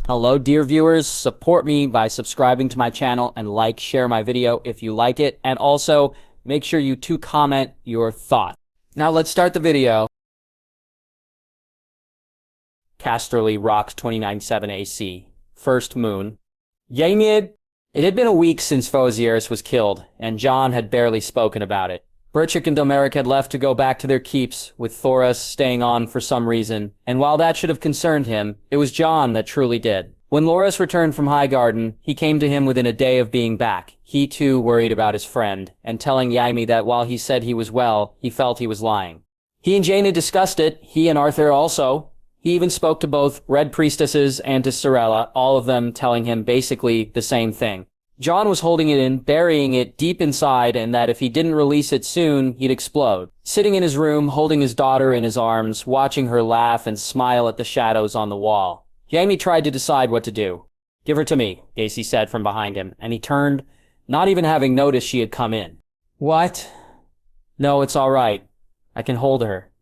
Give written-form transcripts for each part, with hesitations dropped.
Hello, dear viewers. Support me by subscribing to my channel and share my video if you like it. And also, make sure you comment your thought. Now let's start the video. Casterly Rocks 2097 AC. First Moon. Jaime. It had been a week since Westeros was killed, and Jon had barely spoken about it. Berchick and Domeric had left to go back to their keeps, with Thoros staying on for some reason, and while that should have concerned him, it was Jon that truly did. When Loras returned from Highgarden, he came to him within a day of being back. He too worried about his friend, and telling Jaime that while he said he was well, he felt he was lying. He and Jaina discussed it, he and Arthur also. He even spoke to both Red Priestesses and to Sorella, all of them telling him basically the same thing. Jon was holding it in, burying it deep inside, and that if he didn't release it soon, he'd explode. Sitting in his room, holding his daughter in his arms, watching her laugh and smile at the shadows on the wall. Jaime tried to decide what to do. "Give her to me," Gacy said from behind him, and he turned, not even having noticed she had come in. "What?" "No, it's all right. I can hold her,"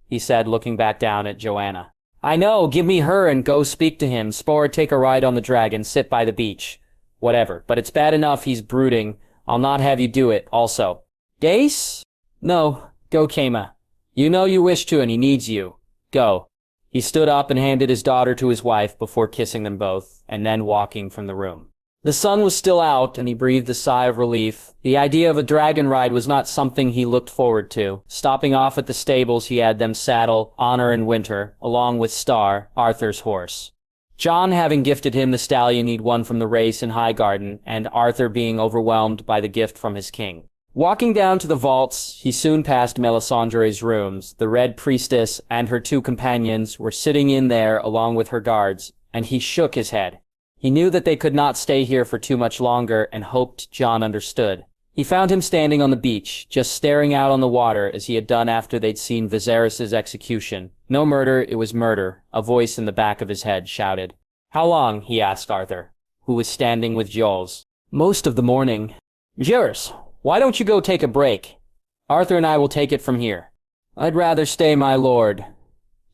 he said, looking back down at Joanna. "I know, give me her and go speak to him. Spore, take a ride on the dragon, sit by the beach. Whatever, but it's bad enough he's brooding. I'll not have you do it, also." "Dace?" "No, go Kama. You know you wish to and he needs you. Go." He stood up and handed his daughter to his wife before kissing them both, and then walking from the room. The sun was still out, and he breathed a sigh of relief. The idea of a dragon ride was not something he looked forward to. Stopping off at the stables, he had them saddle Honor and Winter, along with Star, Arthur's horse. Jon having gifted him the stallion he'd won from the race in Highgarden, and Arthur being overwhelmed by the gift from his king. Walking down to the vaults, he soon passed Melisandre's rooms. The Red Priestess and her two companions were sitting in there along with her guards, and he shook his head. He knew that they could not stay here for too much longer and hoped Jon understood. He found him standing on the beach, just staring out on the water as he had done after they'd seen Viserys' execution. No murder, it was murder, a voice in the back of his head shouted. "How long?" he asked Arthur, who was standing with Jules. "Most of the morning." "Jairus, why don't you go take a break? Arthur and I will take it from here." "I'd rather stay, my lord,"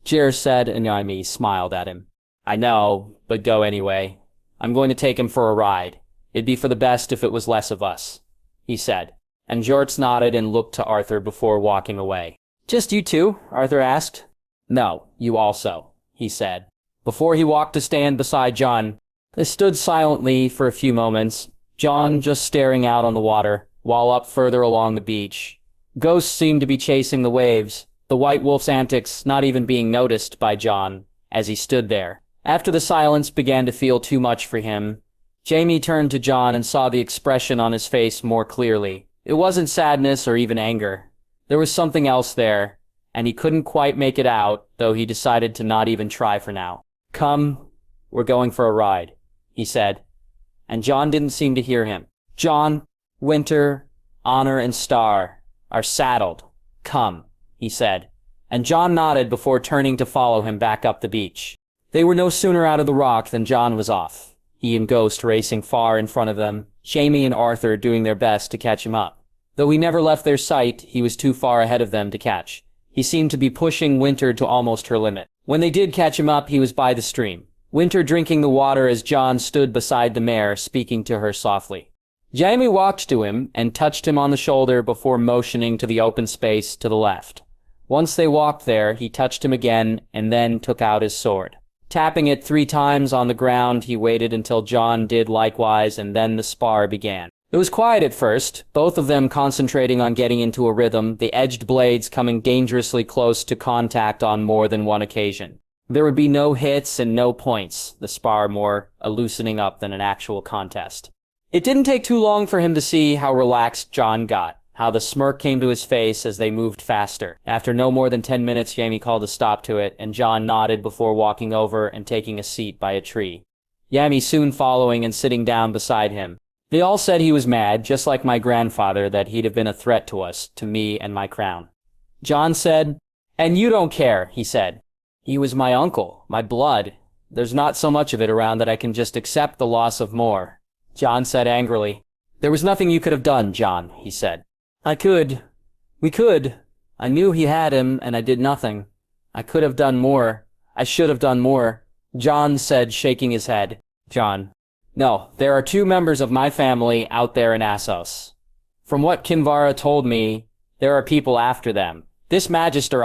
Jairus said, and Jaime smiled at him. "I know, but go anyway. I'm going to take him for a ride. It'd be for the best if it was less of us," he said, and Jorts nodded and looked to Arthur before walking away. "Just you two?" Arthur asked. "No, you also," he said. Before he walked to stand beside Jon, they stood silently for a few moments, Jon just staring out on the water, while up further along the beach. Ghosts seemed to be chasing the waves, the White Wolf's antics not even being noticed by Jon, as he stood there. After the silence began to feel too much for him, Jaime turned to Jon and saw the expression on his face more clearly. It wasn't sadness or even anger. There was something else there, and he couldn't quite make it out, though he decided to not even try for now. "Come, we're going for a ride," he said, and Jon didn't seem to hear him. "Jon, Winter, Honor, and Star are saddled. Come," he said, and Jon nodded before turning to follow him back up the beach. They were no sooner out of the rock than Jon was off, he and Ghost racing far in front of them, Jaime and Arthur doing their best to catch him up. Though he never left their sight, he was too far ahead of them to catch. He seemed to be pushing Winter to almost her limit. When they did catch him up, he was by the stream, Winter drinking the water as Jon stood beside the mare, speaking to her softly. Jaime walked to him and touched him on the shoulder before motioning to the open space to the left. Once they walked there, he touched him again and then took out his sword. Tapping it 3 times on the ground, he waited until Jon did likewise, and then the spar began. It was quiet at first, both of them concentrating on getting into a rhythm, the edged blades coming dangerously close to contact on more than one occasion. There would be no hits and no points, the spar more a loosening up than an actual contest. It didn't take too long for him to see how relaxed Jon got, how the smirk came to his face as they moved faster. After no more than 10 minutes, Jaime called a stop to it, and Jon nodded before walking over and taking a seat by a tree. Jaime soon following and sitting down beside him. They all said he was mad, just like my grandfather, that he'd have been a threat to us, to me and my crown. Jon said, "And you don't care," he said. "He was my uncle, my blood. There's not so much of it around that I can just accept the loss of more." Jon said angrily. "There was nothing you could have done, Jon," he said. "I could. We could. I knew he had him, and I did nothing. I could have done more. I should have done more. Jon said, shaking his head. Jon. No, there are 2 members of my family out there in Assos. From what Kinvara told me, there are people after them. This Magister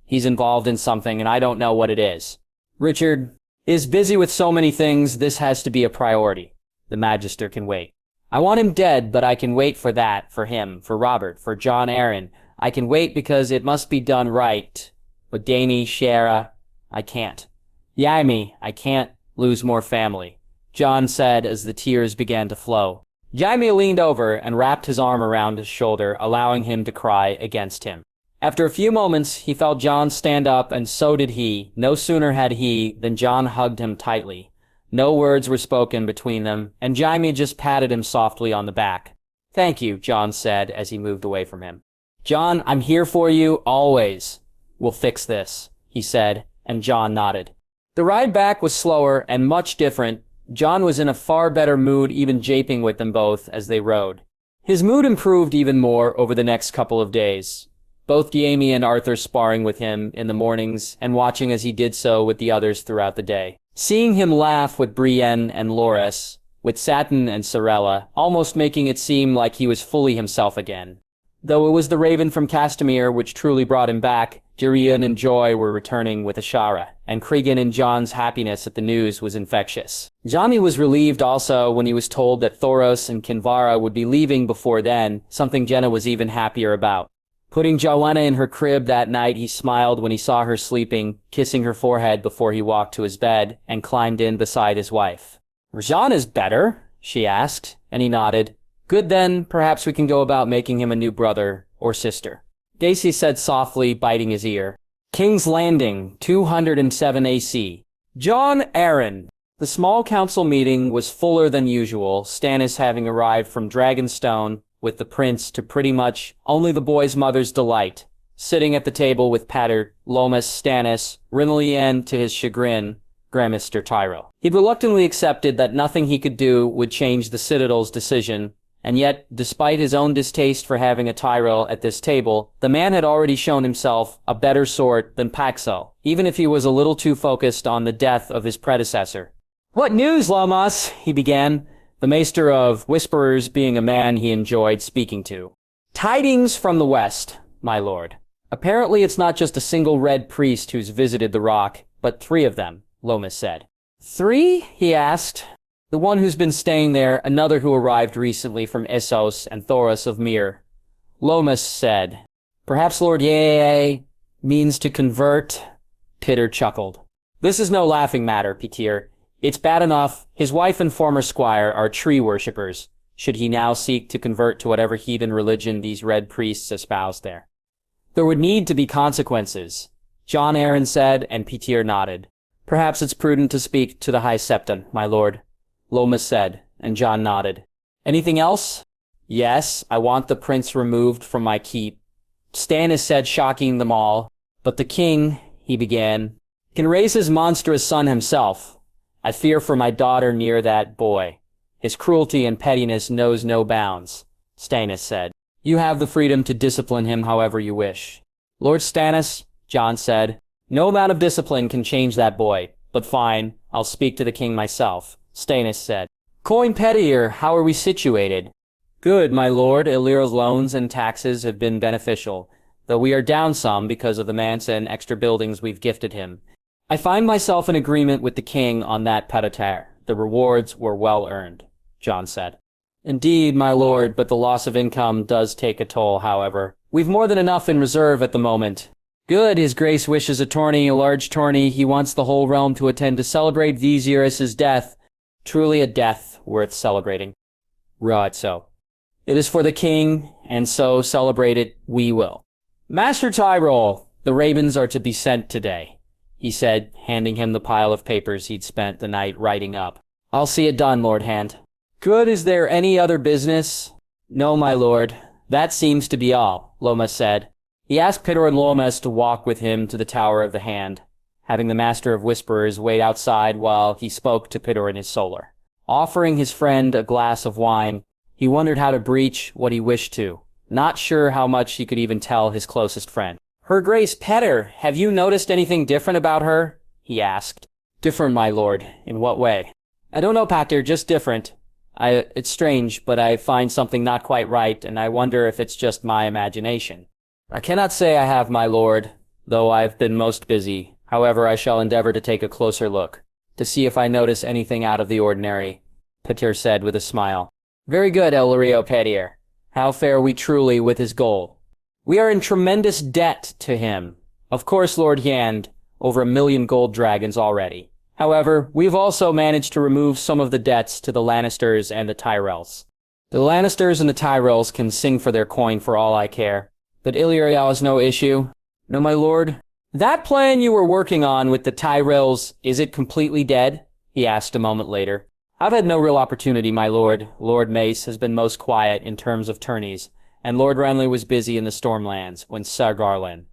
he's involved in something and I don't know what it is. Richard is busy with so many things, this has to be a priority. The Magister can wait. I want him dead, but I can wait for that, for him, for Robert, for Jon Arryn. I can wait because it must be done right. But Dany, Shara, I can't. Jaime, I can't lose more family, Jon said as the tears began to flow. Jaime leaned over and wrapped his arm around his shoulder, allowing him to cry against him. After a few moments, he felt Jon stand up, and so did he. No sooner had he than Jon hugged him tightly. No words were spoken between them, and Jaime just patted him softly on the back. Thank you, Jon said as he moved away from him. Jon, I'm here for you, always. We'll fix this, he said, and Jon nodded. The ride back was slower and much different. Jon was in a far better mood, even japing with them both as they rode. His mood improved even more over the next couple of days. Both Jaime and Arthur sparring with him in the mornings and watching as he did so with the others throughout the day. Seeing him laugh with Brienne and Loras, with Satin and Sorella, almost making it seem like he was fully himself again. Though it was the Raven from Castamere which truly brought him back, Tyrion and Joy were returning with Ashara, and Cregan and Jon's happiness at the news was infectious. Jaime was relieved also when he was told that Thoros and Kinvara would be leaving before then, something Jenna was even happier about. Putting Joanna in her crib that night, he smiled when he saw her sleeping, kissing her forehead before he walked to his bed and climbed in beside his wife. Rajan is better, she asked, and he nodded. Good then, perhaps we can go about making him a new brother or sister. Daisy said softly, biting his ear. King's Landing, 207 AC. Jon Arryn. The small council meeting was fuller than usual, Stannis having arrived from Dragonstone with the prince to pretty much only the boy's mother's delight, sitting at the table with Pater, Lomas, Stannis, Rinalien to his chagrin, Grandmaster Tyro. He'd reluctantly accepted that nothing he could do would change the Citadel's decision, and yet, despite his own distaste for having a Tyrell at this table, the man had already shown himself a better sort than Paxo, even if he was a little too focused on the death of his predecessor. What news, Lomas? He began, the Maester of Whisperers being a man he enjoyed speaking to. Tidings from the west, my lord. Apparently it's not just a single red priest who's visited the rock, but 3 of them, Lomas said. 3? He asked. The one who's been staying there, another who arrived recently from Essos, and Thoros of Myr. Lomas said. Perhaps Lord Yea means to convert? Pitter chuckled. This is no laughing matter, Petyr. It's bad enough his wife and former squire are tree worshippers, should he now seek to convert to whatever heathen religion these red priests espouse there. There would need to be consequences, Jon Arryn said, and Petyr nodded. Perhaps it's prudent to speak to the High Septon, my lord, Lomas said, and Jon nodded. Anything else? Yes, I want the prince removed from my keep, Stannis said, shocking them all. But the king, he began, can raise his monstrous son himself. I fear for my daughter near that boy. His cruelty and pettiness knows no bounds, Stannis said. You have the freedom to discipline him however you wish. Lord Stannis, Jon said, no amount of discipline can change that boy, but fine, I'll speak to the king myself, Stannis said. Coin Petyr, how are we situated? Good, my lord, Illyr's loans and taxes have been beneficial, though we are down some because of the manse and extra buildings we've gifted him. I find myself in agreement with the king on that, Petyr. The rewards were well earned, Jon said. Indeed, my lord, but the loss of income does take a toll, however. We've more than enough in reserve at the moment. Good, his grace wishes a tourney, a large tourney. He wants the whole realm to attend to celebrate Viserys' death. Truly a death worth celebrating. Right so. It is for the king, and so celebrate it we will. Master Tyrell, the ravens are to be sent today, he said, handing him the pile of papers he'd spent the night writing up. I'll see it done, Lord Hand. Good, is there any other business? No, my lord. That seems to be all, Lomas said. He asked Pitter and Lomas to walk with him to the Tower of the Hand, having the Master of Whisperers wait outside while he spoke to Pitter and his Solar. Offering his friend a glass of wine, he wondered how to breach what he wished to, not sure how much he could even tell his closest friend. Her Grace Petyr, have you noticed anything different about her? He asked. Different, my lord. In what way? I don't know, Pater, just different. It's strange, but I find something not quite right, and I wonder if it's just my imagination. I cannot say I have, my lord, though I've been most busy. However, I shall endeavor to take a closer look, to see if I notice anything out of the ordinary, Pater said with a smile. Very good, Illyrio Pater. How fare we truly with his goal? We are in tremendous debt to him. Of course, Lord Yand, over 1 million gold dragons already. However, we've also managed to remove some of the debts to the Lannisters and the Tyrells. The Lannisters and the Tyrells can sing for their coin for all I care, but Illyrio has no issue. No, my lord. That plan you were working on with the Tyrells, is it completely dead? He asked a moment later. I've had no real opportunity, my lord. Lord Mace has been most quiet in terms of tourneys, and Lord Renly was busy in the Stormlands when Sargarlan.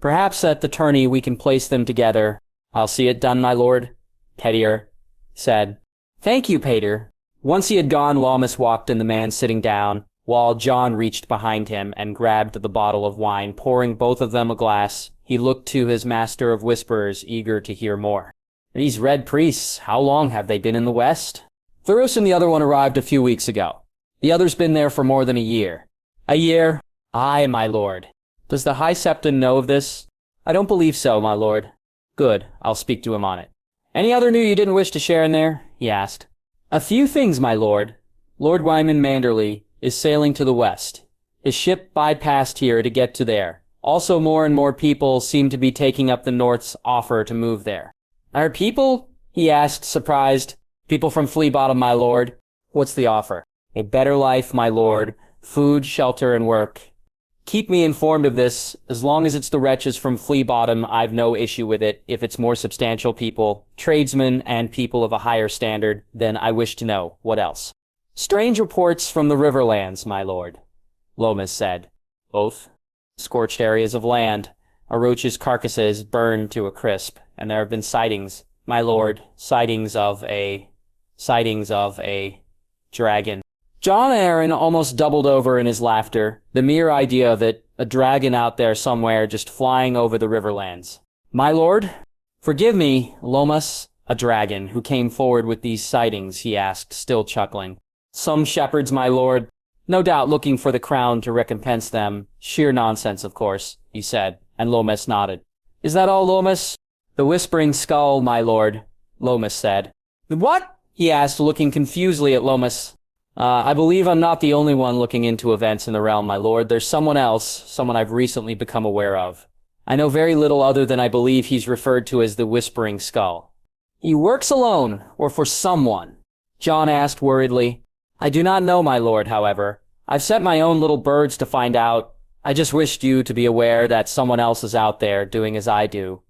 Perhaps at the tourney we can place them together. I'll see it done, my lord, Pater said. Thank you, Pater. Once he had gone, Lomas walked in the man sitting down, while Jon reached behind him and grabbed the bottle of wine, pouring both of them a glass. He looked to his master of whisperers, eager to hear more. These red priests, how long have they been in the West? Thoros and the other one arrived a few weeks ago. The other's been there for more than a year. A year? Aye, my lord. Does the High Septon know of this? I don't believe so, my lord. Good, I'll speak to him on it. Any other news you didn't wish to share in there? He asked. A few things, my lord. Lord Wyman Manderley is sailing to the west. His ship bypassed here to get to there. Also, more and more people seem to be taking up the North's offer to move there. Our people? He asked, surprised. People from Flea Bottom, my lord. What's the offer? A better life, my lord. Food, shelter, and work. Keep me informed of this. As long as it's the wretches from Flea Bottom, I've no issue with it. If it's more substantial people, tradesmen, and people of a higher standard, then I wish to know. What else? Strange reports from the Riverlands, my lord, Lomas said. Both? Scorched areas of land. Oroch's carcasses burned to a crisp, and there have been sightings, my lord, sightings of a dragon. Jon Arryn almost doubled over in his laughter, the mere idea of it, a dragon out there somewhere just flying over the Riverlands. My lord? Forgive me, Lomas. A dragon who came forward with these sightings, he asked, still chuckling. Some shepherds, my lord. No doubt looking for the crown to recompense them. Sheer nonsense, of course, he said, and Lomas nodded. Is that all, Lomas? The Whispering Skull, my lord, Lomas said. What? He asked, looking confusedly at Lomas. I believe I'm not the only one looking into events in the realm, my lord. There's someone else, someone I've recently become aware of. I know very little other than I believe he's referred to as the Whispering Skull. He works alone, or for someone? Jon asked worriedly. I do not know, my lord, however. I've sent my own little birds to find out. I just wished you to be aware that someone else is out there doing as I do.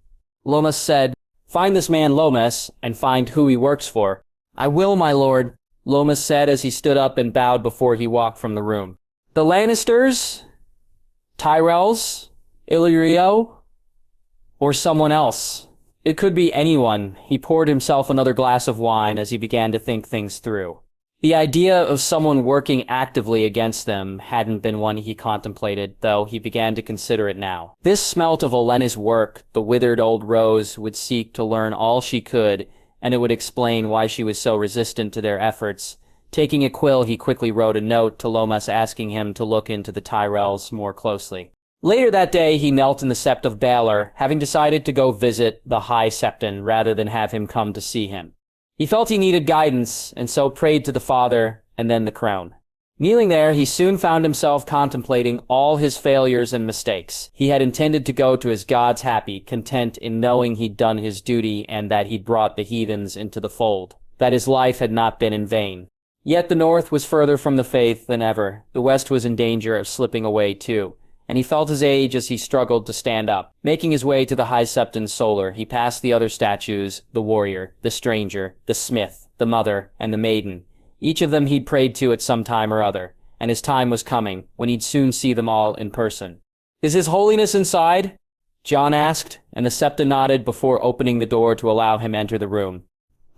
Lomas said, Find this man Lomas, and find who he works for. I will, my lord, Lomas said as he stood up and bowed before he walked from the room. The Lannisters? Tyrells? Illyrio? Or someone else? It could be anyone. He poured himself another glass of wine as he began to think things through. The idea of someone working actively against them hadn't been one he contemplated, though he began to consider it now. This smelt of Olenna's work. The withered old rose would seek to learn all she could, and it would explain why she was so resistant to their efforts. Taking a quill, he quickly wrote a note to Lomas asking him to look into the Tyrells more closely. Later that day, he knelt in the Sept of Baelor, having decided to go visit the High Septon rather than have him come to see him. He felt he needed guidance, and so prayed to the Father, and then the crown. Kneeling there, he soon found himself contemplating all his failures and mistakes. He had intended to go to his gods happy, content in knowing he'd done his duty and that he'd brought the heathens into the fold, that his life had not been in vain. Yet the North was further from the faith than ever. The West was in danger of slipping away too, and he felt his age as he struggled to stand up. Making his way to the High Septon's solar, he passed the other statues, the warrior, the stranger, the smith, the mother, and the maiden. Each of them he'd prayed to at some time or other, and his time was coming, when he'd soon see them all in person. Is His Holiness inside? Jon asked, and the Septon nodded before opening the door to allow him enter the room.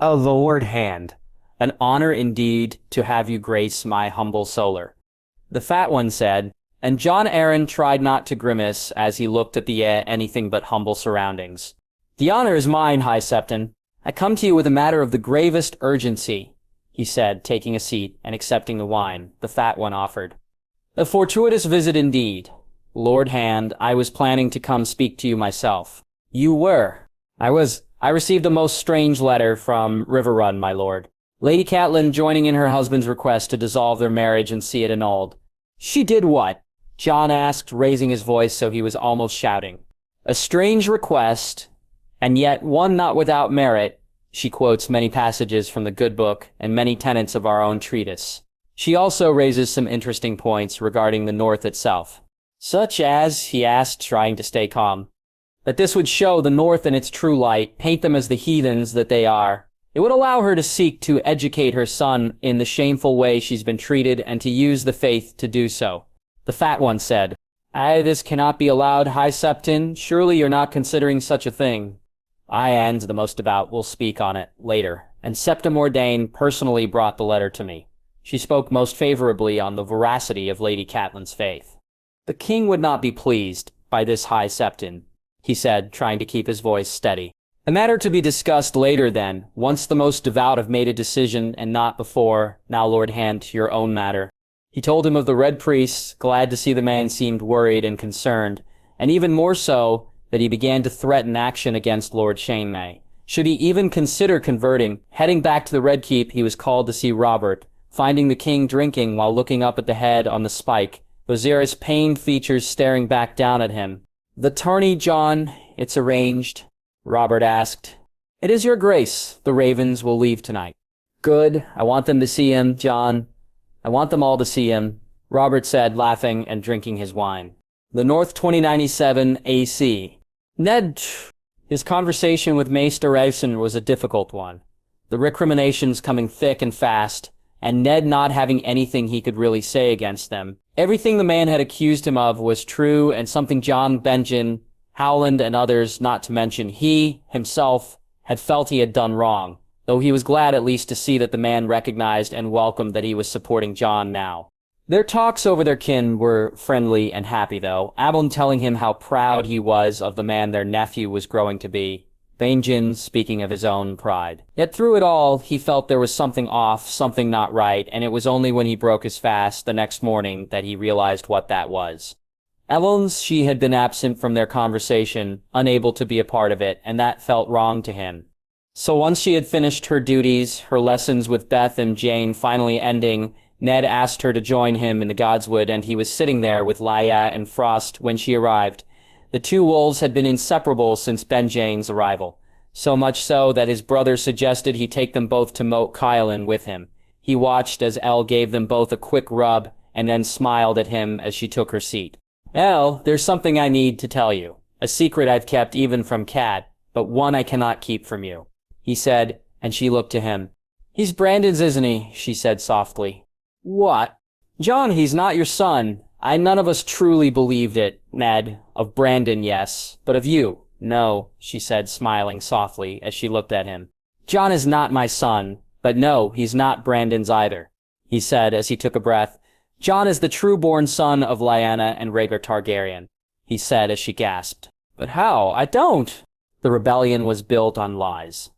A Lord Hand. An honor indeed to have you grace my humble solar. The fat one said, and Jon Arryn tried not to grimace as he looked at the anything but humble surroundings. The honor is mine, High Septon. I come to you with a matter of the gravest urgency, he said, taking a seat and accepting the wine the fat one offered. A fortuitous visit indeed. Lord Hand, I was planning to come speak to you myself. You were. I received a most strange letter from Riverrun, my lord. Lady Catelyn joining in her husband's request to dissolve their marriage and see it annulled. She did what? Jon asked, raising his voice so he was almost shouting. A strange request, and yet one not without merit. She quotes many passages from the good book and many tenets of our own treatise. She also raises some interesting points regarding the North itself. Such as, he asked, trying to stay calm, that this would show the North in its true light, paint them as the heathens that they are. It would allow her to seek to educate her son in the shameful way she's been treated and to use the faith to do so. The fat one said, This cannot be allowed, High Septon. Surely you're not considering such a thing. I and the most devout will speak on it later, and Septim Ordain personally brought the letter to me. She spoke most favorably on the veracity of Lady Catelyn's faith. The king would not be pleased by this High Septon, he said, trying to keep his voice steady. A matter to be discussed later then, once the most devout have made a decision and not before. Now, Lord Hand, to your own matter. He told him of the Red Priests, glad to see the man seemed worried and concerned, and even more so that he began to threaten action against Lord Jaime. Should he even consider converting, heading back to the Red Keep, he was called to see Robert, finding the king drinking while looking up at the head on the spike, Viserys' pained features staring back down at him. The tourney, Jon, it's arranged, Robert asked. It is your grace. The Ravens will leave tonight. Good. I want them to see him, Jon. I want them all to see him, Robert said, laughing and drinking his wine. The North 2097 AC. Ned, his conversation with Maester Rayson was a difficult one. The recriminations coming thick and fast, and Ned not having anything he could really say against them. Everything the man had accused him of was true, and something Jon Benjen, Howland, and others, not to mention he, himself, had felt he had done wrong, though he was glad at least to see that the man recognized and welcomed that he was supporting Jon now. Their talks over their kin were friendly and happy, though, Ablin telling him how proud he was of the man their nephew was growing to be, Benjen speaking of his own pride. Yet through it all, he felt there was something off, something not right, and it was only when he broke his fast the next morning that he realized what that was. Evelyn's, she had been absent from their conversation, unable to be a part of it, and that felt wrong to him. So once she had finished her duties, her lessons with Beth and Jane finally ending, Ned asked her to join him in the Godswood, and he was sitting there with Laia and Frost when she arrived. The two wolves had been inseparable since Benjane's arrival, so much so that his brother suggested he take them both to Moat Cailin with him. He watched as Elle gave them both a quick rub, and then smiled at him as she took her seat. Elle, there's something I need to tell you. A secret I've kept even from Cat, but one I cannot keep from you, he said, and she looked to him. He's Brandon's, isn't he? She said softly. What? Jon, he's not your son. None of us truly believed it, Ned. Of Brandon, yes, but of you, no, she said, smiling softly as she looked at him. Jon is not my son, but no, he's not Brandon's either, he said as he took a breath. Jon is the true-born son of Lyanna and Rhaegar Targaryen, he said as she gasped. But how? I don't. The rebellion was built on lies.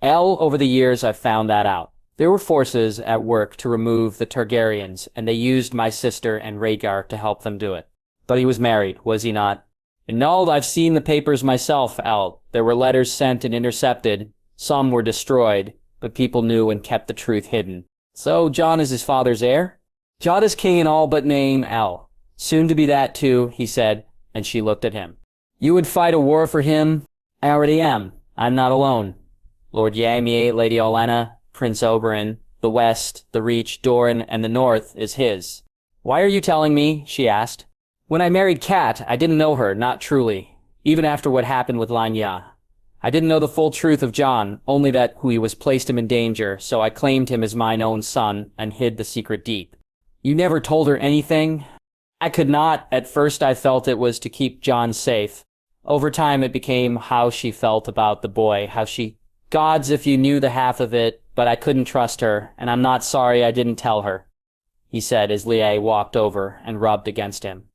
Elle, over the years I've found that out. There were forces at work to remove the Targaryens, and they used my sister and Rhaegar to help them do it. But he was married, was he not? No, I've seen the papers myself, Elle. There were letters sent and intercepted. Some were destroyed, but people knew and kept the truth hidden. So Jon is his father's heir? Jon is king in all but name, Elle. Soon to be that too, he said, and she looked at him. You would fight a war for him? I already am. I'm not alone. Lord Jaime, Lady Olenna, Prince Oberyn, the West, the Reach, Doran, and the North is his. Why are you telling me? She asked. When I married Kat, I didn't know her, not truly, even after what happened with Lanya. I didn't know the full truth of Jon, only that who he was placed him in danger, so I claimed him as mine own son and hid the secret deep. You never told her anything? I could not. At first I felt it was to keep Jon safe. Over time it became how she felt about the boy, how she... Gods, if you knew the half of it, but I couldn't trust her, and I'm not sorry I didn't tell her, he said as Lié walked over and rubbed against him.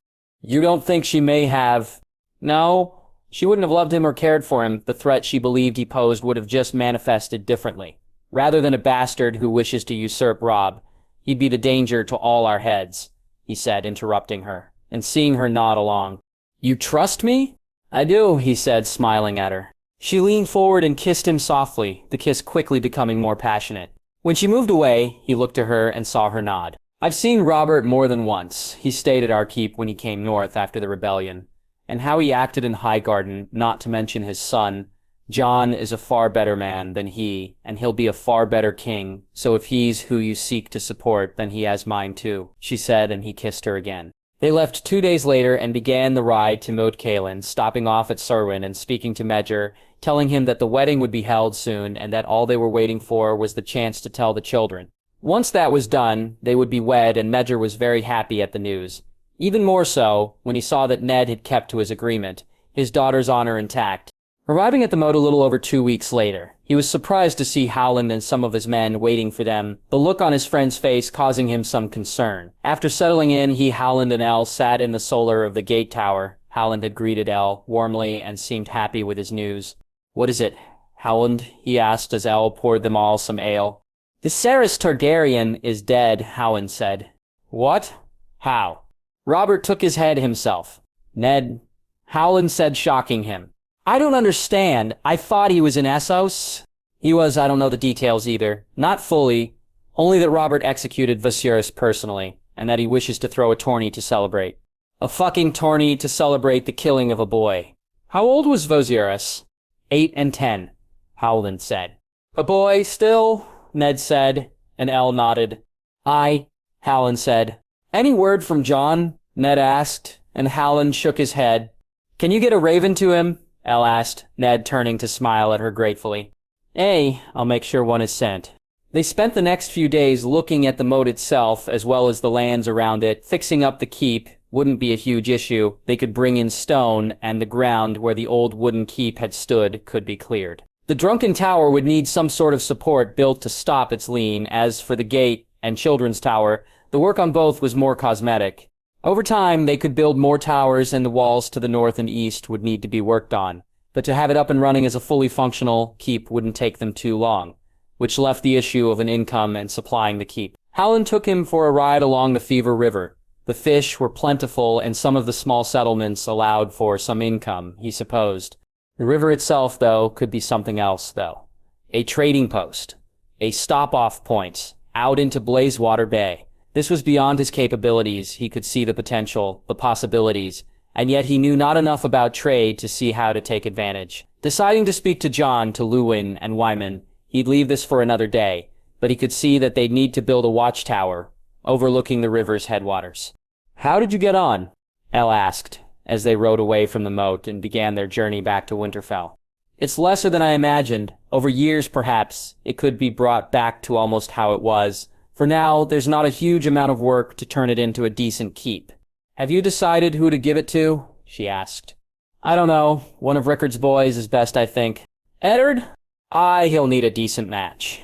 You don't think she may have... No, She wouldn't have loved him or cared for him. The threat she believed he posed would have just manifested differently. Rather than a bastard who wishes to usurp Robb, he'd be the danger to all our heads, he said, interrupting her, and seeing her nod along. You trust me? I do, he said, smiling at her. She leaned forward and kissed him softly, the kiss quickly becoming more passionate. When she moved away, he looked at her and saw her nod. I've seen Robert more than once. He stayed at our keep when he came north after the rebellion. And how he acted in Highgarden, not to mention his son. Jon is a far better man than he, and he'll be a far better king, so if he's who you seek to support, then he has mine too, she said, and he kissed her again. They left 2 days later and began the ride to Moat Cailin, stopping off at Cerwyn and speaking to Medgar, telling him that the wedding would be held soon and that all they were waiting for was the chance to tell the children. Once that was done, they would be wed, and Medgar was very happy at the news. Even more so when he saw that Ned had kept to his agreement, his daughter's honor intact. Arriving at the moat a little over 2 weeks later, he was surprised to see Howland and some of his men waiting for them, the look on his friend's face causing him some concern. After settling in, he, Howland, and Elle sat in the solar of the gate tower. Howland had greeted Elle warmly and seemed happy with his news. What is it, Howland? He asked as Elle poured them all some ale. Viserys Targaryen is dead, Howland said. What? How? Robert took his head himself. Ned, Howland said, shocking him. I don't understand. I thought he was in Essos. He was, I don't know the details either. Not fully. Only that Robert executed Viserys personally, and that he wishes to throw a tourney to celebrate. A fucking tourney to celebrate the killing of a boy. How old was Viserys? 8 and 10, Howland said. A boy still, Ned said, and Elle nodded. Aye, Howland said. Any word from Jon? Ned asked, and Howland shook his head. Can you get a raven to him? Elle asked, Ned turning to smile at her gratefully. I'll make sure one is sent. They spent the next few days looking at the moat itself as well as the lands around it. Fixing up the keep wouldn't be a huge issue. They could bring in stone, and the ground where the old wooden keep had stood could be cleared. The drunken tower would need some sort of support built to stop its lean. As for the gate and children's tower, the work on both was more cosmetic. Over time, they could build more towers, and the walls to the north and east would need to be worked on. But to have it up and running as a fully functional keep wouldn't take them too long, which left the issue of an income and supplying the keep. Howland took him for a ride along the Fever River. The fish were plentiful, and some of the small settlements allowed for some income, he supposed. The river itself, though, could be something else, though. A trading post. A stop-off point, out into Blazewater Bay. This was beyond his capabilities. He could see the potential, the possibilities, and yet he knew not enough about trade to see how to take advantage. Deciding to speak to Jon, to Luwin, and Wyman, he'd leave this for another day, but he could see that they'd need to build a watchtower overlooking the river's headwaters. How did you get on? Elle asked, as they rode away from the moat and began their journey back to Winterfell. It's lesser than I imagined. Over years, perhaps, it could be brought back to almost how it was. For now, there's not a huge amount of work to turn it into a decent keep. Have you decided who to give it to? She asked. I don't know. One of Rickard's boys is best, I think. Eddard? He'll need a decent match.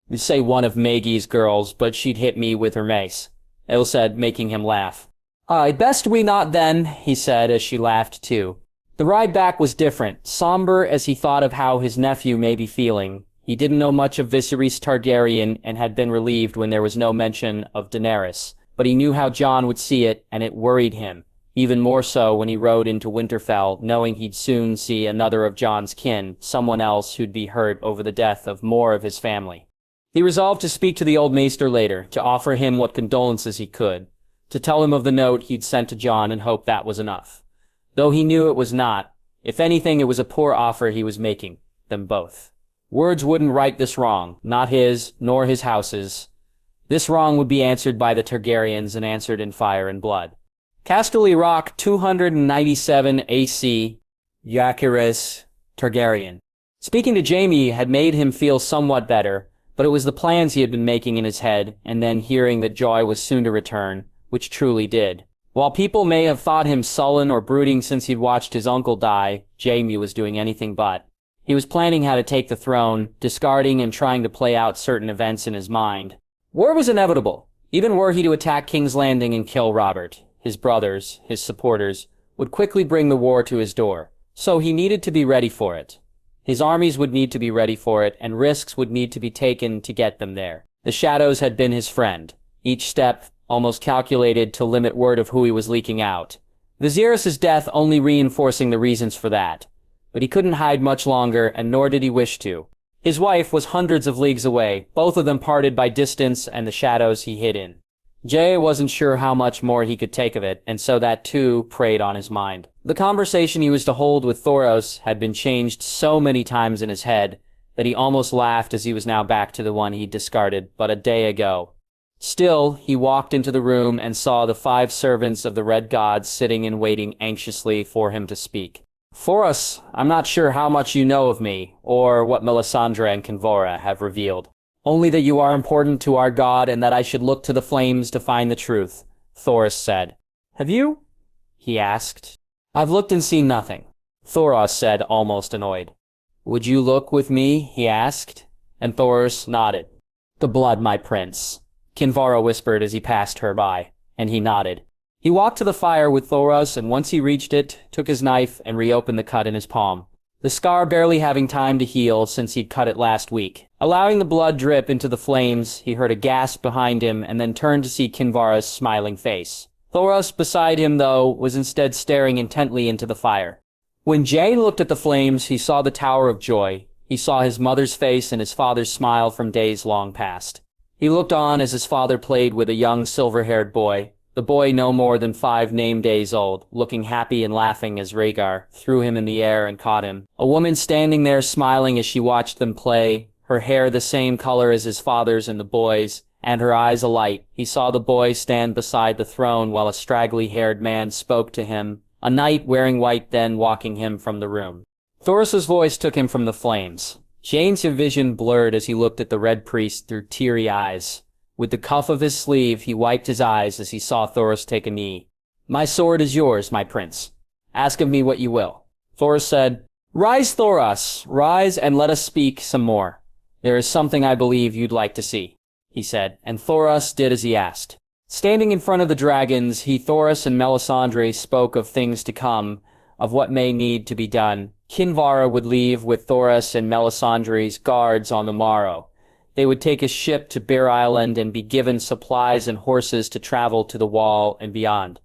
You'd say one of Maggie's girls, but she'd hit me with her mace, Elle said, making him laugh. Best we not then, he said as she laughed too. The ride back was different, somber as he thought of how his nephew may be feeling. He didn't know much of Viserys Targaryen and had been relieved when there was no mention of Daenerys, but he knew how Jon would see it, and it worried him, even more so when he rode into Winterfell, knowing he'd soon see another of Jon's kin, someone else who'd be hurt over the death of more of his family. He resolved to speak to the old maester later, to offer him what condolences he could, to tell him of the note he'd sent to Jon and hope that was enough. Though he knew it was not. If anything, it was a poor offer he was making, them both. Words wouldn't right this wrong, not his, nor his house's. This wrong would be answered by the Targaryens and answered in fire and blood. Casterly Rock, 297 AC, Jaehaerys Targaryen. Speaking to Jaime had made him feel somewhat better, but it was the plans he had been making in his head, and then hearing that Joy was soon to return, which truly did. While people may have thought him sullen or brooding since he'd watched his uncle die, Jaime was doing anything but. He was planning how to take the throne, discarding and trying to play out certain events in his mind. War was inevitable. Even were he to attack King's Landing and kill Robert, his brothers, his supporters, would quickly bring the war to his door. So he needed to be ready for it. His armies would need to be ready for it, and risks would need to be taken to get them there. The shadows had been his friend, each step almost calculated to limit word of who he was leaking out. Viserys' death only reinforcing the reasons for that. But he couldn't hide much longer, and nor did he wish to. His wife was hundreds of leagues away, both of them parted by distance and the shadows he hid in. Jay wasn't sure how much more he could take of it, and so that too preyed on his mind. The conversation he was to hold with Thoros had been changed so many times in his head that he almost laughed as he was now back to the one he'd discarded but a day ago. Still, he walked into the room and saw the 5 servants of the Red Gods sitting and waiting anxiously for him to speak. Thoros, I'm not sure how much you know of me, or what Melisandre and Kinvara have revealed. Only that you are important to our god and that I should look to the flames to find the truth, Thoros said. Have you? He asked. I've looked and seen nothing, Thoros said, almost annoyed. Would you look with me? He asked, and Thoros nodded. The blood, my prince, Kinvara whispered as he passed her by, and he nodded. He walked to the fire with Thoros, and once he reached it, took his knife and reopened the cut in his palm. The scar barely having time to heal since he'd cut it last week. Allowing the blood drip into the flames, he heard a gasp behind him and then turned to see Kinvara's smiling face. Thoros, beside him, though, was instead staring intently into the fire. When Jay looked at the flames, he saw the Tower of Joy. He saw his mother's face and his father's smile from days long past. He looked on as his father played with a young silver-haired boy, the boy no more than 5 name days old, looking happy and laughing as Rhaegar threw him in the air and caught him. A woman standing there smiling as she watched them play, her hair the same color as his father's and the boy's, and her eyes alight. He saw the boy stand beside the throne while a straggly-haired man spoke to him, a knight wearing white then walking him from the room. Thoros' voice took him from the flames. Jane's vision blurred as he looked at the Red Priest through teary eyes. With the cuff of his sleeve, he wiped his eyes as he saw Thoros take a knee. My sword is yours, my prince. Ask of me what you will. Thoros said, Rise, Thoros, rise and let us speak some more. There is something I believe you'd like to see, he said, and Thoros did as he asked. Standing in front of the dragons, Thoros and Melisandre spoke of things to come, of what may need to be done. Kinvara would leave with Thoros and Melisandre's guards on the morrow. They would take a ship to Bear Island and be given supplies and horses to travel to the Wall and beyond.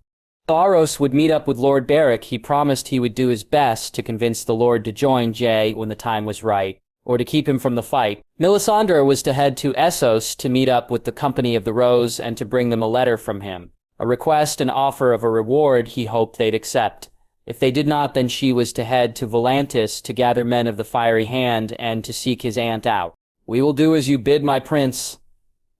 Thoros would meet up with Lord Beric. He promised he would do his best to convince the Lord to join Jay when the time was right, or to keep him from the fight. Melisandre was to head to Essos to meet up with the Company of the Rose and to bring them a letter from him, a request and offer of a reward he hoped they'd accept. If they did not, then she was to head to Volantis to gather men of the Fiery Hand and to seek his aunt out. We will do as you bid, my prince,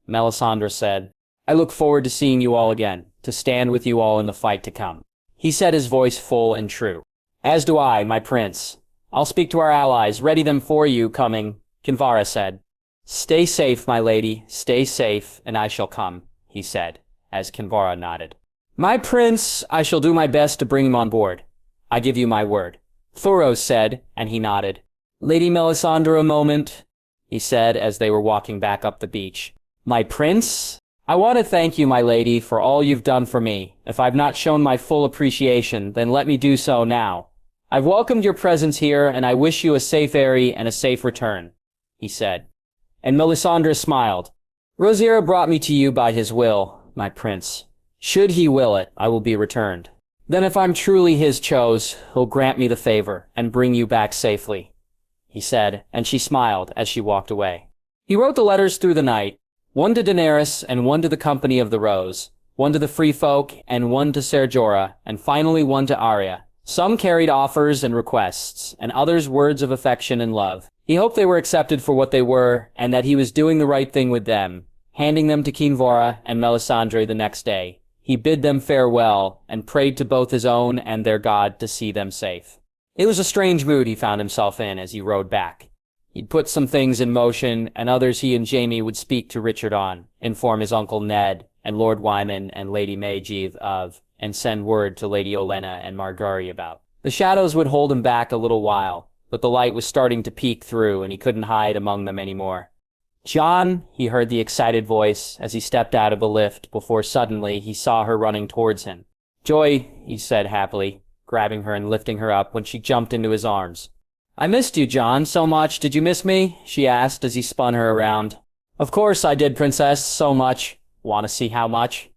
Melisandre said. I look forward to seeing you all again, to stand with you all in the fight to come. He said, his voice full and true. As do I, my prince. I'll speak to our allies, ready them for you coming, Kinvara said. Stay safe, my lady, stay safe, and I shall come, he said, as Kinvara nodded. My prince, I shall do my best to bring him on board. I give you my word, Thoros said, and he nodded. Lady Melisandre, a moment, he said as they were walking back up the beach. My prince? I want to thank you, my lady, for all you've done for me. If I've not shown my full appreciation, then let me do so now. I've welcomed your presence here, and I wish you a safe airy and a safe return, he said. And Melisandre smiled. Rhaegar brought me to you by his will, my prince. Should he will it, I will be returned. Then if I'm truly his chose, he'll grant me the favor and bring you back safely, he said, and she smiled as she walked away. He wrote the letters through the night, one to Daenerys and one to the Company of the Rose, one to the Free Folk and one to Ser Jorah, and finally one to Arya. Some carried offers and requests, and others words of affection and love. He hoped they were accepted for what they were, and that he was doing the right thing with them, handing them to Kinvara and Melisandre the next day. He bid them farewell, and prayed to both his own and their god to see them safe. It was a strange mood he found himself in as he rode back. He'd put some things in motion, and others he and Jaime would speak to Richard on, inform his Uncle Ned, and Lord Wyman and Lady Maeve of, and send word to Lady Olenna and Margaery about. The shadows would hold him back a little while, but the light was starting to peek through, and he couldn't hide among them anymore. Jon, he heard the excited voice as he stepped out of the lift before suddenly he saw her running towards him. Joy, he said happily, grabbing her and lifting her up when she jumped into his arms. "I missed you, Jon, so much. Did you miss me?" she asked as he spun her around. "Of course I did, Princess, so much." "Want to see how much?"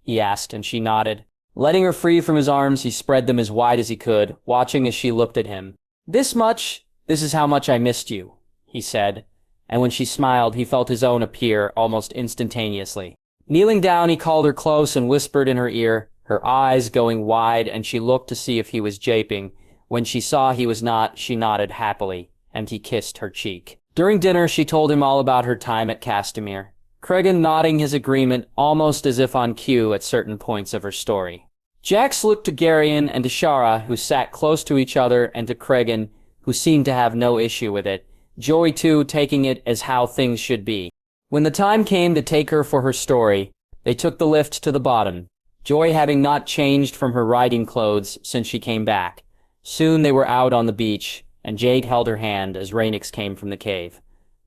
he asked, and she nodded. Letting her free from his arms, he spread them as wide as he could, watching as she looked at him. "This much? This is how much I missed you," he said, and when she smiled, he felt his own appear almost instantaneously. Kneeling down, he called her close and whispered in her ear, her eyes going wide, and she looked to see if he was japing. When she saw he was not, she nodded happily, and he kissed her cheek. During dinner, she told him all about her time at Castamere, Cregan nodding his agreement almost as if on cue at certain points of her story. Jax looked to Garyon and to Shara, who sat close to each other, and to Cregan, who seemed to have no issue with it, Joy too taking it as how things should be. When the time came to take her for her story, they took the lift to the bottom, Joy having not changed from her riding clothes since she came back. Soon they were out on the beach, and Jade held her hand as Rhaenys came from the cave.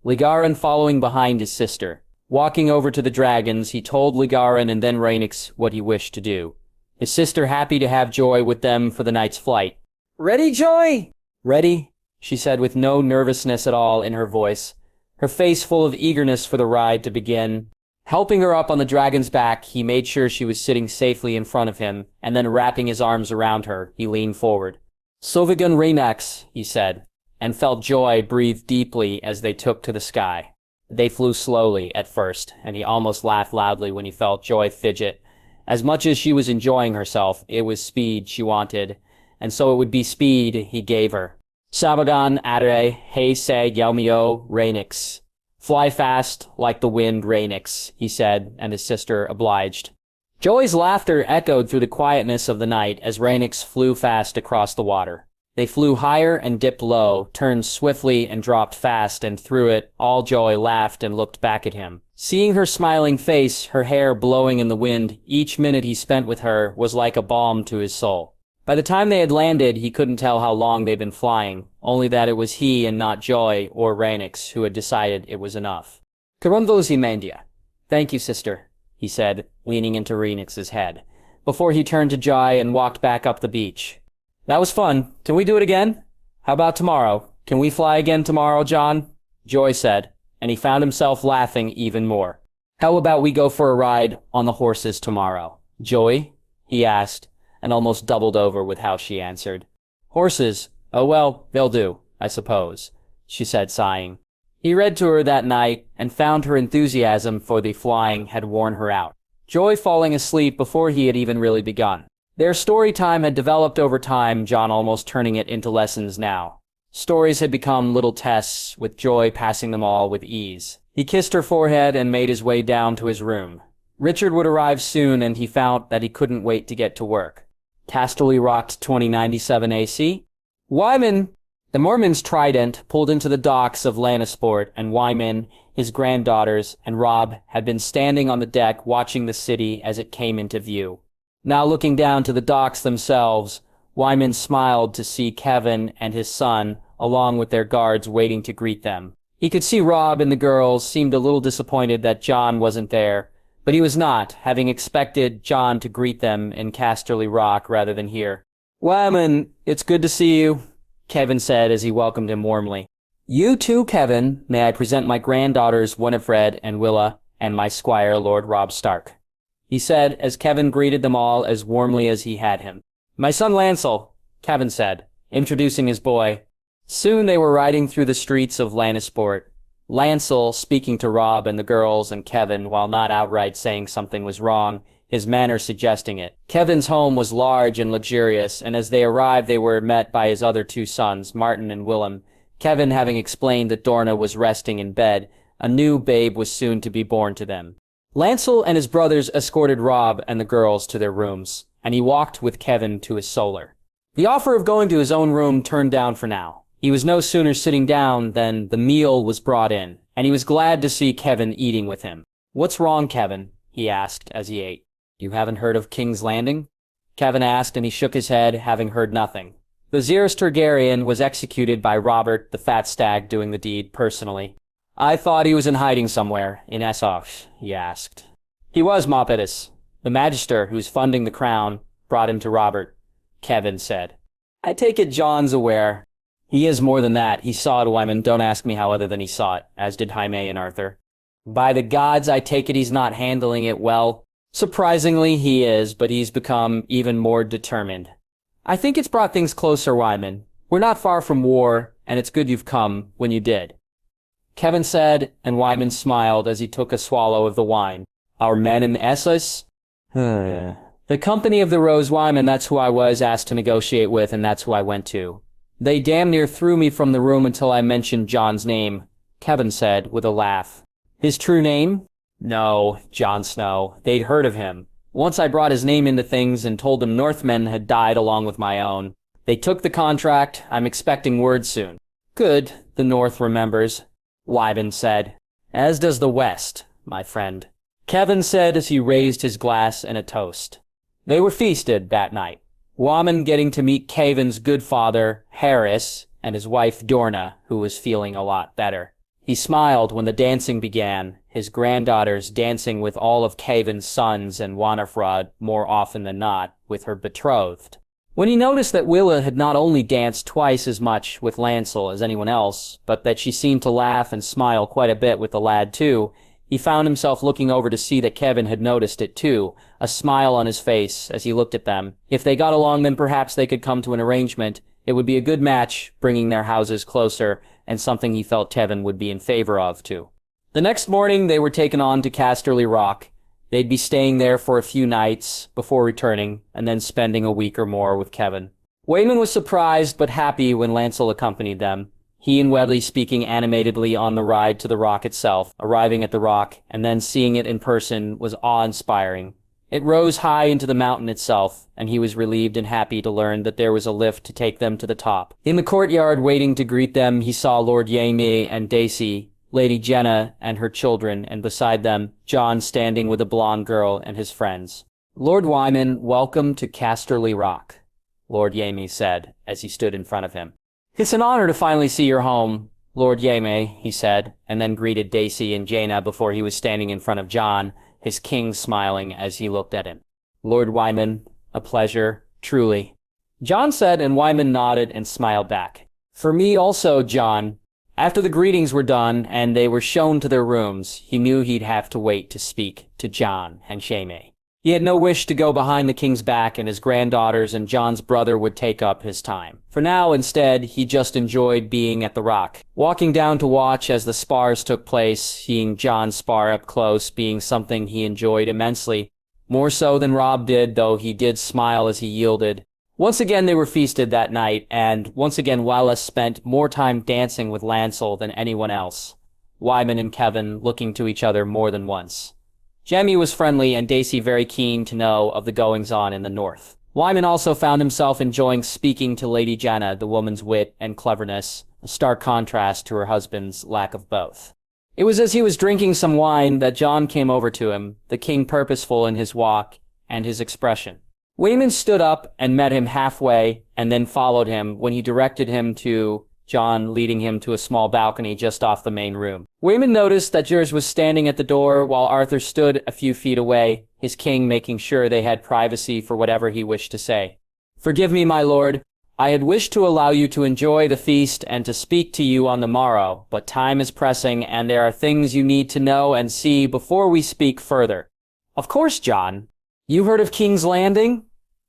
Ligaran following behind his sister. Walking over to the dragons, he told Ligaran and then Rhaenys what he wished to do. His sister happy to have Joy with them for the night's flight. "Ready, Joy?" "Ready," she said with no nervousness at all in her voice, her face full of eagerness for the ride to begin. Helping her up on the dragon's back, he made sure she was sitting safely in front of him, and then wrapping his arms around her, he leaned forward. "Sovigan Remax," he said, and felt Joy breathe deeply as they took to the sky. They flew slowly at first, and he almost laughed loudly when he felt Joy fidget. As much as she was enjoying herself, it was speed she wanted, and so it would be speed he gave her. "Sabagan Adre, Hey Se Yelmio Rhaenys. Fly fast, like the wind, Rhaenys," he said, and his sister obliged. Joy's laughter echoed through the quietness of the night as Rhaenys flew fast across the water. They flew higher and dipped low, turned swiftly and dropped fast, and through it all Joy laughed and looked back at him. Seeing her smiling face, her hair blowing in the wind, each minute he spent with her was like a balm to his soul. By the time they had landed, he couldn't tell how long they'd been flying, only that it was he and not Joy or Rhaenys who had decided it was enough. "Karunvosi Mandia." "Thank you, sister," he said, leaning into Rhaenys' head, before he turned to Joy and walked back up the beach. "That was fun. Can we do it again?" "How about tomorrow? Can we fly again tomorrow, Jon?" Joy said, and he found himself laughing even more. "How about we go for a ride on the horses tomorrow, Joy?" he asked, and almost doubled over with how she answered. "Horses? Oh well, they'll do, I suppose," she said, sighing. He read to her that night, and found her enthusiasm for the flying had worn her out. Joy falling asleep before he had even really begun. Their story time had developed over time, Jon almost turning it into lessons now. Stories had become little tests, with Joy passing them all with ease. He kissed her forehead and made his way down to his room. Richard would arrive soon, and he found that he couldn't wait to get to work. Casterly rocked 2097 AC. Wyman, the Mormon's trident, pulled into the docks of Lannisport, and Wyman, his granddaughters, and Robb had been standing on the deck watching the city as it came into view. Now looking down to the docks themselves, Wyman smiled to see Kevin and his son, along with their guards, waiting to greet them. He could see Robb and the girls seemed a little disappointed that Jon wasn't there, but he was not, having expected Jon to greet them in Casterly Rock rather than here. "Wyman, it's good to see you," Kevin said as he welcomed him warmly. "You too, Kevin. May I present my granddaughters Winifred and Willa, and my squire, Lord Robb Stark," he said as Kevin greeted them all as warmly as he had him. "My son Lancel," Kevin said, introducing his boy. Soon they were riding through the streets of Lannisport, Lancel speaking to Robb and the girls and Kevin while not outright saying something was wrong, his manner suggesting it. Kevin's home was large and luxurious, and as they arrived they were met by his other two sons, Martin and Willem. Kevin having explained that Dorna was resting in bed, a new babe was soon to be born to them. Lancel and his brothers escorted Robb and the girls to their rooms, and he walked with Kevin to his solar. The offer of going to his own room turned down for now. He was no sooner sitting down than the meal was brought in, and he was glad to see Kevin eating with him. "What's wrong, Kevin?" he asked as he ate. "You haven't heard of King's Landing?" Kevin asked, and he shook his head, having heard nothing. Viserys Targaryen was executed by Robert the Fat Stag doing the deed personally. "I thought he was in hiding somewhere, in Essos," he asked. "He was, Maupetus. The magister who's funding the crown brought him to Robert. Kevin said. I take it Jon's aware. He is more than that. He saw it, Wyman. Don't ask me how other than he saw it, as did Jaime and Arthur. By the gods, I take it he's not handling it well. Surprisingly, he is, but he's become even more determined. I think it's brought things closer, Wyman. We're not far from war, and it's good you've come when you did. Kevin said, and Wyman smiled as he took a swallow of the wine. Our men in Essos? The company of the Rose, Wyman, that's who I was asked to negotiate with, and that's who I went to. They damn near threw me from the room until I mentioned Jon's name, Kevin said with a laugh. His true name? No, Jon Snow. They'd heard of him. Once I brought his name into things and told them Northmen had died along with my own. They took the contract. I'm expecting word soon. Good, the North remembers, Wyman said. As does the West, my friend. Kevin said as he raised his glass in a toast. They were feasted that night. Wyman getting to meet Kevin's good father, Harris, and his wife Dorna, who was feeling a lot better. He smiled when the dancing began, his granddaughters dancing with all of Kevin's sons and Winterfell more often than not with her betrothed. When he noticed that Willa had not only danced twice as much with Lancel as anyone else, but that she seemed to laugh and smile quite a bit with the lad too, he found himself looking over to see that Kevin had noticed it too, a smile on his face as he looked at them. If they got along, then perhaps they could come to an arrangement. It would be a good match, bringing their houses closer, and something he felt Kevin would be in favor of, too. The next morning, they were taken on to Casterly Rock. They'd be staying there for a few nights before returning, and then spending a week or more with Kevin. Waymon was surprised but happy when Lancel accompanied them, he and Wedley speaking animatedly on the ride to the rock itself. Arriving at the rock, and then seeing it in person was awe-inspiring. It rose high into the mountain itself, and he was relieved and happy to learn that there was a lift to take them to the top. In the courtyard waiting to greet them, he saw Lord Jaime and Daisy, Lady Jenna and her children, and beside them, Jon standing with a blonde girl and his friends. Lord Wyman, welcome to Casterly Rock, Lord Jaime said, as he stood in front of him. It's an honor to finally see your home, Lord Jaime, he said, and then greeted Daisy and Jaina before he was standing in front of Jon, his king smiling as he looked at him. Lord Wyman, a pleasure, truly. Jon said, and Wyman nodded and smiled back. For me also, Jon. After the greetings were done and they were shown to their rooms, he knew he'd have to wait to speak to Jon and Jaime. He had no wish to go behind the king's back, and his granddaughters and Jon's brother would take up his time. For now, instead, he just enjoyed being at the rock. Walking down to watch as the spars took place, seeing Jon spar up close being something he enjoyed immensely. More so than Robb did, though he did smile as he yielded. Once again they were feasted that night, and once again Wallace spent more time dancing with Lancel than anyone else. Wyman and Kevin looking to each other more than once. Jaime was friendly and Daisy very keen to know of the goings-on in the north. Wyman also found himself enjoying speaking to Lady Jenna, the woman's wit and cleverness, a stark contrast to her husband's lack of both. It was as he was drinking some wine that Jon came over to him, the king purposeful in his walk and his expression. Wyman stood up and met him halfway and then followed him when he directed him to Jon, leading him to a small balcony just off the main room. Wyman noticed that Jers was standing at the door while Arthur stood a few feet away, his king making sure they had privacy for whatever he wished to say. Forgive me, my lord. I had wished to allow you to enjoy the feast and to speak to you on the morrow, but time is pressing and there are things you need to know and see before we speak further. Of course, Jon. You heard of King's Landing?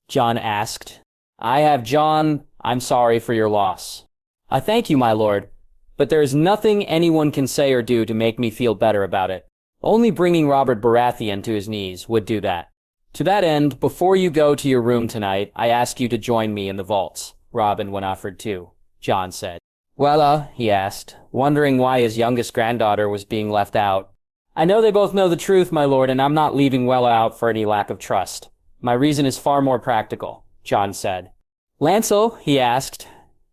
Jon asked. I have, Jon. I'm sorry for your loss. I thank you, my lord, but there is nothing anyone can say or do to make me feel better about it. Only bringing Robert Baratheon to his knees would do that. To that end, before you go to your room tonight, I ask you to join me in the vaults. Robin went offered too, Jon said. Wella, he asked, wondering why his youngest granddaughter was being left out. I know they both know the truth, my lord, and I'm not leaving Wella out for any lack of trust. My reason is far more practical, Jon said. Lancel, he asked,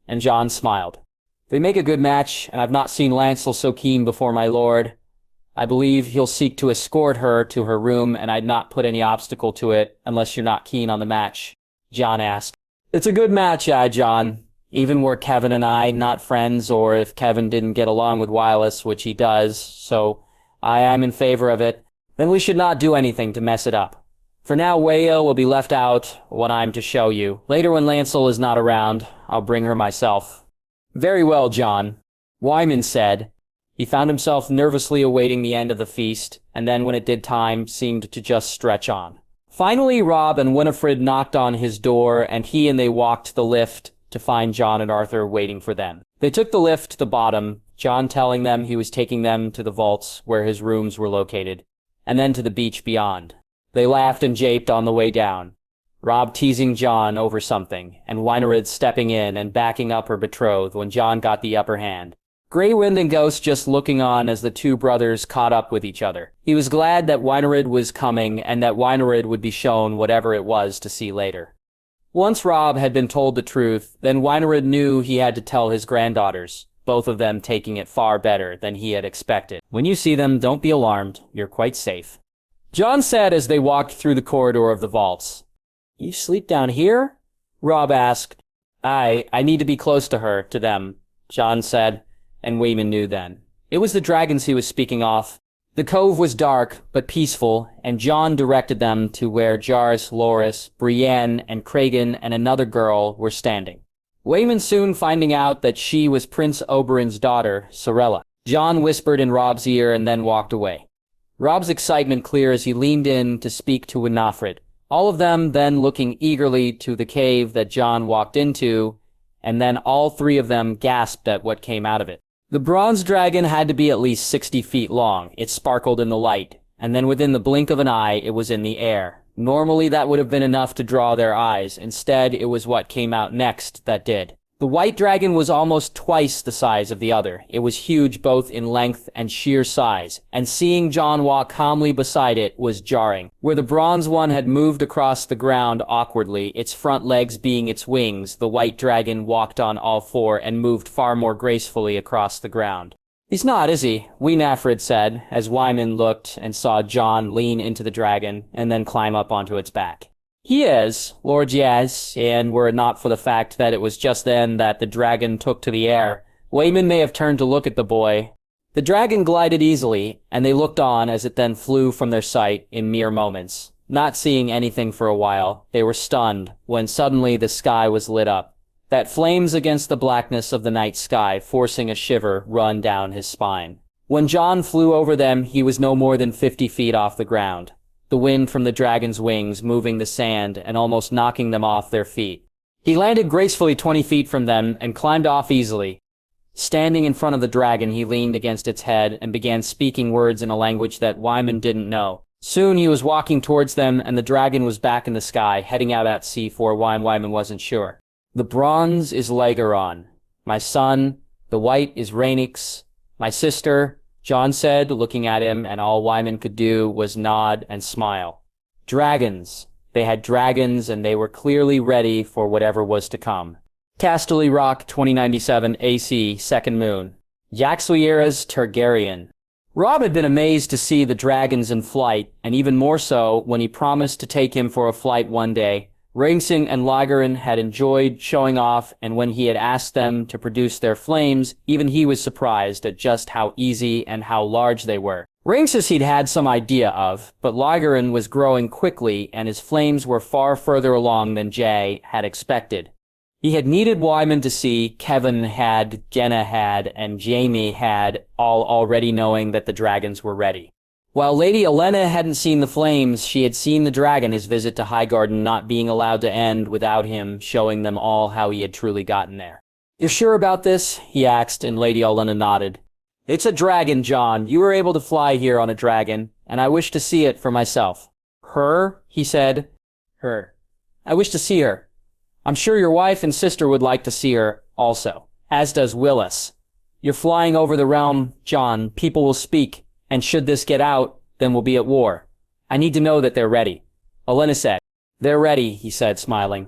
and Jon smiled. They make a good match, and I've not seen Lancel so keen before, my lord. I believe he'll seek to escort her to her room, and I'd not put any obstacle to it, unless you're not keen on the match, Jon asked. It's a good match, Jon. Even were Kevin and I not friends, or if Kevin didn't get along with Wireless, which he does, so I am in favor of it, then we should not do anything to mess it up. For now, Wayo will be left out what I'm to show you. Later when Lancel is not around, I'll bring her myself. Very well, Jon, Wyman said. He found himself nervously awaiting the end of the feast, and then when it did, time seemed to just stretch on. Finally, Robb and Winifred knocked on his door, and they walked the lift to find Jon and Arthur waiting for them. They took the lift to the bottom, Jon telling them he was taking them to the vaults where his rooms were located, and then to the beach beyond. They laughed and japed on the way down, Robb teasing Jon over something, and Winifred stepping in and backing up her betrothed when Jon got the upper hand. Grey Wind and Ghost just looking on as the two brothers caught up with each other. He was glad that Winifred was coming and that Winifred would be shown whatever it was to see later. Once Robb had been told the truth, then Winifred knew he had to tell his granddaughters, both of them taking it far better than he had expected. When you see them, don't be alarmed. You're quite safe. Jon said as they walked through the corridor of the vaults. You sleep down here? Robb asked. I need to be close to her, to them, Jon said, and Waymon knew then. It was the dragons he was speaking of. The cove was dark, but peaceful, and Jon directed them to where Jaris, Loras, Brienne, and Kragan and another girl were standing. Waymon soon finding out that she was Prince Oberyn's daughter, Sorella. Jon whispered in Robb's ear and then walked away. Robb's excitement clear as he leaned in to speak to Winifred, all of them then looking eagerly to the cave that Jon walked into, and then all three of them gasped at what came out of it. The bronze dragon had to be at least 60 feet long. It sparkled in the light, and then within the blink of an eye, it was in the air. Normally that would have been enough to draw their eyes. Instead, it was what came out next that did. The white dragon was almost twice the size of the other. It was huge both in length and sheer size, and seeing Jon walk calmly beside it was jarring. Where the bronze one had moved across the ground awkwardly, its front legs being its wings, the white dragon walked on all four and moved far more gracefully across the ground. He's not, is he? Winifred said, as Wyman looked and saw Jon lean into the dragon and then climb up onto its back. He is, Lord Yes, and were it not for the fact that it was just then that the dragon took to the air, Waymon may have turned to look at the boy. The dragon glided easily, and they looked on as it then flew from their sight in mere moments. Not seeing anything for a while, they were stunned, when suddenly the sky was lit up. That flames against the blackness of the night sky, forcing a shiver run down his spine. When Jon flew over them, he was no more than 50 feet off the ground. The wind from the dragon's wings moving the sand and almost knocking them off their feet. He landed gracefully 20 feet from them and climbed off easily. Standing in front of the dragon, he leaned against its head and began speaking words in a language that Wyman didn't know. Soon he was walking towards them, and the dragon was back in the sky, heading out at sea for why Wyman wasn't sure. The bronze is Rhaegar, my son. The white is Rhaenys, my sister, Jon said, looking at him, and all Wyman could do was nod and smile. Dragons. They had dragons, and they were clearly ready for whatever was to come. Casterly Rock, 2097 AC, Second Moon. Yaxuiera's Targaryen. Robb had been amazed to see the dragons in flight, and even more so when he promised to take him for a flight one day. Reimagined and Rhaegar had enjoyed showing off, and when he had asked them to produce their flames, even he was surprised at just how easy and how large they were. Reimagined he'd had some idea of, but Rhaegar was growing quickly, and his flames were far further along than Jay had expected. He had needed Wyman to see, Kevin had, Jenna had, and Jaime had, all already knowing that the dragons were ready. While Lady Olenna hadn't seen the flames, she had seen the dragon, his visit to Highgarden not being allowed to end without him showing them all how he had truly gotten there. "You're sure about this?" he asked, and Lady Olenna nodded. "It's a dragon, Jon. You were able to fly here on a dragon, and I wish to see it for myself." "Her?" he said. "Her. I wish to see her. I'm sure your wife and sister would like to see her also, as does Willis. You're flying over the realm, Jon. People will speak. And should this get out, then we'll be at war. I need to know that they're ready." Olenna said. "They're ready," he said, smiling.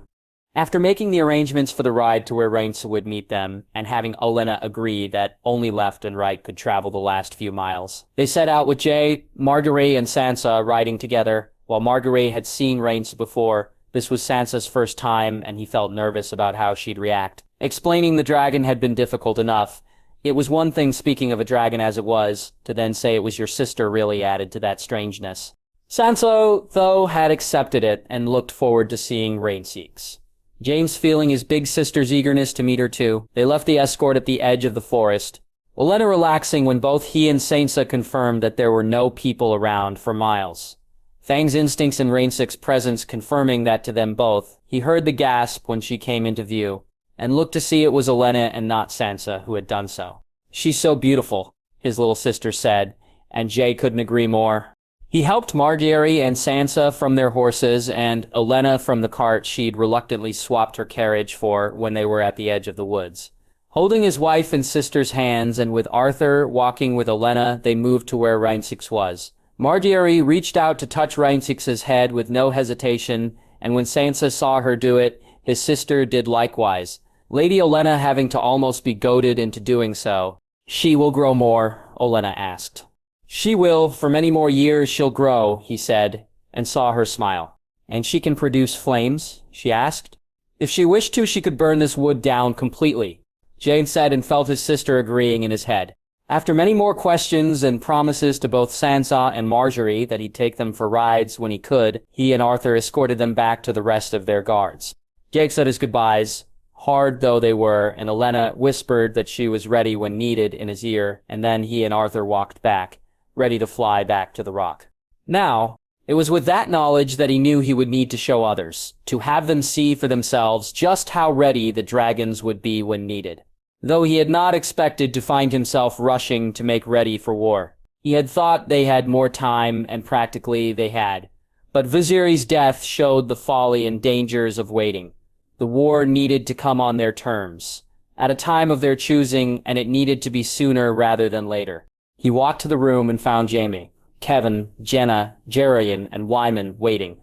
After making the arrangements for the ride to where Rhaenys would meet them, and having Olenna agree that only left and right could travel the last few miles, they set out with Jay, Marguerite, and Sansa riding together. While Marguerite had seen Rhaenys before, this was Sansa's first time, and he felt nervous about how she'd react. Explaining the dragon had been difficult enough. It was one thing speaking of a dragon as it was, to then say it was your sister really added to that strangeness. Sansa, though, had accepted it and looked forward to seeing Rhaegar. James feeling his big sister's eagerness to meet her too, they left the escort at the edge of the forest, Olenna relaxing when both he and Sansa confirmed that there were no people around for miles. Thang's instincts and Rhaegar's presence confirming that to them both, he heard the gasp when she came into view, and looked to see it was Olenna and not Sansa who had done so. "She's so beautiful," his little sister said, and Jay couldn't agree more. He helped Marjorie and Sansa from their horses, and Olenna from the cart she'd reluctantly swapped her carriage for when they were at the edge of the woods. Holding his wife and sister's hands, and with Arthur walking with Olenna, they moved to where Rhaegar was. Marjorie reached out to touch Rhaegar's head with no hesitation, and when Sansa saw her do it, his sister did likewise, Lady Olenna having to almost be goaded into doing so. "She will grow more?" Olenna asked. "She will, for many more years she'll grow," he said, and saw her smile. "And she can produce flames?" she asked. "If she wished to, she could burn this wood down completely," Jane said, and felt his sister agreeing in his head. After many more questions and promises to both Sansa and Marjorie that he'd take them for rides when he could, he and Arthur escorted them back to the rest of their guards. Jake said his goodbyes, hard though they were, and Olenna whispered that she was ready when needed in his ear, and then he and Arthur walked back, ready to fly back to the rock. Now, it was with that knowledge that he knew he would need to show others, to have them see for themselves just how ready the dragons would be when needed. Though he had not expected to find himself rushing to make ready for war. He had thought they had more time, and practically they had. But Viserys' death showed the folly and dangers of waiting. The war needed to come on their terms, at a time of their choosing, and it needed to be sooner rather than later. He walked to the room and found Jaime, Kevin, Jenna, Jerian, and Wyman waiting.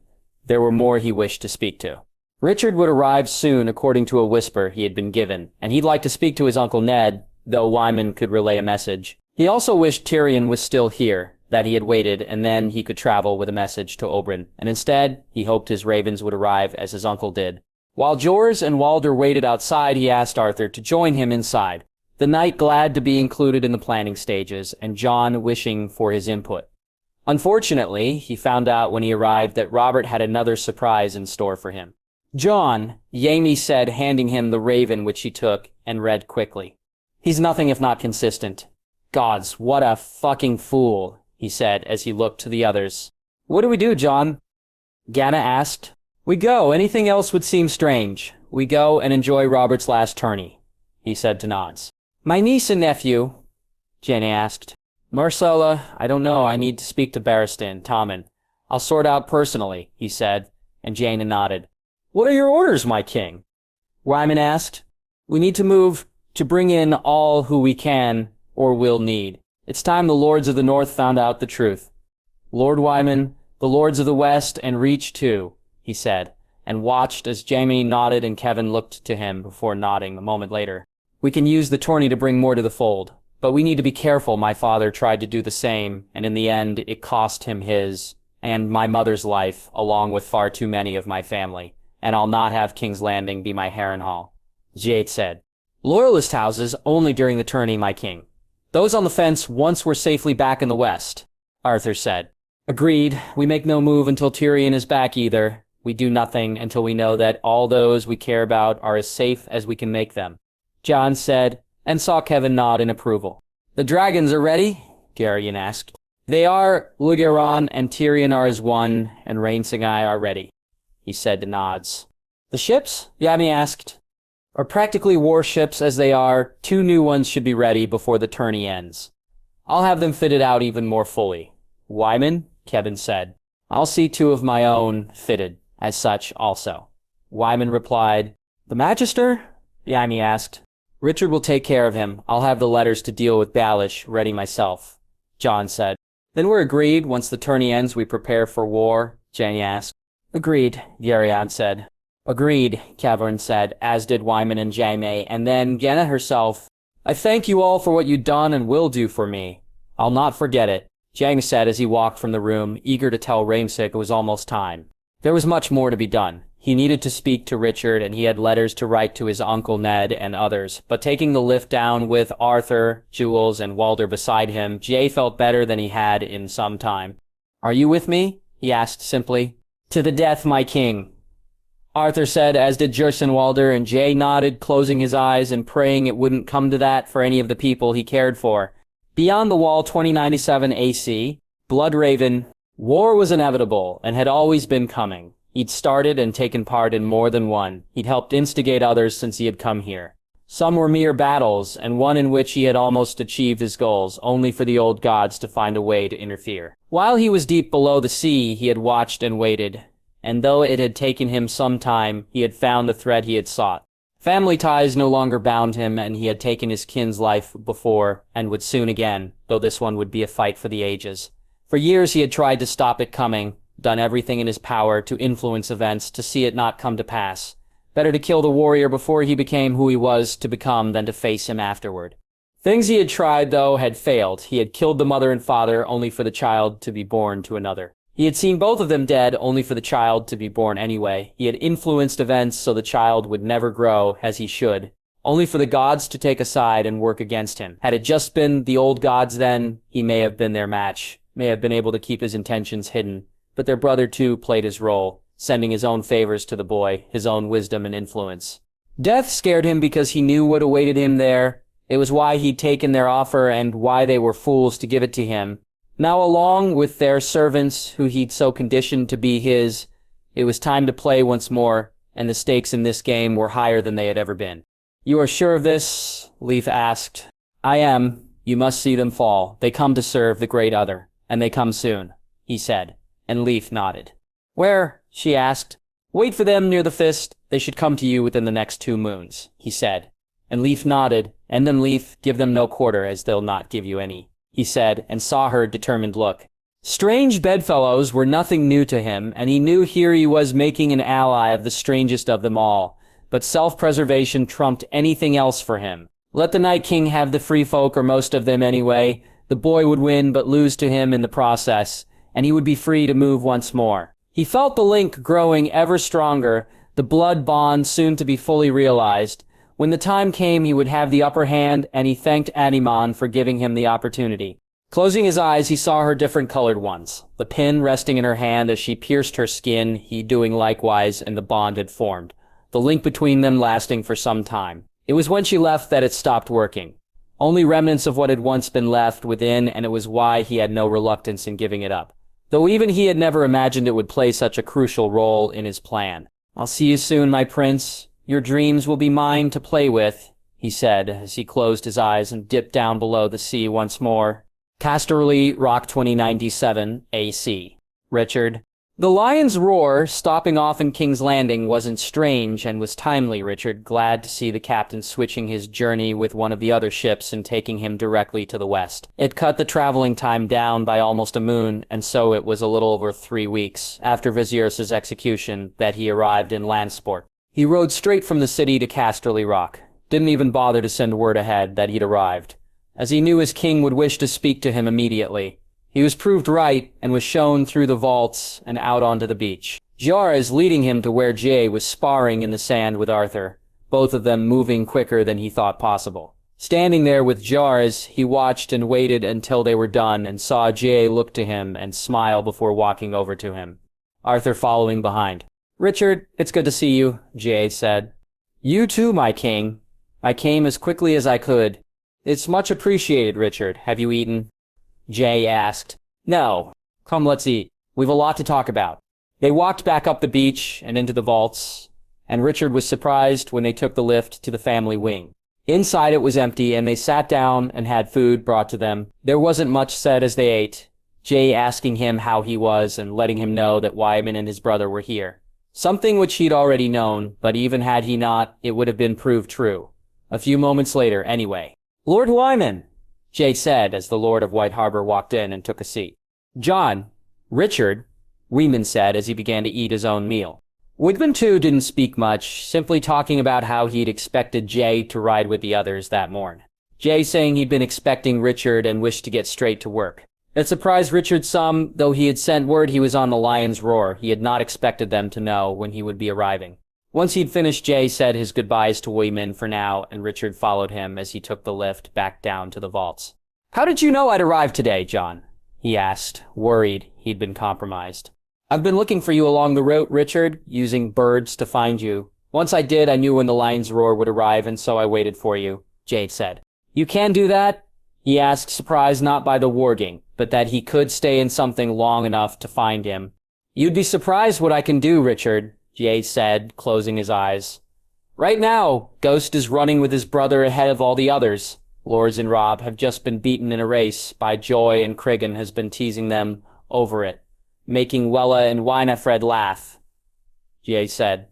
There were more he wished to speak to. Richard would arrive soon, according to a whisper he had been given, and he'd like to speak to his Uncle Ned, though Wyman could relay a message. He also wished Tyrion was still here, that he had waited, and then he could travel with a message to Oberyn, and instead, he hoped his ravens would arrive as his uncle did. While Jorah and Walder waited outside, he asked Arthur to join him inside, the knight glad to be included in the planning stages, and Jon wishing for his input. Unfortunately, he found out when he arrived that Robert had another surprise in store for him. "Jon," Jaime said, handing him the raven which he took and read quickly. "He's nothing if not consistent." "Gods, what a fucking fool," he said as he looked to the others. "What do we do, Jon?" Ganna asked. "We go. Anything else would seem strange. We go and enjoy Robert's last tourney," he said to Nods. "My niece and nephew?" Jenny asked. "Marcella, I don't know. I need to speak to Barristan, Tommen. I'll sort out personally," he said, and Jaina nodded. "What are your orders, my king?" Wyman asked. "We need to move to bring in all who we can or will need. It's time the lords of the north found out the truth." "Lord Wyman, the lords of the west and reach too," he said, and watched as Jaime nodded and Kevin looked to him before nodding a moment later. "We can use the tourney to bring more to the fold, but we need to be careful. My father tried to do the same, and in the end it cost him his and my mother's life, along with far too many of my family. And I'll not have King's Landing be my Harrenhal," Jade said. "Loyalist houses only during the tourney, my king. Those on the fence once we're safely back in the west," Arthur said. "Agreed. We make no move until Tyrion is back either. We do nothing until we know that all those we care about are as safe as we can make them," Jon said, and saw Kevin nod in approval. "The dragons are ready?" Garion asked. "They are. Lugaron and Tyrion are as one, and Rhaenys and I are ready," he said to Nods. "The ships?" Yami asked. "Are practically warships as they are. 2 new ones should be ready before the tourney ends. I'll have them fitted out even more fully." "Wyman?" Kevin said. "I'll see 2 of my own fitted as such also." Wyman replied. "The Magister?" Yami asked. "Richard will take care of him. I'll have the letters to deal with Baelish ready myself," Jon said. "Then we're agreed. Once the tourney ends, we prepare for war?" Jenny asked. "Agreed," Yarion said. "Agreed," Kevin said, as did Wyman and Jaime, and then Genna herself. "I thank you all for what you've done and will do for me. I'll not forget it," Jaime said as he walked from the room, eager to tell Rhaenys it was almost time. There was much more to be done. He needed to speak to Richard, and he had letters to write to his Uncle Ned and others, but taking the lift down with Arthur, Jules, and Walder beside him, Jay felt better than he had in some time. "Are you with me?" he asked simply. To the death, my king, Arthur said, as did Walder, and Jay nodded, closing his eyes and praying it wouldn't come to that for any of the people he cared for. Beyond the wall 2097 AC, Bloodraven, war was inevitable and had always been coming. He'd started and taken part in more than one. He'd helped instigate others since he had come here. Some were mere battles, and one in which he had almost achieved his goals, only for the old gods to find a way to interfere. While he was deep below the sea, he had watched and waited, and though it had taken him some time, he had found the thread he had sought. Family ties no longer bound him, and he had taken his kin's life before, and would soon again, though this one would be a fight for the ages. For years he had tried to stop it coming, done everything in his power to influence events, to see it not come to pass. Better to kill the warrior before he became who he was to become than to face him afterward. Things he had tried, though, had failed. He had killed the mother and father only for the child to be born to another. He had seen both of them dead only for the child to be born anyway. He had influenced events so the child would never grow as he should, only for the gods to take a side and work against him. Had it just been the old gods then, he may have been their match, may have been able to keep his intentions hidden. But their brother too played his role, sending his own favors to the boy, his own wisdom and influence. Death scared him because he knew what awaited him there. It was why he'd taken their offer and why they were fools to give it to him. Now, along with their servants, who he'd so conditioned to be his, it was time to play once more, and the stakes in this game were higher than they had ever been. You are sure of this? Leaf asked. I am. You must see them fall. They come to serve the great other, and they come soon, he said, and Leaf nodded. Where? She asked. Wait for them near the fist. They should come to you within the next 2 moons, he said, and Leaf nodded, and then Leaf, give them no quarter, as they'll not give you any, he said, and saw her determined look. Strange bedfellows were nothing new to him, and he knew here he was making an ally of the strangest of them all, but self-preservation trumped anything else for him. Let the Night King have the free folk, or most of them anyway. The boy would win but lose to him in the process, and he would be free to move once more. He felt the link growing ever stronger, the blood bond soon to be fully realized. When the time came, he would have the upper hand, and he thanked Animon for giving him the opportunity. Closing his eyes, he saw her different colored ones, the pin resting in her hand as she pierced her skin, he doing likewise, and the bond had formed, the link between them lasting for some time. It was when she left that it stopped working. Only remnants of what had once been left within, and it was why he had no reluctance in giving it up. Though even he had never imagined it would play such a crucial role in his plan. I'll see you soon, my prince. Your dreams will be mine to play with, he said, as he closed his eyes and dipped down below the sea once more. Casterly, Rock 2097, AC. Richard. The lion's roar, stopping off in King's Landing, wasn't strange and was timely, Richard, glad to see the captain switching his journey with one of the other ships and taking him directly to the west. It cut the traveling time down by almost a moon, and so it was a little over 3 weeks after Viserys' execution that he arrived in Landsport. He rode straight from the city to Casterly Rock, didn't even bother to send word ahead that he'd arrived, as he knew his king would wish to speak to him immediately. He was proved right and was shown through the vaults and out onto the beach. Jairus leading him to where Jay was sparring in the sand with Arthur, both of them moving quicker than he thought possible. Standing there with Jairus, he watched and waited until they were done and saw Jay look to him and smile before walking over to him, Arthur following behind. Richard, it's good to see you, Jay said. You too, my king. I came as quickly as I could. It's much appreciated, Richard. Have you eaten? Jay asked. No. Come, let's eat. We've a lot to talk about. They walked back up the beach and into the vaults, and Richard was surprised when they took the lift to the family wing. Inside it was empty, and they sat down and had food brought to them. There wasn't much said as they ate, Jay asking him how he was and letting him know that Wyman and his brother were here. Something which he'd already known, but even had he not, it would have been proved true. A few moments later, anyway. Lord Wyman, Jay said as the Lord of White Harbor walked in and took a seat. John, Richard, Wyman said as he began to eat his own meal. Wyman too didn't speak much, simply talking about how he'd expected Jay to ride with the others that morn. Jay saying he'd been expecting Richard and wished to get straight to work. It surprised Richard some, though he had sent word he was on the Lion's Roar. He had not expected them to know when he would be arriving. Once he'd finished, Jay said his goodbyes to Wyman for now, and Richard followed him as he took the lift back down to the vaults. How did you know I'd arrived today, John? He asked, worried he'd been compromised. I've been looking for you along the route, Richard, using birds to find you. Once I did, I knew when the lion's roar would arrive, and so I waited for you, Jade said. You can do that? He asked, surprised not by the warging, but that he could stay in something long enough to find him. You'd be surprised what I can do, Richard, Jade said, closing his eyes. Right now, Ghost is running with his brother ahead of all the others. Lors and Robb have just been beaten in a race by Joy, and Criggan has been teasing them over it, making Wella and Winifred laugh, Jay said.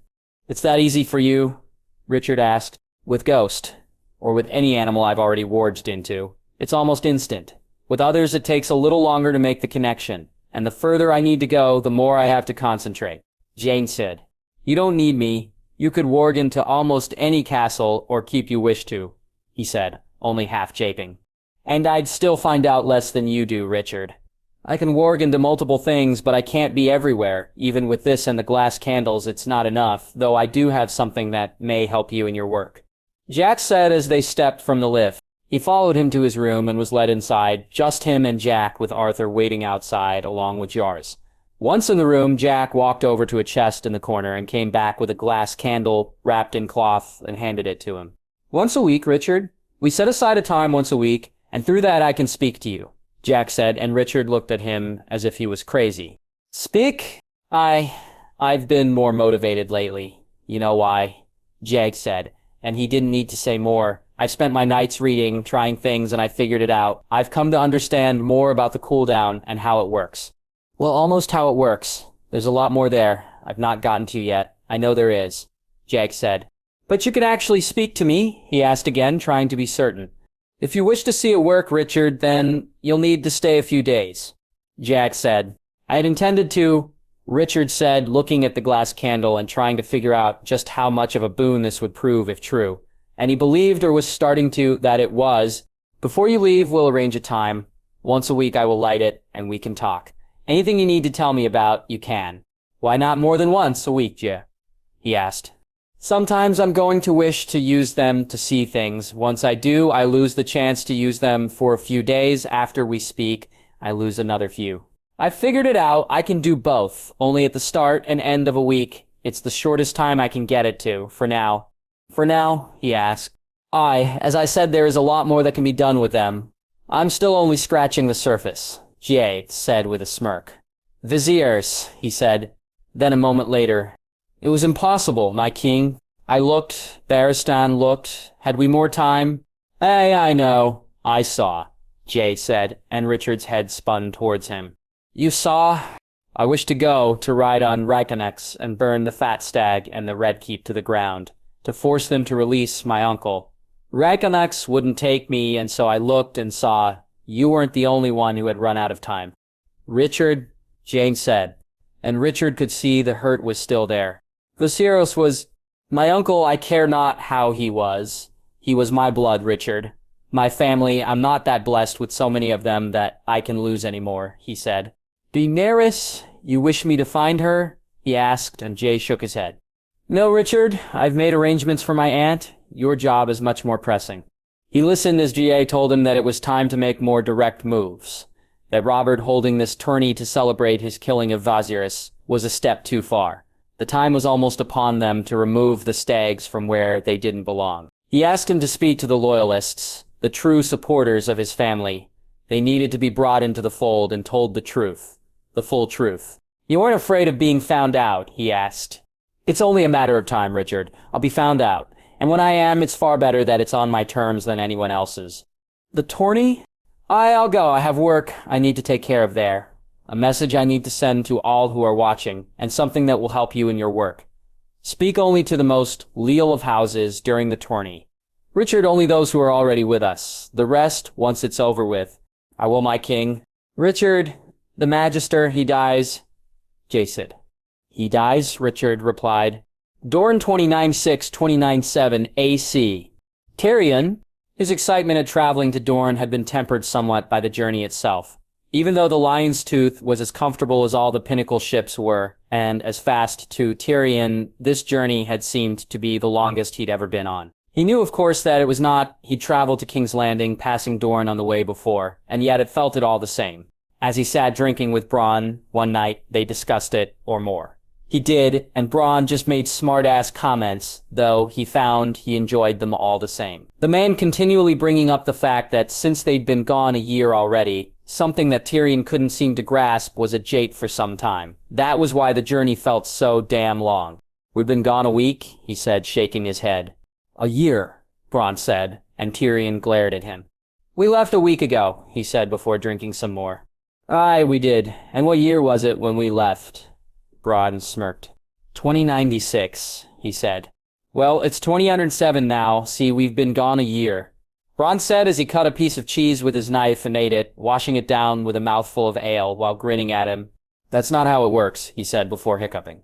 It's that easy for you? Richard asked. With Ghost, or with any animal I've already warged into, it's almost instant. With others, it takes a little longer to make the connection, and the further I need to go, the more I have to concentrate. Jane said. You don't need me. You could warg into almost any castle or keep you wish to, he said, only half japing. And I'd still find out less than you do, Richard. I can warg into multiple things, but I can't be everywhere. Even with this and the glass candles, it's not enough, though I do have something that may help you in your work. Jack said as they stepped from the lift. He followed him to his room and was led inside, just him and Jack with Arthur waiting outside along with jars. Once in the room, Jack walked over to a chest in the corner and came back with a glass candle wrapped in cloth and handed it to him. Once a week, Richard. We set aside a time once a week, and through that I can speak to you, Jack said, and Richard looked at him as if he was crazy. Speak? I've been more motivated lately. You know why? Jack said, and he didn't need to say more. I've spent my nights reading, trying things, and I figured it out. I've come to understand more about the cooldown and how it works. Well, almost how it works. There's a lot more there I've not gotten to yet. I know there is, Jack said. But you can actually speak to me? He asked again, trying to be certain. If you wish to see it work, Richard, then you'll need to stay a few days, Jack said. I had intended to, Richard said, looking at the glass candle and trying to figure out just how much of a boon this would prove if true. And he believed, or was starting to, that it was. Before you leave, we'll arrange a time. Once a week I will light it, and we can talk. Anything you need to tell me about, you can. Why not more than once a week, Jay? He asked. Sometimes I'm going to wish to use them to see things. Once I do, I lose the chance to use them for a few days. After we speak, I lose another few. I've figured it out. I can do both, only at the start and end of a week. It's the shortest time I can get it to, for now. For now, he asked. As I said, there is a lot more that can be done with them. I'm still only scratching the surface, Jay said with a smirk. Viziers, he said. Then a moment later, it was impossible, my king. I looked, Barristan looked. Had we more time? I know. I saw, Jay said, and Richard's head spun towards him. You saw? I wish to go, to ride on Reimagined and burn the fat stag and the red keep to the ground, to force them to release my uncle. Reimagined wouldn't take me, and so I looked and saw you weren't the only one who had run out of time. Richard, Jane said, and Richard could see the hurt was still there. Westeros was my uncle. I care not how he was. He was my blood, Richard. My family, I'm not that blessed with so many of them that I can lose anymore, he said. Daenerys, you wish me to find her? He asked, and Jay shook his head. No, Richard, I've made arrangements for my aunt. Your job is much more pressing. He listened as G.A. told him that it was time to make more direct moves, that Robert holding this tourney to celebrate his killing of Viserys was a step too far. The time was almost upon them to remove the stags from where they didn't belong. He asked him to speak to the loyalists, the true supporters of his family. They needed to be brought into the fold and told the truth, the full truth. You weren't afraid of being found out, he asked. It's only a matter of time, Richard. I'll be found out. And when I am, it's far better that it's on my terms than anyone else's. The tourney? I'll go. I have work I need to take care of there. A message I need to send to all who are watching, and something that will help you in your work. Speak only to the most leal of houses during the tourney. Richard, only those who are already with us. The rest, once it's over with. I will, my king. Richard, the Magister, he dies. Jason. He dies, Richard replied. Dorne 29/6/297 AC. Tyrion, his excitement at traveling to Dorne had been tempered somewhat by the journey itself. Even though the Lion's Tooth was as comfortable as all the Pinnacle ships were, and as fast to Tyrion, this journey had seemed to be the longest he'd ever been on. He knew, of course, that it was not. He'd traveled to King's Landing, passing Dorne on the way before, and yet it felt it all the same. As he sat drinking with Bronn one night, they discussed it, or more. He did, and Bronn just made smart-ass comments, though he found he enjoyed them all the same. The man continually bringing up the fact that since they'd been gone a year already, something that Tyrion couldn't seem to grasp was a jait for some time. That was why the journey felt so damn long. "We've been gone a week," he said, shaking his head. "A year," Bronn said, and Tyrion glared at him. "We left a week ago," he said before drinking some more. "Aye, we did. And what year was it when we left?" Bronn smirked. 2096, he said. "Well, it's 2007 now. See, we've been gone a year." Bronn said as he cut a piece of cheese with his knife and ate it, washing it down with a mouthful of ale while grinning at him. "That's not how it works," he said before hiccuping.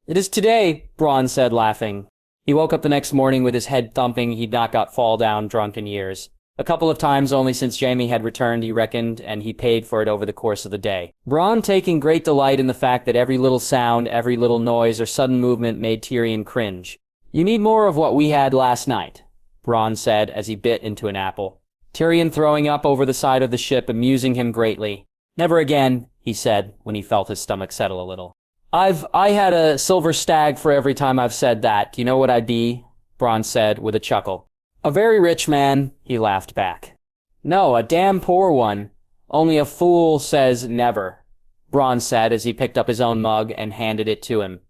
"It is today," Bronn said, laughing. He woke up the next morning with his head thumping. He'd not got fall down drunk in years. A couple of times only since Jaime had returned, he reckoned, and he paid for it over the course of the day. Bronn taking great delight in the fact that every little sound, every little noise or sudden movement made Tyrion cringe. "You need more of what we had last night," Bronn said as he bit into an apple. Tyrion throwing up over the side of the ship, amusing him greatly. "Never again," he said when he felt his stomach settle a little. I had a silver stag for every time I've said that. Do you know what I'd be?" Bronn said with a chuckle. "A very rich man," he laughed back. "No, a damn poor one. Only a fool says never," Bronn said as he picked up his own mug and handed it to him.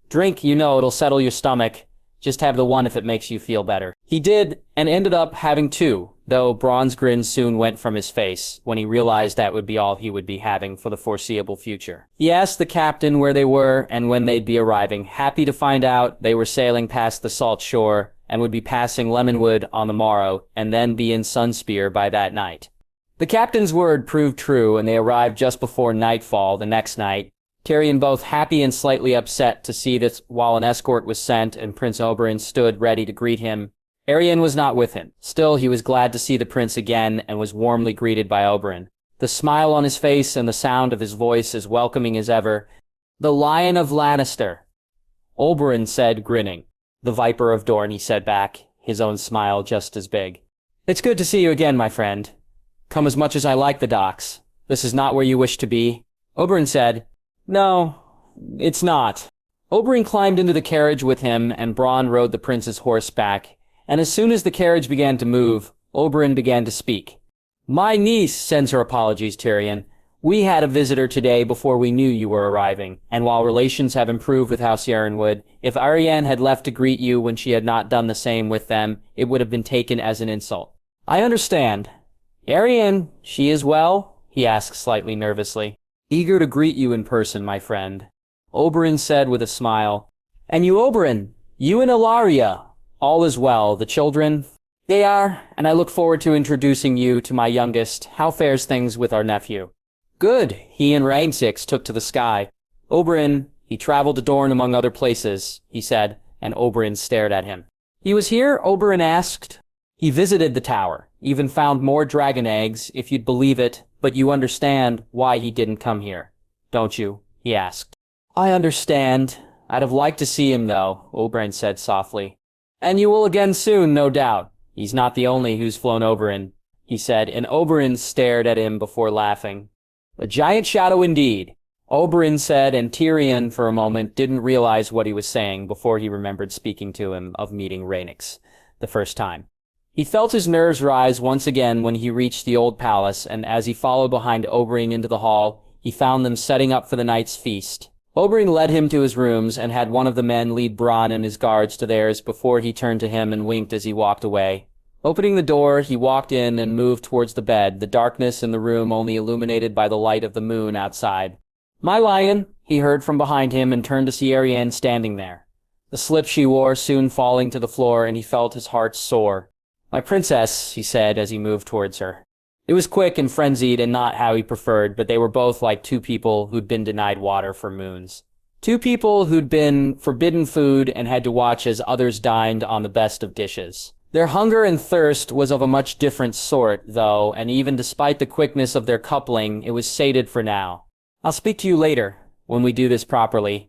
"Drink, you know it'll settle your stomach. Just have the one if it makes you feel better." He did, and ended up having two, though Bronn's grin soon went from his face when he realized that would be all he would be having for the foreseeable future. He asked the captain where they were and when they'd be arriving, happy to find out they were sailing past the salt shore and would be passing Lemonwood on the morrow, and then be in Sunspear by that night. The captain's word proved true, and they arrived just before nightfall the next night, Tyrion both happy and slightly upset to see that while an escort was sent and Prince Oberyn stood ready to greet him, Aerion was not with him. Still, he was glad to see the prince again and was warmly greeted by Oberyn. The smile on his face and the sound of his voice as welcoming as ever. "The Lion of Lannister," Oberyn said, grinning. "The Viper of Dorne," he said back, his own smile just as big. "It's good to see you again, my friend. Come as much as I like the docks. This is not where you wish to be." Oberyn said, "No, it's not." Oberyn climbed into the carriage with him, and Bronn rode the prince's horse back, and as soon as the carriage began to move, Oberyn began to speak. "My niece sends her apologies, Tyrion. We had a visitor today before we knew you were arriving, and while relations have improved with House Yronwood, if Arianne had left to greet you when she had not done the same with them, it would have been taken as an insult." "I understand. Arianne, she is well?" he asked slightly nervously. "Eager to greet you in person, my friend," Oberyn said with a smile. "And you, Oberyn? You and Ilaria? All is well. The children?" "They are, and I look forward to introducing you to my youngest. How fares things with our nephew?" "Good. He and Rain6 took to the sky." "Oberyn, he traveled to Dorne among other places," he said, and Oberyn stared at him. "He was here?" Oberyn asked. "He visited the tower, even found more dragon eggs, if you'd believe it, but you understand why he didn't come here, don't you?" he asked. "I understand. I'd have liked to see him, though," Oberyn said softly. "And you will again soon, no doubt. He's not the only who's flown Oberyn," he said, and Oberyn stared at him before laughing. "A giant shadow indeed," Oberyn said, and Tyrion, for a moment, didn't realize what he was saying before he remembered speaking to him of meeting Rhaenix the first time. He felt his nerves rise once again when he reached the old palace, and as he followed behind Oberyn into the hall, he found them setting up for the night's feast. Oberyn led him to his rooms and had one of the men lead Bronn and his guards to theirs before he turned to him and winked as he walked away. Opening the door, he walked in and moved towards the bed, the darkness in the room only illuminated by the light of the moon outside. "My lion," he heard from behind him, and turned to see Arianne standing there. The slip she wore soon falling to the floor, and he felt his heart soar. "My princess," he said as he moved towards her. It was quick and frenzied and not how he preferred, but they were both like two people who'd been denied water for moons. Two people who'd been forbidden food and had to watch as others dined on the best of dishes. Their hunger and thirst was of a much different sort, though, and even despite the quickness of their coupling, it was sated for now. "I'll speak to you later, when we do this properly,"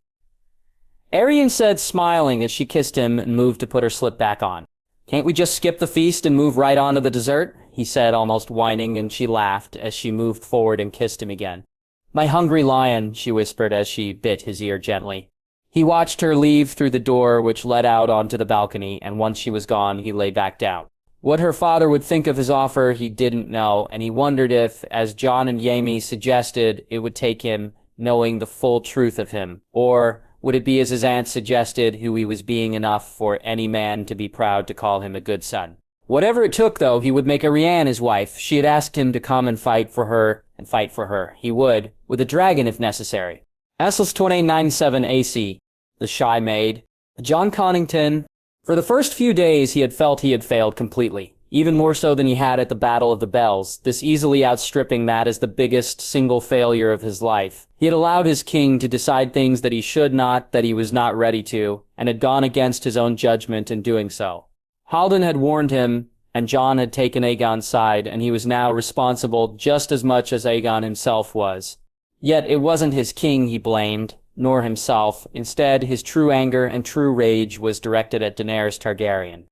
Arianne said, smiling as she kissed him and moved to put her slip back on. "Can't we just skip the feast and move right on to the dessert?" he said, almost whining, and she laughed as she moved forward and kissed him again. My hungry lion, she whispered as she bit his ear gently. He watched her leave through the door which led out onto the balcony, and once she was gone, he lay back down. What her father would think of his offer he didn't know, and he wondered if, as Jon and Jaime suggested, it would take him knowing the full truth of him, or would it be as his aunt suggested, who he was being enough for any man to be proud to call him a good son. Whatever it took, though, he would make Arianne his wife. She had asked him to come and fight for her, He would, with a dragon if necessary. Essos 2897 AC, the shy maid. John Connington. For the first few days he had felt he had failed completely, even more so than he had at the Battle of the Bells, this easily outstripping that as the biggest single failure of his life. He had allowed his king to decide things that he should not, that he was not ready to, and had gone against his own judgment in doing so. Haldon had warned him, and Jon had taken Aegon's side, and he was now responsible just as much as Aegon himself was. Yet it wasn't his king he blamed, nor himself. Instead, his true anger and true rage was directed at Daenerys Targaryen.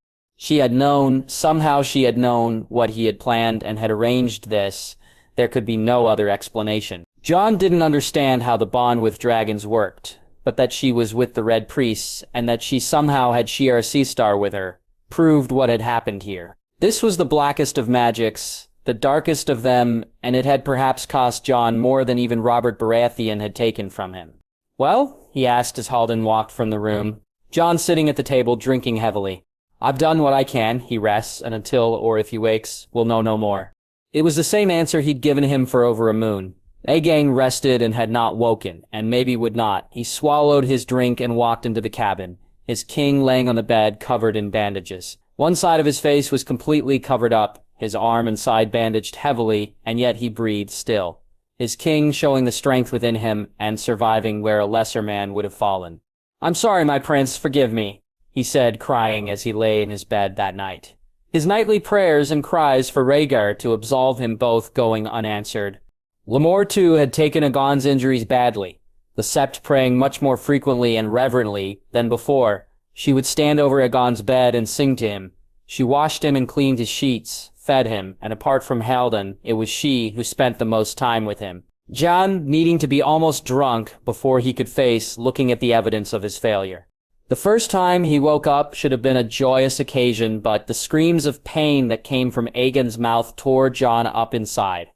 Somehow she had known what he had planned and had arranged this. There could be no other explanation. Jon didn't understand how the bond with dragons worked, but that she was with the Red Priests, and that she somehow had Shiera Seastar with her, proved what had happened here. This was the blackest of magics, the darkest of them, and it had perhaps cost Jon more than even Robert Baratheon had taken from him. "Well?" he asked as Haldon walked from the room. Jon sitting at the table, drinking heavily. "I've done what I can," he rests, and until, or if he wakes, we'll know no more. It was the same answer he'd given him for over a moon. Aegon rested and had not woken, and maybe would not. He swallowed his drink and walked into the cabin, his king laying on the bed, covered in bandages. One side of his face was completely covered up, his arm and side bandaged heavily, and yet he breathed still. His king showing the strength within him and surviving where a lesser man would have fallen. "I'm sorry, my prince, forgive me," he said, crying as he lay in his bed that night. His nightly prayers and cries for Rhaegar to absolve him both going unanswered. Lemore, too, had taken Aegon's injuries badly, the Sept praying much more frequently and reverently than before. She would stand over Aegon's bed and sing to him. She washed him and cleaned his sheets, fed him, and apart from Haldon, it was she who spent the most time with him. Jon needing to be almost drunk before he could face looking at the evidence of his failure. The first time he woke up should have been a joyous occasion, but the screams of pain that came from Aegon's mouth tore Jon up inside.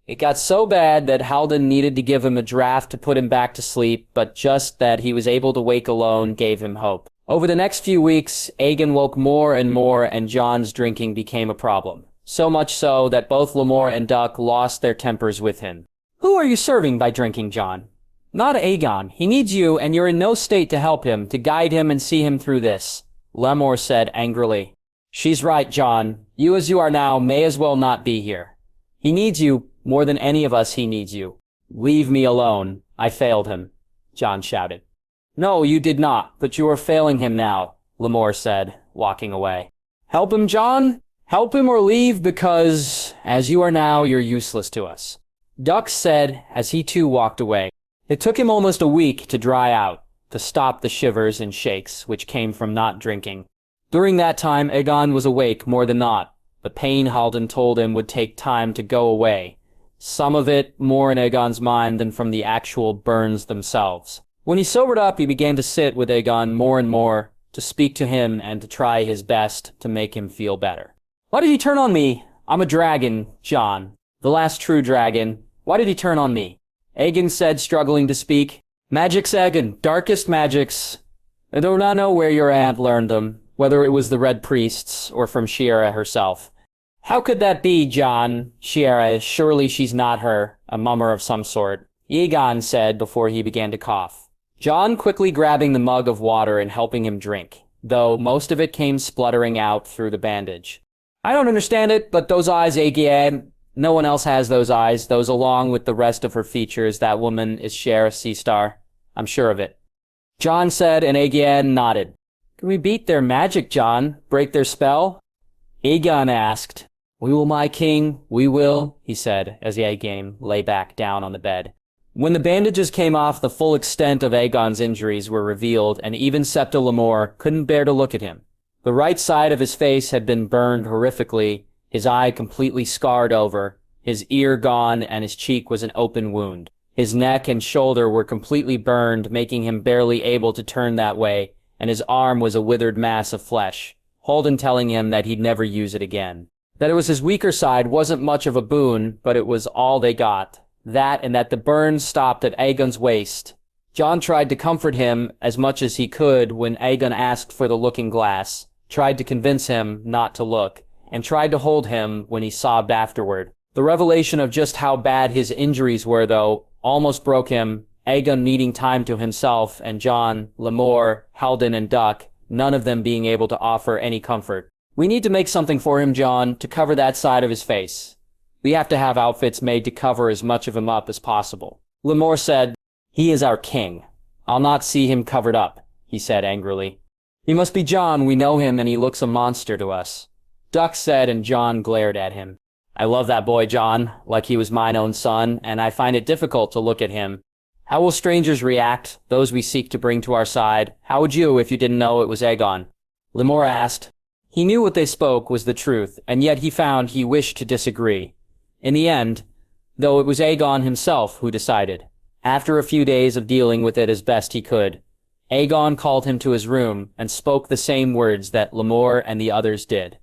It got so bad that Haldon needed to give him a draught to put him back to sleep, but just that he was able to wake alone gave him hope. Over the next few weeks, Aegon woke more and more, and Jon's drinking became a problem. So much so that both Lemore and Duck lost their tempers with him. "Who are you serving by drinking, Jon?" "Not Aegon. He needs you, and you're in no state to help him, to guide him and see him through this," Lemore said angrily. "She's right, Jon. You as you are now may as well not be here. He needs you more than any of us. He needs you." "Leave me alone. I failed him," Jon shouted. "No, you did not, but you are failing him now," Lemore said, walking away. "Help him, Jon? Help him or leave, because, as you are now, you're useless to us," Duck said as he too walked away. It took him almost a week to dry out, to stop the shivers and shakes which came from not drinking. During that time, Aegon was awake more than not. The pain Haldon told him would take time to go away, some of it more in Aegon's mind than from the actual burns themselves. When he sobered up, he began to sit with Aegon more and more, to speak to him and to try his best to make him feel better. "Why did he turn on me? I'm a dragon, Jon. The last true dragon. Why did he turn on me?" Aegon said, struggling to speak. "Magics, Aegon. Darkest magics. I do not know where your aunt learned them, whether it was the Red Priests or from Shiera herself." "How could that be, Jon? Shiera, surely she's not her, a mummer of some sort," Aegon said before he began to cough. Jon quickly grabbing the mug of water and helping him drink, though most of it came spluttering out through the bandage. "I don't understand it, but those eyes, Aegon. No one else has those eyes, those along with the rest of her features. That woman is Shiera Seastar. I'm sure of it," Jon said, and Aegon nodded. "Can we beat their magic, Jon? Break their spell?" Aegon asked. "We will, my king, we will," he said, as Aegon lay back down on the bed. When the bandages came off, the full extent of Aegon's injuries were revealed, and even Septa Lemore couldn't bear to look at him. The right side of his face had been burned horrifically, his eye completely scarred over, his ear gone, and his cheek was an open wound. His neck and shoulder were completely burned, making him barely able to turn that way, and his arm was a withered mass of flesh, Holden telling him that he'd never use it again. That it was his weaker side wasn't much of a boon, but it was all they got. That and that the burns stopped at Aegon's waist. Jon tried to comfort him as much as he could when Aegon asked for the looking glass, tried to convince him not to look, and tried to hold him when he sobbed afterward. The revelation of just how bad his injuries were, though, almost broke him, Aegon needing time to himself, and Jon, Lemore, Haldon, and Duck, none of them being able to offer any comfort. "We need to make something for him, Jon, to cover that side of his face. We have to have outfits made to cover as much of him up as possible." Lemore said, "He is our king. I'll not see him covered up," he said angrily. "He must be Jon. We know him and he looks a monster to us." Duck said, and Jon glared at him. "I love that boy, Jon, like he was mine own son, and I find it difficult to look at him. How will strangers react, those we seek to bring to our side? How would you if you didn't know it was Aegon?" Lemore asked. He knew what they spoke was the truth, and yet he found he wished to disagree. In the end, though, it was Aegon himself who decided. After a few days of dealing with it as best he could, Aegon called him to his room and spoke the same words that Lemore and the others did.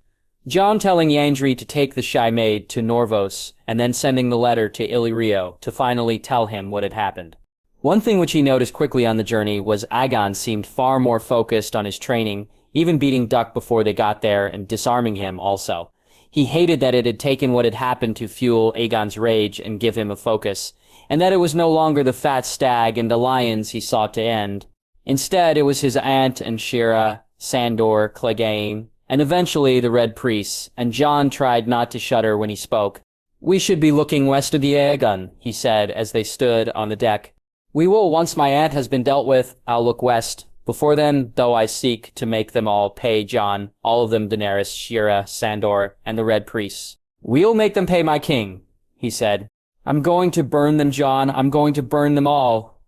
Jon telling Yandri to take the shy maid to Norvos and then sending the letter to Illyrio to finally tell him what had happened. One thing which he noticed quickly on the journey was Aegon seemed far more focused on his training, even beating Duck before they got there and disarming him also. He hated that it had taken what had happened to fuel Aegon's rage and give him a focus, and that it was no longer the fat stag and the lions he sought to end. Instead, it was his aunt and Shira, Sandor, Clegane, and eventually the Red Priests, and Jon tried not to shudder when he spoke. "We should be looking west of the Aegon," he said as they stood on the deck. "We will once my aunt has been dealt with. I'll look west. Before then, though, I seek to make them all pay Jon, all of them Daenerys, Shira, Sandor, and the Red Priests. We'll make them pay my king," he said. "I'm going to burn them, Jon. I'm going to burn them all,"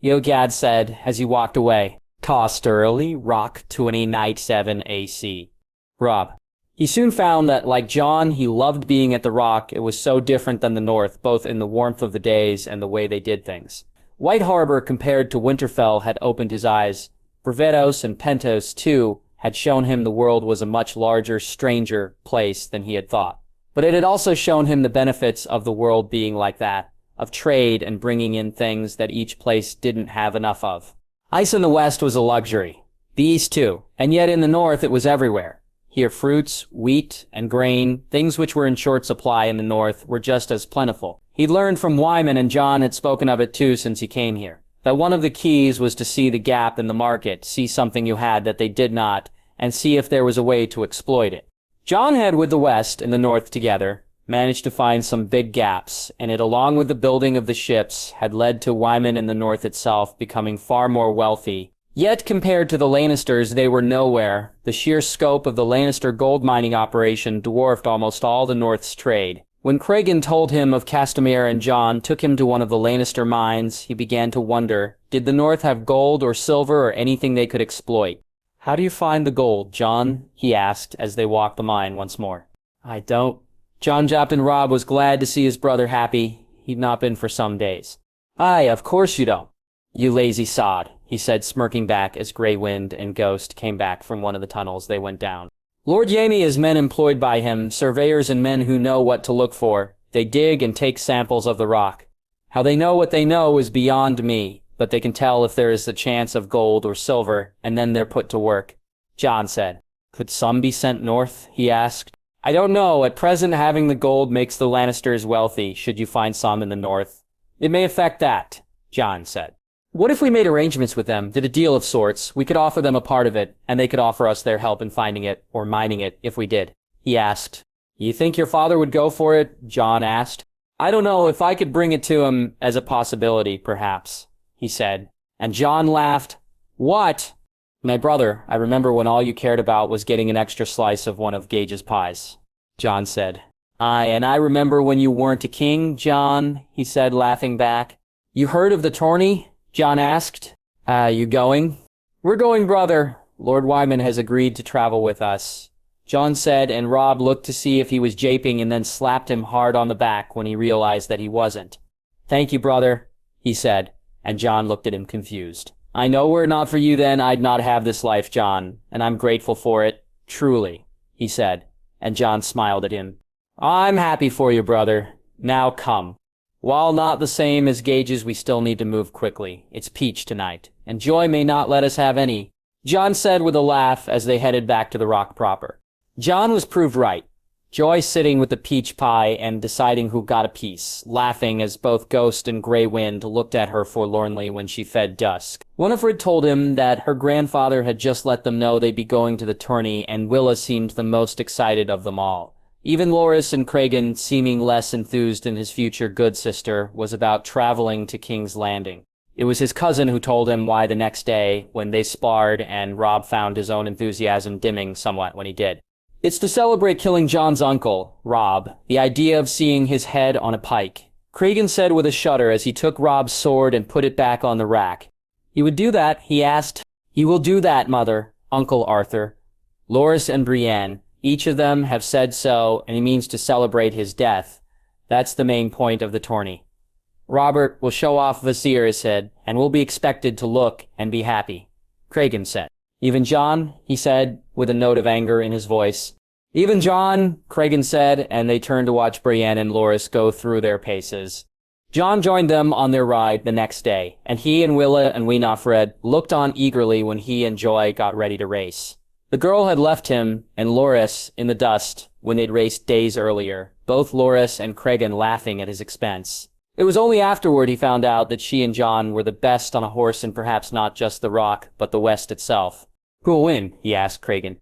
Yogad said as he walked away. Tossed early, Rock 2097 AC. Rob. He soon found that, like Jon, he loved being at the Rock. It was so different than the North, both in the warmth of the days and the way they did things. White Harbor, compared to Winterfell, had opened his eyes. Brevetos and Pentos, too, had shown him the world was a much larger, stranger place than he had thought. But it had also shown him the benefits of the world being like that, of trade and bringing in things that each place didn't have enough of. Ice in the West was a luxury. The East, too. And yet in the North it was everywhere. Here fruits, wheat, and grain, things which were in short supply in the North, were just as plentiful. He'd learned from Wyman, and Jon had spoken of it too since he came here, that one of the keys was to see the gap in the market, see something you had that they did not, and see if there was a way to exploit it. Jon had, with the West and the North together, managed to find some big gaps, and it, along with the building of the ships, had led to Wyman and the North itself becoming far more wealthy. Yet, compared to the Lannisters, they were nowhere. The sheer scope of the Lannister gold mining operation dwarfed almost all the North's trade. When Cregan told him of Castamere and Jon took him to one of the Lannister mines, he began to wonder, did the North have gold or silver or anything they could exploit? "How do you find the gold, Jon?" he asked as they walked the mine once more. "I don't." Jon Japton Robb was glad to see his brother happy. He'd not been for some days. "Aye, of course you don't. You lazy sod," he said, smirking back as Grey Wind and Ghost came back from one of the tunnels they went down. "Lord Jaime has men employed by him, surveyors and men who know what to look for. They dig and take samples of the rock. How they know what they know is beyond me, but they can tell if there is a chance of gold or silver, and then they're put to work," Jon said. "Could some be sent north?" he asked. "I don't know. At present, having the gold makes the Lannisters wealthy, should you find some in the north. It may affect that," Jon said. "What if we made arrangements with them, did a deal of sorts? We could offer them a part of it, and they could offer us their help in finding it, or mining it, if we did," he asked. "You think your father would go for it?" Jon asked. "I don't know. If I could bring it to him as a possibility, perhaps," he said. And Jon laughed. "What?" "My brother, I remember when all you cared about was getting an extra slice of one of Gage's pies," Jon said. "Aye, and I remember when you weren't a king, Jon," he said, laughing back. "You heard of the tourney?" Jon asked. You going?" "We're going, brother. Lord Wyman has agreed to travel with us," Jon said, and Robb looked to see if he was japing and then slapped him hard on the back when he realized that he wasn't. "Thank you, brother. he said, and Jon looked at him confused. I know were it not for you then, I'd not have this life, Jon, and I'm grateful for it, truly, he said, and Jon smiled at him. I'm happy for you, brother. Now come. While not the same as gauges, we still need to move quickly. It's peach tonight, and joy may not let us have any, Jon said with a laugh as they headed back to the rock proper. Jon was proved right. Joy sitting with the peach pie and deciding who got a piece, laughing as both Ghost and Grey Wind looked at her forlornly when she fed Dusk. Winifred told him that her grandfather had just let them know they'd be going to the tourney, and Willa seemed the most excited of them all. Even Loras and Cregan, seeming less enthused than his future good sister, was about traveling to King's Landing. It was his cousin who told him why the next day, when they sparred, and Robb found his own enthusiasm dimming somewhat when he did. It's to celebrate killing Jon's uncle, Robb, the idea of seeing his head on a pike. Cregan said with a shudder as he took Robb's sword and put it back on the rack. He would do that, he asked. He will do that, mother, Uncle Arthur. Loras and Brienne, each of them have said so, and he means to celebrate his death. That's the main point of the tourney. Robert will show off Viserys' head, and will be expected to look and be happy, Cregan said. Even Jon, he said, with a note of anger in his voice. Even Jon, Cregan said, and they turned to watch Brienne and Loras go through their paces. Jon joined them on their ride the next day, and he and Willa and Winifred looked on eagerly when he and Joy got ready to race. The girl had left him and Loras in the dust when they'd raced days earlier, both Loras and Cregan laughing at his expense. It was only afterward he found out that she and Jon were the best on a horse in perhaps not just the Rock, but the West itself. Who'll win? He asked Cregan,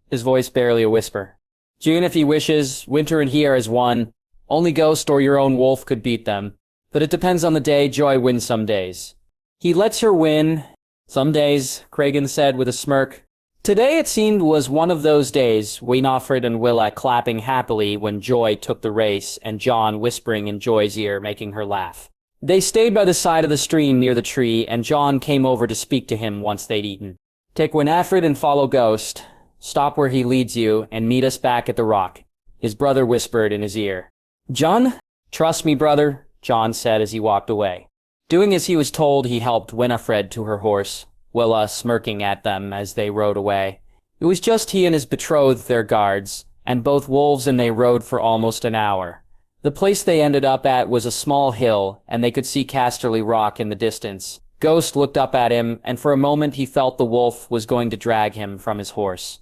his voice barely a whisper. June, if he wishes. Winter and he are as one. Only Ghost or your own wolf could beat them. But it depends on the day. Joy wins some days. He lets her win. Some days, Cregan said with a smirk. Today it seemed was one of those days, Winifred and Willa clapping happily when Joy took the race, and Jon whispering in Joy's ear, making her laugh. They stayed by the side of the stream near the tree, and Jon came over to speak to him once they'd eaten. Take Winifred and follow Ghost. Stop where he leads you, and meet us back at the rock, his brother whispered in his ear. Jon? Trust me, brother, Jon said as he walked away. Doing as he was told, he helped Winifred to her horse, Willa smirking at them as they rode away. It was just he and his betrothed, their guards, and both wolves, and they rode for almost an hour. The place they ended up at was a small hill, and they could see Casterly Rock in the distance. Ghost looked up at him, and for a moment he felt the wolf was going to drag him from his horse.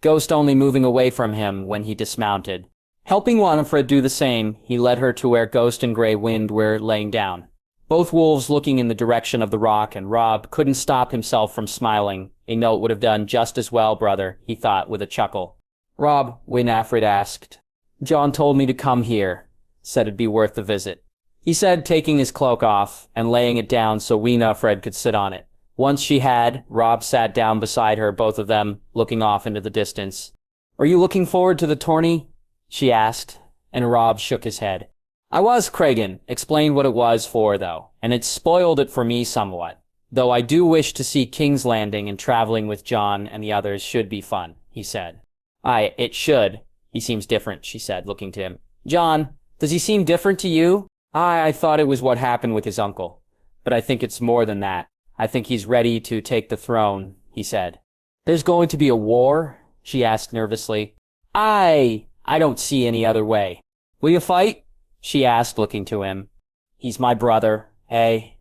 Ghost only moving away from him when he dismounted. Helping Winifred do the same, he led her to where Ghost and Grey Wind were laying down. Both wolves looking in the direction of the rock, and Robb couldn't stop himself from smiling. A note would have done just as well, brother, he thought with a chuckle. Robb, Winifred asked. Jon told me to come here. Said it'd be worth the visit. He said, taking his cloak off and laying it down so Winifred could sit on it. Once she had, Robb sat down beside her, both of them looking off into the distance. Are you looking forward to the tourney? She asked, and Robb shook his head. I was, Cregan. Explained what it was for, though, and it spoiled it for me somewhat. Though I do wish to see King's Landing, and traveling with Jon and the others should be fun, he said. Aye, it should. He seems different, she said, looking to him. Jon, does he seem different to you? I thought it was what happened with his uncle. But I think it's more than that. I think he's ready to take the throne, he said. There's going to be a war? She asked nervously. I don't see any other way. Will you fight? She asked, looking to him. He's my brother. Hey,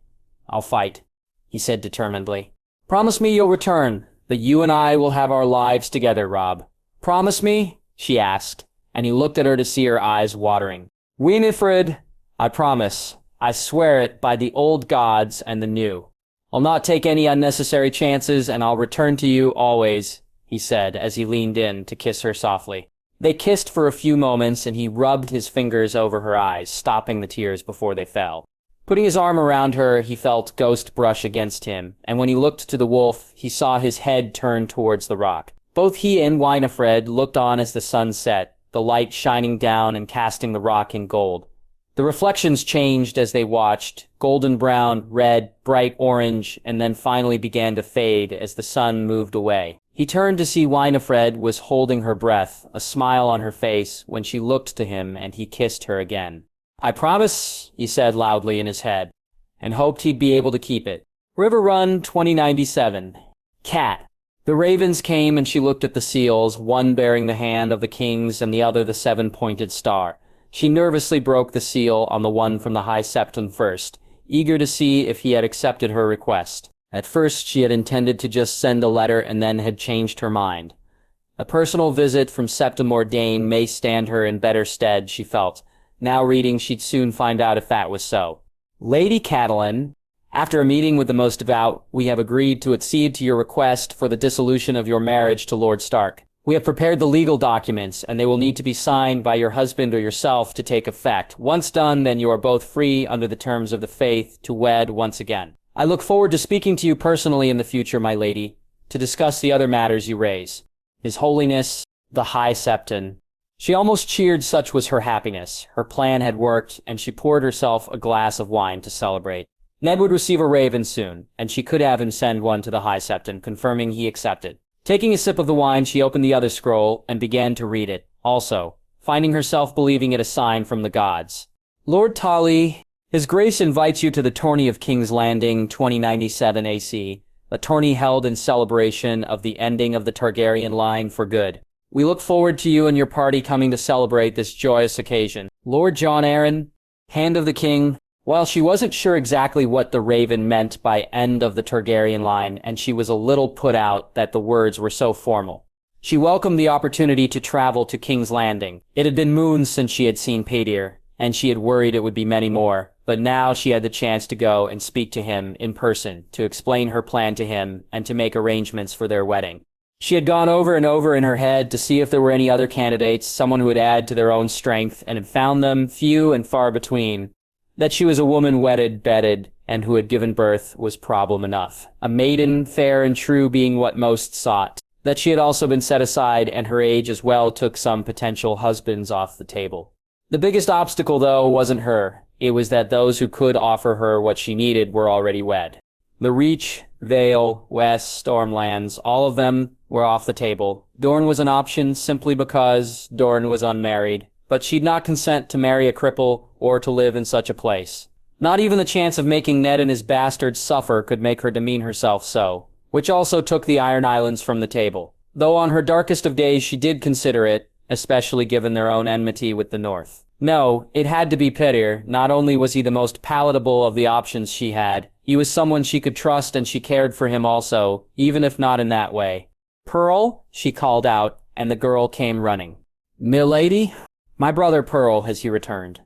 I'll fight, he said determinedly. Promise me you'll return, that you and I will have our lives together, Robb. Promise me? She asked, and he looked at her to see her eyes watering. Winifred, I promise. I swear it by the old gods and the new. I'll not take any unnecessary chances, and I'll return to you always, he said as he leaned in to kiss her softly. They kissed for a few moments, and he rubbed his fingers over her eyes, stopping the tears before they fell. Putting his arm around her, he felt Ghost brush against him, and when he looked to the wolf, he saw his head turn towards the rock. Both he and Winifred looked on as the sun set, the light shining down and casting the rock in gold. The reflections changed as they watched, golden brown, red, bright orange, and then finally began to fade as the sun moved away. He turned to see Winifred was holding her breath, a smile on her face, when she looked to him, and he kissed her again. I promise, he said loudly in his head, and hoped he'd be able to keep it. River Run 2097. Cat. The ravens came and she looked at the seals, one bearing the hand of the kings and the other the seven-pointed star. She nervously broke the seal on the one from the High Septon first, eager to see if he had accepted her request. At first she had intended to just send a letter and then had changed her mind. A personal visit from Septim Ordain may stand her in better stead, she felt. Now reading, she'd soon find out if that was so. Lady Catelyn, after a meeting with the most devout, we have agreed to accede to your request for the dissolution of your marriage to Lord Stark. We have prepared the legal documents, and they will need to be signed by your husband or yourself to take effect. Once done, then you are both free under the terms of the faith to wed once again. I look forward to speaking to you personally in the future, my lady, to discuss the other matters you raise. His Holiness, the High Septon. She almost cheered, such was her happiness. Her plan had worked, and she poured herself a glass of wine to celebrate. Ned would receive a raven soon, and she could have him send one to the High Septon, confirming he accepted. Taking a sip of the wine, she opened the other scroll and began to read it, also, finding herself believing it a sign from the gods. Lord Tully, His Grace invites you to the tourney of King's Landing 2097 AC, a tourney held in celebration of the ending of the Targaryen line for good. We look forward to you and your party coming to celebrate this joyous occasion. Lord Jon Arryn, Hand of the King. While she wasn't sure exactly what the raven meant by end of the Targaryen line, and she was a little put out that the words were so formal, she welcomed the opportunity to travel to King's Landing. It had been moons since she had seen Padir, and she had worried it would be many more, but now she had the chance to go and speak to him in person, to explain her plan to him, and to make arrangements for their wedding. She had gone over and over in her head to see if there were any other candidates, someone who would add to their own strength, and had found them few and far between. That she was a woman wedded, bedded, and who had given birth was problem enough. A maiden, fair and true being what most sought. That she had also been set aside, and her age as well took some potential husbands off the table. The biggest obstacle, though, wasn't her. It was that those who could offer her what she needed were already wed. The Reach, Vale, West, Stormlands, all of them were off the table. Dorne was an option simply because Dorne was unmarried, but she'd not consent to marry a cripple or to live in such a place. Not even the chance of making Ned and his bastards suffer could make her demean herself so, which also took the Iron Islands from the table. Though on her darkest of days she did consider it, especially given their own enmity with the North. No, it had to be Padir. Not only was he the most palatable of the options she had, he was someone she could trust, and she cared for him also, even if not in that way. Pearl, she called out, and the girl came running. Milady? My brother Pearl, has he returned?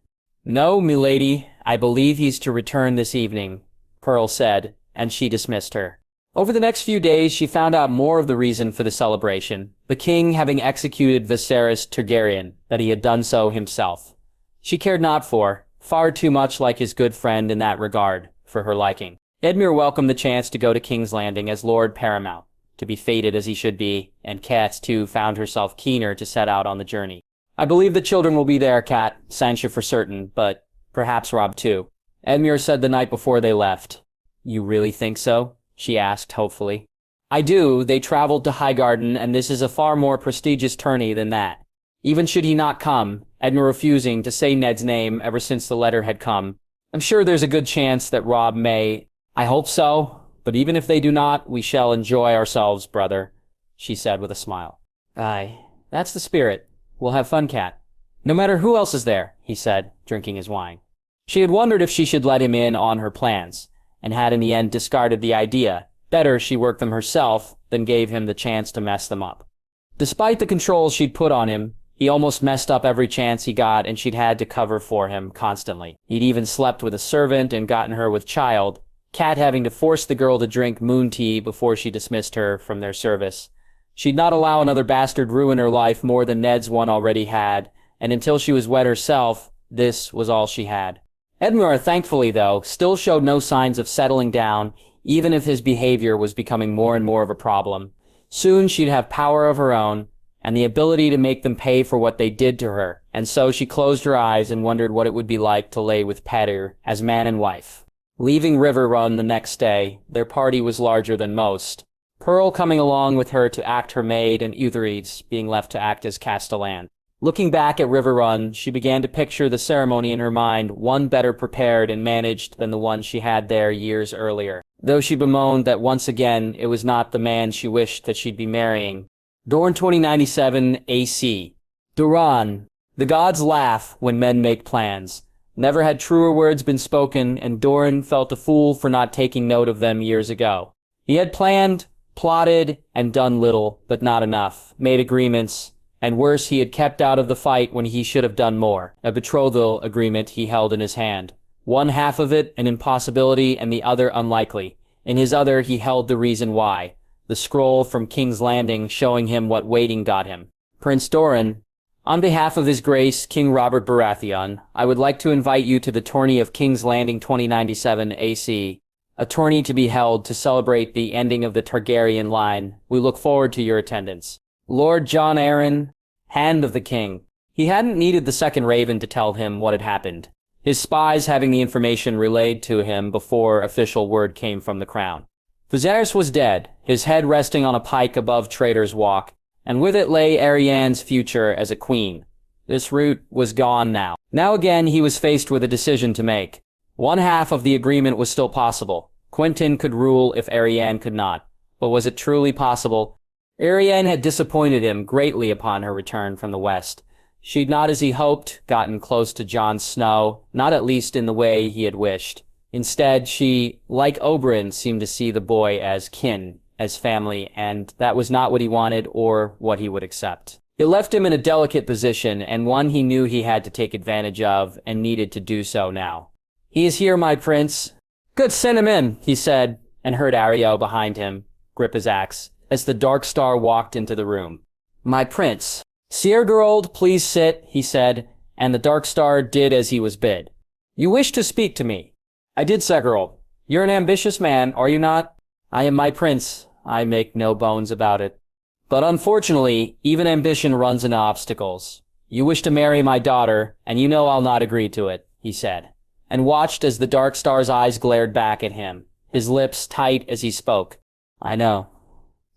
No, milady, I believe he's to return this evening, Pearl said, and she dismissed her. Over the next few days, she found out more of the reason for the celebration, the king having executed Viserys Targaryen, that he had done so himself. She cared not for, far too much like his good friend in that regard, for her liking. Edmure welcomed the chance to go to King's Landing as Lord Paramount, to be fated as he should be, and Kat, too, found herself keener to set out on the journey. I believe the children will be there, Kat, Sancha for certain, but perhaps Robb too. Edmure said the night before they left. You really think so? She asked hopefully. I do. They traveled to Highgarden, and this is a far more prestigious tourney than that. Even should he not come, Edmure refusing to say Ned's name ever since the letter had come, I'm sure there's a good chance that Robb may. I hope so, but even if they do not, we shall enjoy ourselves, brother, she said with a smile. Aye, that's the spirit. We'll have fun, Kat. No matter who else is there, he said, drinking his wine. She had wondered if she should let him in on her plans, and had in the end discarded the idea. Better she worked them herself than gave him the chance to mess them up. Despite the controls she'd put on him, he almost messed up every chance he got, and she'd had to cover for him constantly. He'd even slept with a servant and gotten her with child, Kat having to force the girl to drink moon tea before she dismissed her from their service. She'd not allow another bastard ruin her life more than Ned's one already had, and until she was wed herself, this was all she had. Edmure, thankfully though, still showed no signs of settling down, even if his behavior was becoming more and more of a problem. Soon she'd have power of her own, and the ability to make them pay for what they did to her, and so she closed her eyes and wondered what it would be like to lay with Padir as man and wife. Leaving River Run the next day, their party was larger than most. Pearl coming along with her to act her maid, and Utherides being left to act as Castellan. Looking back at River Run, she began to picture the ceremony in her mind, one better prepared and managed than the one she had there years earlier. Though she bemoaned that once again it was not the man she wished that she'd be marrying. Dorne 2097 AC. Duran. The gods laugh when men make plans. Never had truer words been spoken, and Doran felt a fool for not taking note of them years ago. He had planned, plotted, and done little, but not enough, made agreements, and worse, he had kept out of the fight when he should have done more. A betrothal agreement he held in his hand. One half of it an impossibility and the other unlikely. In his other he held the reason why. The scroll from King's Landing showing him what waiting got him. Prince Doran, on behalf of His Grace, King Robert Baratheon, I would like to invite you to the tourney of King's Landing 2097 AC, a tourney to be held to celebrate the ending of the Targaryen line. We look forward to your attendance. Lord Jon Arryn, Hand of the King. He hadn't needed the second Raven to tell him what had happened, his spies having the information relayed to him before official word came from the crown. Viserys was dead, his head resting on a pike above Traitor's Walk, and with it lay Arianne's future as a queen. This route was gone now. Now again he was faced with a decision to make. One half of the agreement was still possible. Quentyn could rule if Arianne could not. But was it truly possible? Arianne had disappointed him greatly upon her return from the west. She'd not, as he hoped, gotten close to Jon Snow, not at least in the way he had wished. Instead, she, like Oberyn, seemed to see the boy as kin, as family, and that was not what he wanted or what he would accept. It left him in a delicate position, and one he knew he had to take advantage of, and needed to do so now. He is here, my prince. Good, send him in, he said, and heard Areo behind him grip his axe, as the Dark Star walked into the room. My prince. Ciergerold, please sit, he said, and the Dark Star did as he was bid. You wish to speak to me? I did, Ciergerold. You're an ambitious man, are you not? I am, my prince. I make no bones about it. But unfortunately, even ambition runs into obstacles. You wish to marry my daughter, and you know I'll not agree to it, he said, and watched as the Dark Star's eyes glared back at him, his lips tight as he spoke. I know,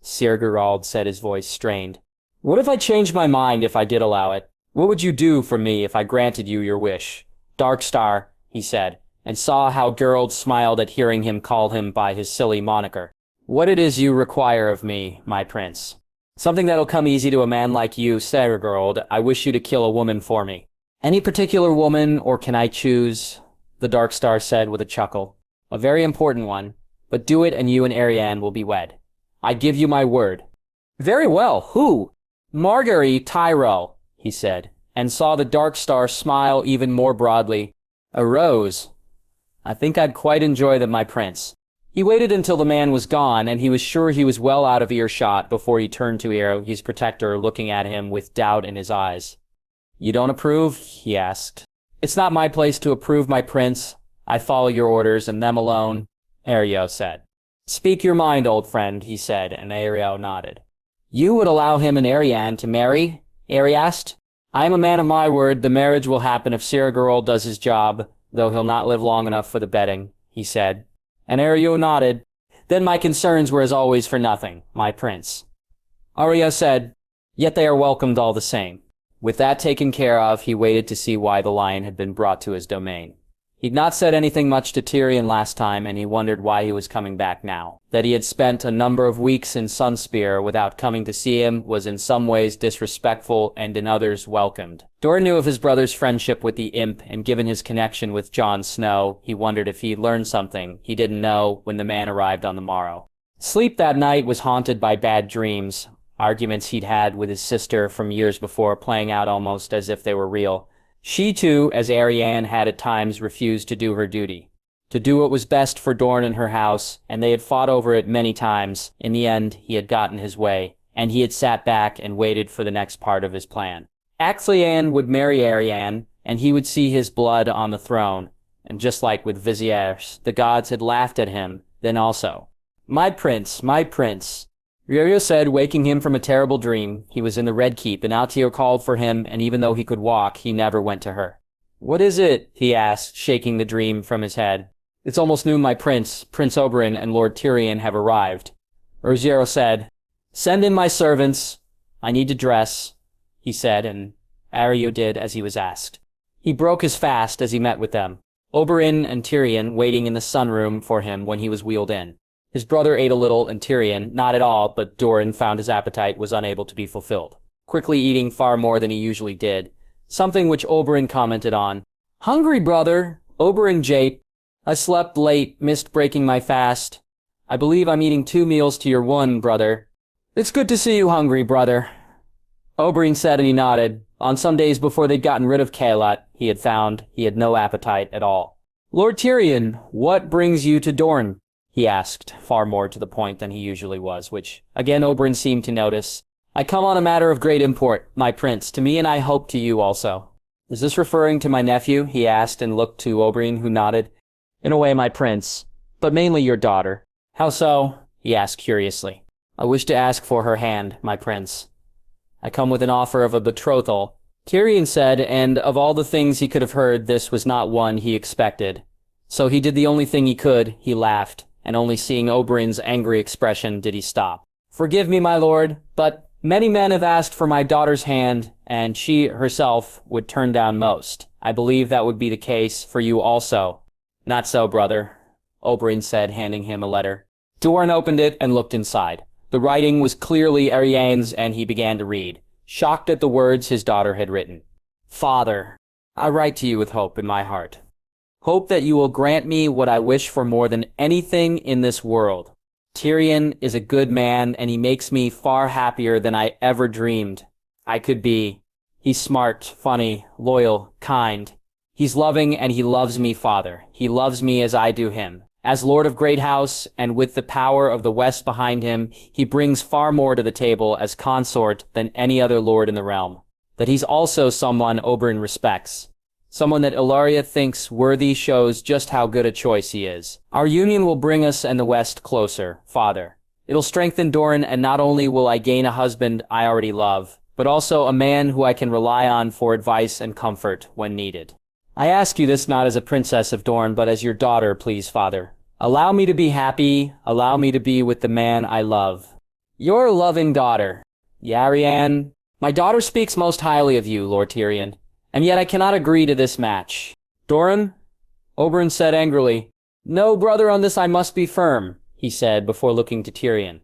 Ciergerold said, his voice strained. What if I changed my mind if I did allow it? What would you do for me if I granted you your wish? Dark Star, he said, and saw how Geralt smiled at hearing him call him by his silly moniker. What it is you require of me, my prince. Something that'll come easy to a man like you, Ciergerold. I wish you to kill a woman for me. Any particular woman, or can I choose? The Dark Star said with a chuckle. A very important one, but do it and you and Arianne will be wed. I give you my word. Very well, who? Margaery Tyrell, he said, and saw the Dark Star smile even more broadly. A rose. I think I'd quite enjoy them, my prince. He waited until the man was gone, and he was sure he was well out of earshot before he turned to Eero, his protector, looking at him with doubt in his eyes. You don't approve? He asked. It's not my place to approve, my prince. I follow your orders, and them alone, Areo said. Speak your mind, old friend, he said, and Areo nodded. You would allow him and Arianne to marry? Aery asked. I am a man of my word. The marriage will happen if Ciergerold does his job, though he'll not live long enough for the betting, he said. And Areo nodded. Then my concerns were as always for nothing, my prince. Areo said, Yet they are welcomed all the same. With that taken care of, he waited to see why the lion had been brought to his domain. He'd not said anything much to Tyrion last time, and he wondered why he was coming back now. That he had spent a number of weeks in Sunspear without coming to see him was in some ways disrespectful and in others welcomed. Doran knew of his brother's friendship with the imp, and given his connection with Jon Snow, he wondered if he'd learned something he didn't know when the man arrived on the morrow. Sleep that night was haunted by bad dreams, arguments he'd had with his sister from years before playing out almost as if they were real. She too, as Arianne, had at times refused to do her duty, to do what was best for Dorne and her house, and they had fought over it many times. In the end, he had gotten his way, and he had sat back and waited for the next part of his plan. Axlianne would marry Arianne, and he would see his blood on the throne, and just like with Viserys, the gods had laughed at him then also. My prince, Rhaegar said, waking him from a terrible dream. He was in the Red Keep, and Altir called for him, and even though he could walk, he never went to her. What is it? He asked, shaking the dream from his head. It's almost noon, my prince. Prince Oberyn and Lord Tyrion have arrived. Rhaegar said, Send in my servants. I need to dress, he said, and Arya did as he was asked. He broke his fast as he met with them. Oberyn and Tyrion waiting in the sunroom for him when he was wheeled in. His brother ate a little and Tyrion, not at all, but Doran found his appetite was unable to be fulfilled, quickly eating far more than he usually did, something which Oberyn commented on. "Hungry, brother." Oberyn japed. "I slept late, missed breaking my fast. I believe I'm eating 2 meals to your 1, brother." "It's good to see you hungry, brother," Oberyn said, and he nodded. On some days before they'd gotten rid of Kaelat, he had found he had no appetite at all. "Lord Tyrion, what brings you to Dorne?" he asked, far more to the point than he usually was, which, again, Oberyn seemed to notice. "I come on a matter of great import, my prince, to me and I hope to you also." "Is this referring to my nephew?" he asked and looked to Oberyn, who nodded. "In a way, my prince, but mainly your daughter." "How so?" he asked curiously. "I wish to ask for her hand, my prince. I come with an offer of a betrothal," Tyrion said, and of all the things he could have heard, this was not one he expected. So he did the only thing he could, he laughed, and only seeing Oberyn's angry expression did he stop. "Forgive me, my lord, but many men have asked for my daughter's hand, and she herself would turn down most. I believe that would be the case for you also." "Not so, brother," Oberyn said, handing him a letter. Dorne opened it and looked inside. The writing was clearly Ariane's, and he began to read, shocked at the words his daughter had written. "Father, I write to you with hope in my heart. Hope that you will grant me what I wish for more than anything in this world. Tyrion is a good man, and he makes me far happier than I ever dreamed I could be. He's smart, funny, loyal, kind. He's loving, and he loves me, Father. He loves me as I do him. As Lord of Great House, and with the power of the West behind him, he brings far more to the table as consort than any other lord in the realm. That he's also someone Oberyn respects. Someone that Ilaria thinks worthy shows just how good a choice he is. Our union will bring us and the West closer, Father. It'll strengthen Dorne, and not only will I gain a husband I already love, but also a man who I can rely on for advice and comfort when needed. I ask you this not as a princess of Dorne, but as your daughter, please, Father. Allow me to be happy. Allow me to be with the man I love. Your loving daughter, Arianne. My daughter speaks most highly of you, Lord Tyrion, and yet I cannot agree to this match." "Doran?" Oberyn said angrily. "No, brother, on this I must be firm," he said before looking to Tyrion.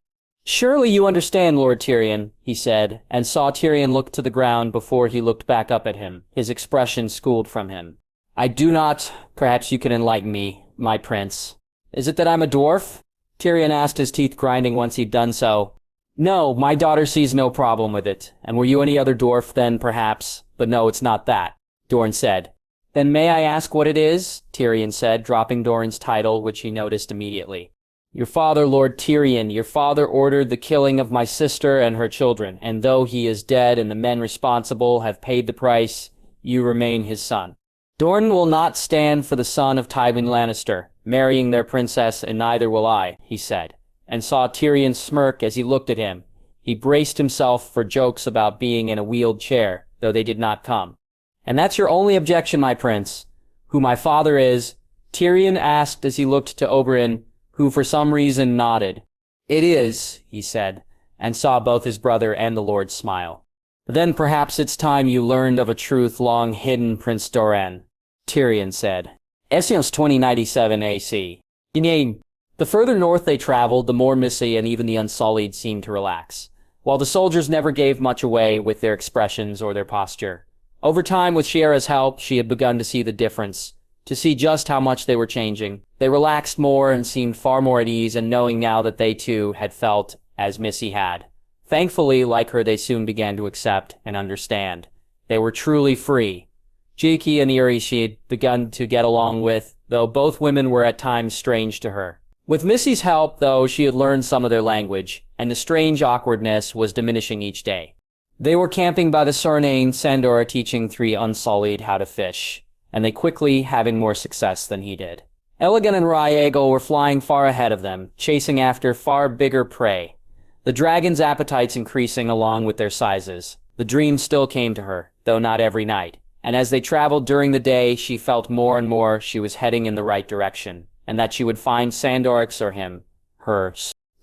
"Surely you understand, Lord Tyrion," he said, and saw Tyrion look to the ground before he looked back up at him, his expression schooled from him. "I do not. Perhaps you can enlighten me, my prince." "Is it that I'm a dwarf?" Tyrion asked, his teeth grinding once he'd done so. "No, my daughter sees no problem with it. And were you any other dwarf, then, perhaps? But no, it's not that," Dorne said. "Then may I ask what it is?" Tyrion said, dropping Doran's title, which he noticed immediately. "Your father, Lord Tyrion, your father ordered the killing of my sister and her children, and though he is dead and the men responsible have paid the price, you remain his son. Dorne will not stand for the son of Jaime Lannister marrying their princess, and neither will I," he said, and saw Tyrion smirk as he looked at him. He braced himself for jokes about being in a wheeled chair, though they did not come. "And that's your only objection, my prince? Who my father is?" Tyrion asked as he looked to Oberyn, who for some reason nodded. "It is," he said, and saw both his brother and the lord smile. "Then perhaps it's time you learned of a truth long hidden, Prince Doran," Tyrion said. Essos 2097 AC. The further north they traveled, the more Missy and even the Unsullied seemed to relax, while the soldiers never gave much away with their expressions or their posture. Over time, with Shiera's help, she had begun to see the difference, to see just how much they were changing. They relaxed more and seemed far more at ease, and knowing now that they too had felt as Missy had. Thankfully, like her, they soon began to accept and understand. They were truly free. Jiki and Iri she had begun to get along with, though both women were at times strange to her. With Missy's help, though, she had learned some of their language, and the strange awkwardness was diminishing each day. They were camping by the Sarnain, Sandor teaching 3 Unsullied how to fish, and they quickly having more success than he did. Elegant and Rhaegar were flying far ahead of them, chasing after far bigger prey. The dragon's appetites increasing along with their sizes. The dream still came to her, though not every night. And as they traveled during the day, she felt more and more she was heading in the right direction, and that she would find Sandorix or him, her.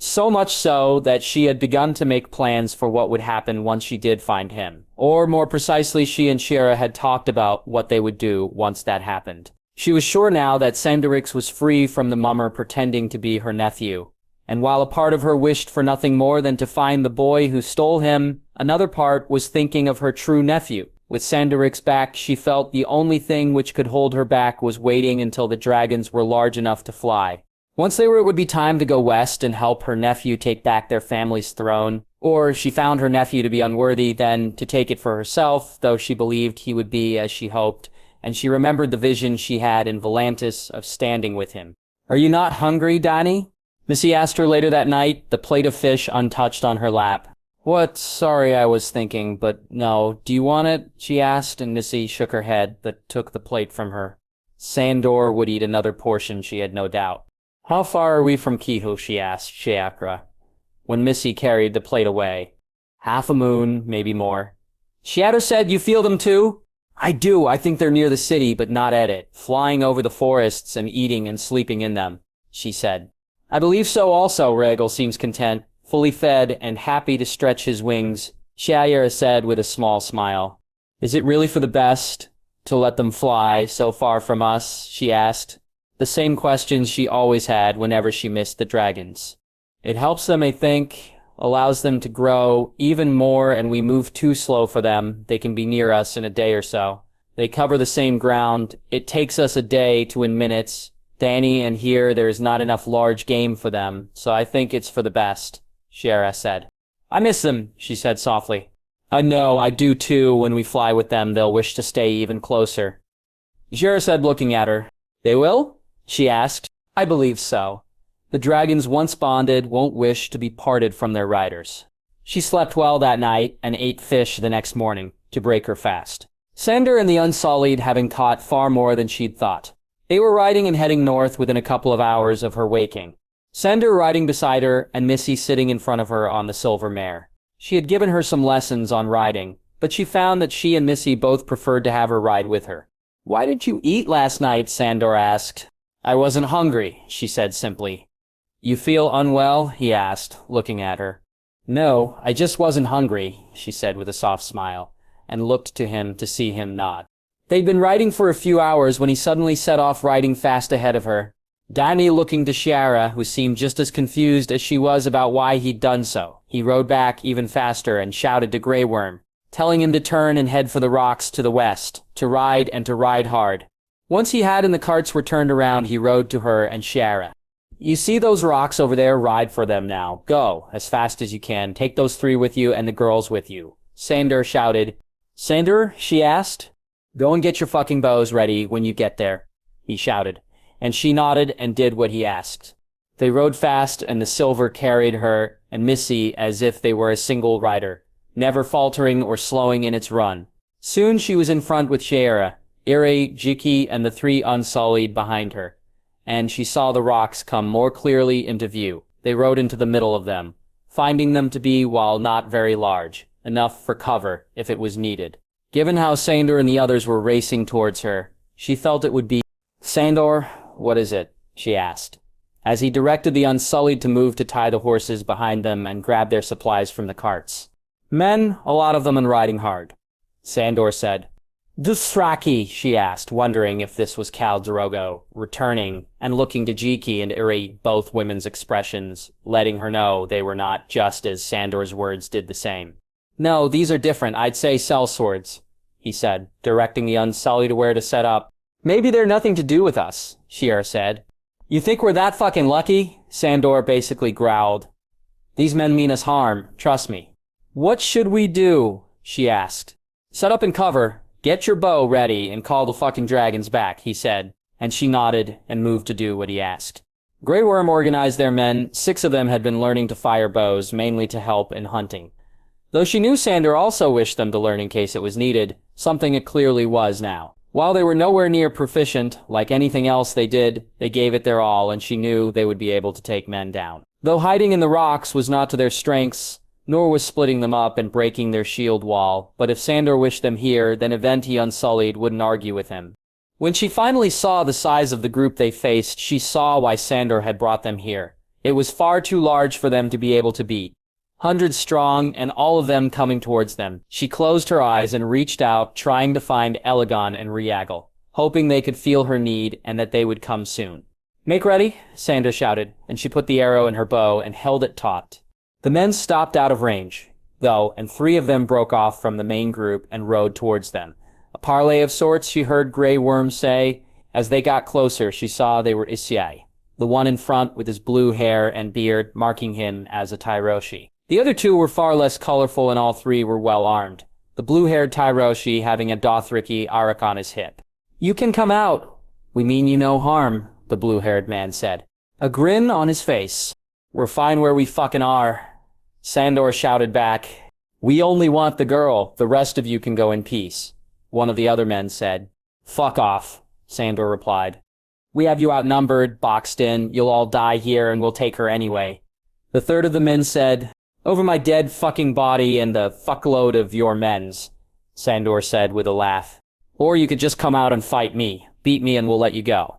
So much so that she had begun to make plans for what would happen once she did find him. Or more precisely, she and Shiera had talked about what they would do once that happened. She was sure now that Sandorix was free from the mummer pretending to be her nephew. And while a part of her wished for nothing more than to find the boy who stole him, another part was thinking of her true nephew. With Sandorix back, she felt the only thing which could hold her back was waiting until the dragons were large enough to fly. Once they were, it would be time to go west and help her nephew take back their family's throne. Or, if she found her nephew to be unworthy, then to take it for herself, though she believed he would be as she hoped, and she remembered the vision she had in Volantis of standing with him. "Are you not hungry, Dany?" Missy asked her later that night, the plate of fish untouched on her lap. "What? Sorry, I was thinking, but no. Do you want it?" she asked, and Missy shook her head, but took the plate from her. Sandor would eat another portion, she had no doubt. "How far are we from Kihu?" she asked Sheakra, when Missy carried the plate away. "Half a moon, maybe more." Sheakra said, "You feel them too?" "I do. I think they're near the city, but not at it, flying over the forests and eating and sleeping in them," she said. "I believe so also." Rhaegar seems content, fully fed and happy to stretch his wings, Sheakra said with a small smile. "Is it really for the best to let them fly so far from us?" she asked. The same questions she always had whenever she missed the dragons. "It helps them, I think, allows them to grow even more, and we move too slow for them. They can be near us in a day or so. They cover the same ground. It takes us a day to in minutes. Dany, and here there is not enough large game for them, so I think it's for the best," Shiera said. "I miss them," she said softly. "I know, I do too. When we fly with them, they'll wish to stay even closer," Shiera said, looking at her. "They will?" she asked. "I believe so. The dragons, once bonded, won't wish to be parted from their riders." She slept well that night and ate fish the next morning to break her fast. Sandor and the Unsullied having caught far more than she'd thought. They were riding and heading north within a couple of hours of her waking. Sandor riding beside her and Missy sitting in front of her on the silver mare. She had given her some lessons on riding, but she found that she and Missy both preferred to have her ride with her. "Why didn't you eat last night?" Sandor asked. "I wasn't hungry," she said simply. "You feel unwell?" he asked, looking at her. "No, I just wasn't hungry," she said with a soft smile, and looked to him to see him nod. They'd been riding for a few hours when he suddenly set off riding fast ahead of her. Dany looking to Shiera, who seemed just as confused as she was about why he'd done so. He rode back even faster and shouted to Grey Worm, telling him to turn and head for the rocks to the west, to ride and to ride hard. Once he had and the carts were turned around, he rode to her and Shiera. "You see those rocks over there? Ride for them now. Go, as fast as you can. Take those 3 with you and the girls with you," Sandor shouted. "Sandor?" she asked. "Go and get your fucking bows ready when you get there," he shouted, and she nodded and did what he asked. They rode fast, and the silver carried her and Missy as if they were a single rider, never faltering or slowing in its run. Soon she was in front with Shiera, Iri, Jiki, and the 3 Unsullied behind her, and she saw the rocks come more clearly into view. They rode into the middle of them, finding them to be, while not very large, enough for cover if it was needed. Given how Sandor and the others were racing towards her, she felt it would be. "Sandor, what is it?" she asked, as he directed the Unsullied to move to tie the horses behind them and grab their supplies from the carts. "Men, a lot of them, and riding hard," Sandor said. "Dothraki," she asked, wondering if this was Khal Drogo, returning, and looking to Jiki and Iri, both women's expressions, letting her know they were not, just as Sandor's words did the same. "No, these are different. I'd say sellswords," he said, directing the Unsullied to where to set up. "Maybe they're nothing to do with us," Shiera said. "You think we're that fucking lucky?" Sandor basically growled. "These men mean us harm, trust me." "What should we do?" she asked. "Set up and cover. Get your bow ready and call the fucking dragons back," he said, and she nodded and moved to do what he asked. Grey Worm organized their men. 6 of them had been learning to fire bows, mainly to help in hunting. Though she knew Sandor also wished them to learn in case it was needed, something it clearly was now. While they were nowhere near proficient, like anything else they did, they gave it their all, and she knew they would be able to take men down. Though hiding in the rocks was not to their strengths, nor was splitting them up and breaking their shield wall, but if Sandor wished them here, then Eventi Unsullied wouldn't argue with him. When she finally saw the size of the group they faced, she saw why Sandor had brought them here. It was far too large for them to be able to beat. Hundreds strong, and all of them coming towards them. She closed her eyes and reached out, trying to find Elegon and Rhaegar, hoping they could feel her need and that they would come soon. "Make ready," Sandor shouted, and she put the arrow in her bow and held it taut. The men stopped out of range, though, and 3 of them broke off from the main group and rode towards them. "A parley of sorts," she heard Grey Worm say. As they got closer, she saw they were usse, the one in front with his blue hair and beard marking him as a Tyroshi. The other 2 were far less colorful and all 3 were well armed, the blue-haired Tyroshi having a Dothraki arak on his hip. "You can come out. We mean you no harm," the blue-haired man said, a grin on his face. "We're fine where we fucking are," Sandor shouted back. "We only want the girl. The rest of you can go in peace," one of the other men said. "Fuck off," Sandor replied. "We have you outnumbered, boxed in. You'll all die here and we'll take her anyway." The third of the men said, "Over my dead fucking body and the fuckload of your men's," Sandor said with a laugh. "Or you could just come out and fight me. Beat me and we'll let you go."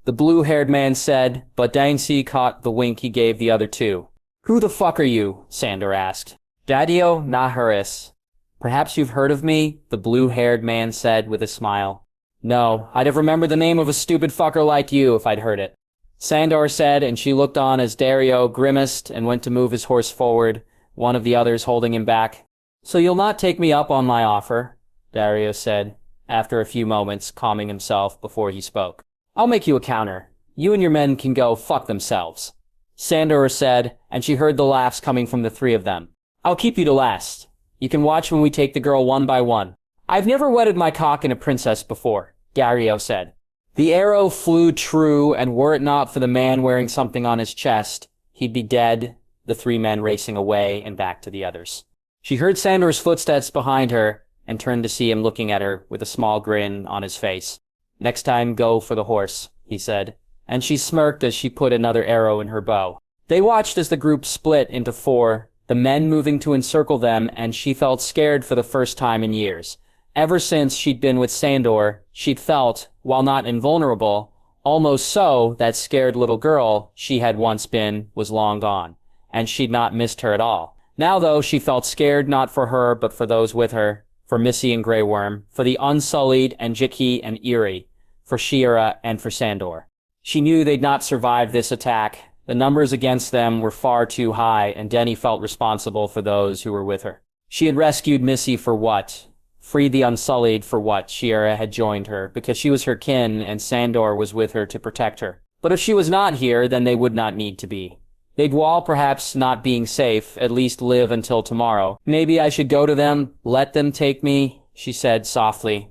The blue-haired man said, but Daenerys caught the wink he gave the other 2. "Who the fuck are you?" Sandor asked. "Daddio Naharis. Perhaps you've heard of me?" the blue-haired man said with a smile. "No, I'd have remembered the name of a stupid fucker like you if I'd heard it," Sandor said, and she looked on as Dario grimaced and went to move his horse forward, one of the others holding him back. "So you'll not take me up on my offer?" Dario said, after a few moments, calming himself before he spoke. "I'll make you a counter. You and your men can go fuck themselves," Sandor said, and she heard the laughs coming from the 3 of them. "I'll keep you to last. You can watch when we take the girl one by one." "I've never wetted my cock in a princess before," Dario said. The arrow flew true, and were it not for the man wearing something on his chest, he'd be dead, the 3 men racing away and back to the others. She heard Sandor's footsteps behind her, and turned to see him looking at her with a small grin on his face. "Next time, go for the horse," he said, and she smirked as she put another arrow in her bow. They watched as the group split into 4, the men moving to encircle them, and she felt scared for the first time in years. Ever since she'd been with Sandor, she'd felt, while not invulnerable, almost so that scared little girl she had once been was long gone, and she'd not missed her at all. Now, though, she felt scared not for her, but for those with her, for Missy and Grey Worm, for the Unsullied and Jiki and Eerie, for Shiera and for Sandor. She knew they'd not survive this attack. The numbers against them were far too high, and Denny felt responsible for those who were with her. She had rescued Missy for what? Freed the Unsullied for what? Shiera had joined her, because she was her kin, and Sandor was with her to protect her. But if she was not here, then they would not need to be. They'd, while perhaps not being safe, at least live until tomorrow. "Maybe I should go to them, let them take me," she said softly.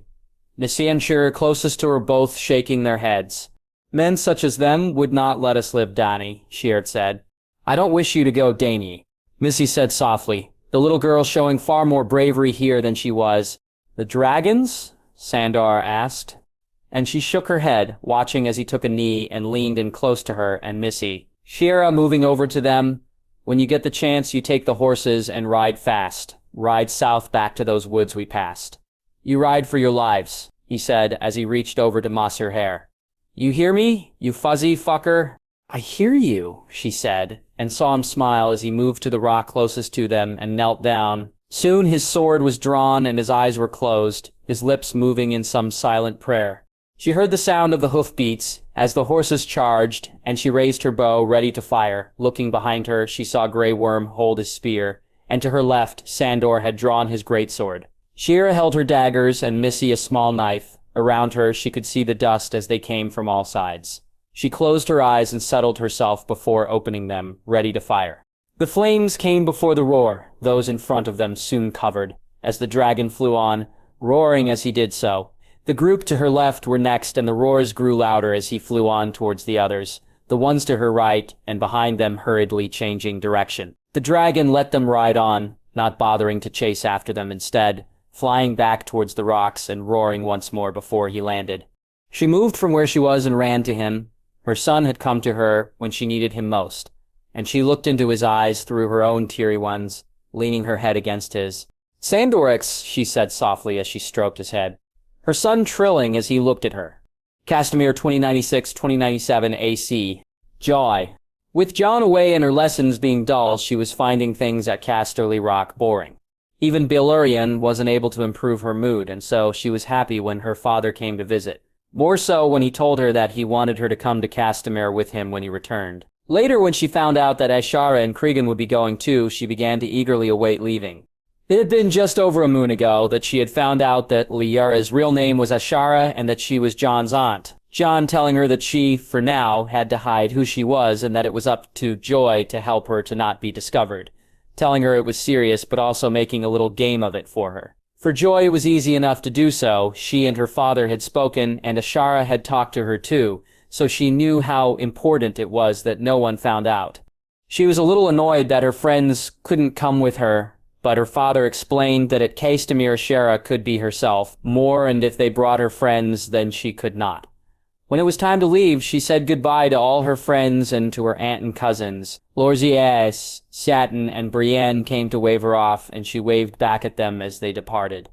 Missy and Shiera closest to her both shaking their heads. "Men such as them would not let us live, Danny," Shiera said. "I don't wish you to go, Dany," Missy said softly, the little girl showing far more bravery here than she was. "The dragons?" Sandor asked. And she shook her head, watching as he took a knee and leaned in close to her and Missy. Shiera moving over to them. "When you get the chance, you take the horses and ride fast. Ride south back to those woods we passed. You ride for your lives," he said as he reached over to moss her hair. "You hear me, you fuzzy fucker?" "I hear you," she said, and saw him smile as he moved to the rock closest to them and knelt down. Soon his sword was drawn and his eyes were closed, his lips moving in some silent prayer. She heard the sound of the hoofbeats as the horses charged, and she raised her bow, ready to fire. Looking behind her, she saw Grey Worm hold his spear, and to her left, Sandor had drawn his greatsword. Shiera held her daggers and Missy a small knife. Around her, she could see the dust as they came from all sides. She closed her eyes and settled herself before opening them, ready to fire. The flames came before the roar, those in front of them soon covered, as the dragon flew on, roaring as he did so. The group to her left were next, and the roars grew louder as he flew on towards the others, the ones to her right, and behind them hurriedly changing direction. The dragon let them ride on, not bothering to chase after them instead, flying back towards the rocks and roaring once more before he landed. She moved from where she was and ran to him. Her son had come to her when she needed him most, and she looked into his eyes through her own teary ones, leaning her head against his. "Sandorix," she said softly as she stroked his head, her son trilling as he looked at her. Castamere 2096-2097 AC. Joy. With Jon away and her lessons being dull, she was finding things at Casterly Rock boring. Even Balerion wasn't able to improve her mood, and so she was happy when her father came to visit. More so when he told her that he wanted her to come to Castamere with him when he returned. Later, when she found out that Ashara and Cregan would be going too, she began to eagerly await leaving. It had been just over a moon ago that she had found out that Liara's real name was Ashara and that she was Jon's aunt. Jon telling her that she, for now, had to hide who she was and that it was up to Joy to help her to not be discovered. Telling her it was serious, but also making a little game of it for her. For Joy, it was easy enough to do so. She and her father had spoken, and Ashara had talked to her too, so she knew how important it was that no one found out. She was a little annoyed that her friends couldn't come with her, but her father explained that at Castamere Ashara could be herself more, and if they brought her friends, then she could not. When it was time to leave, she said goodbye to all her friends and to her aunt and cousins. Lorzias, Satin, and Brienne came to wave her off, and she waved back at them as they departed.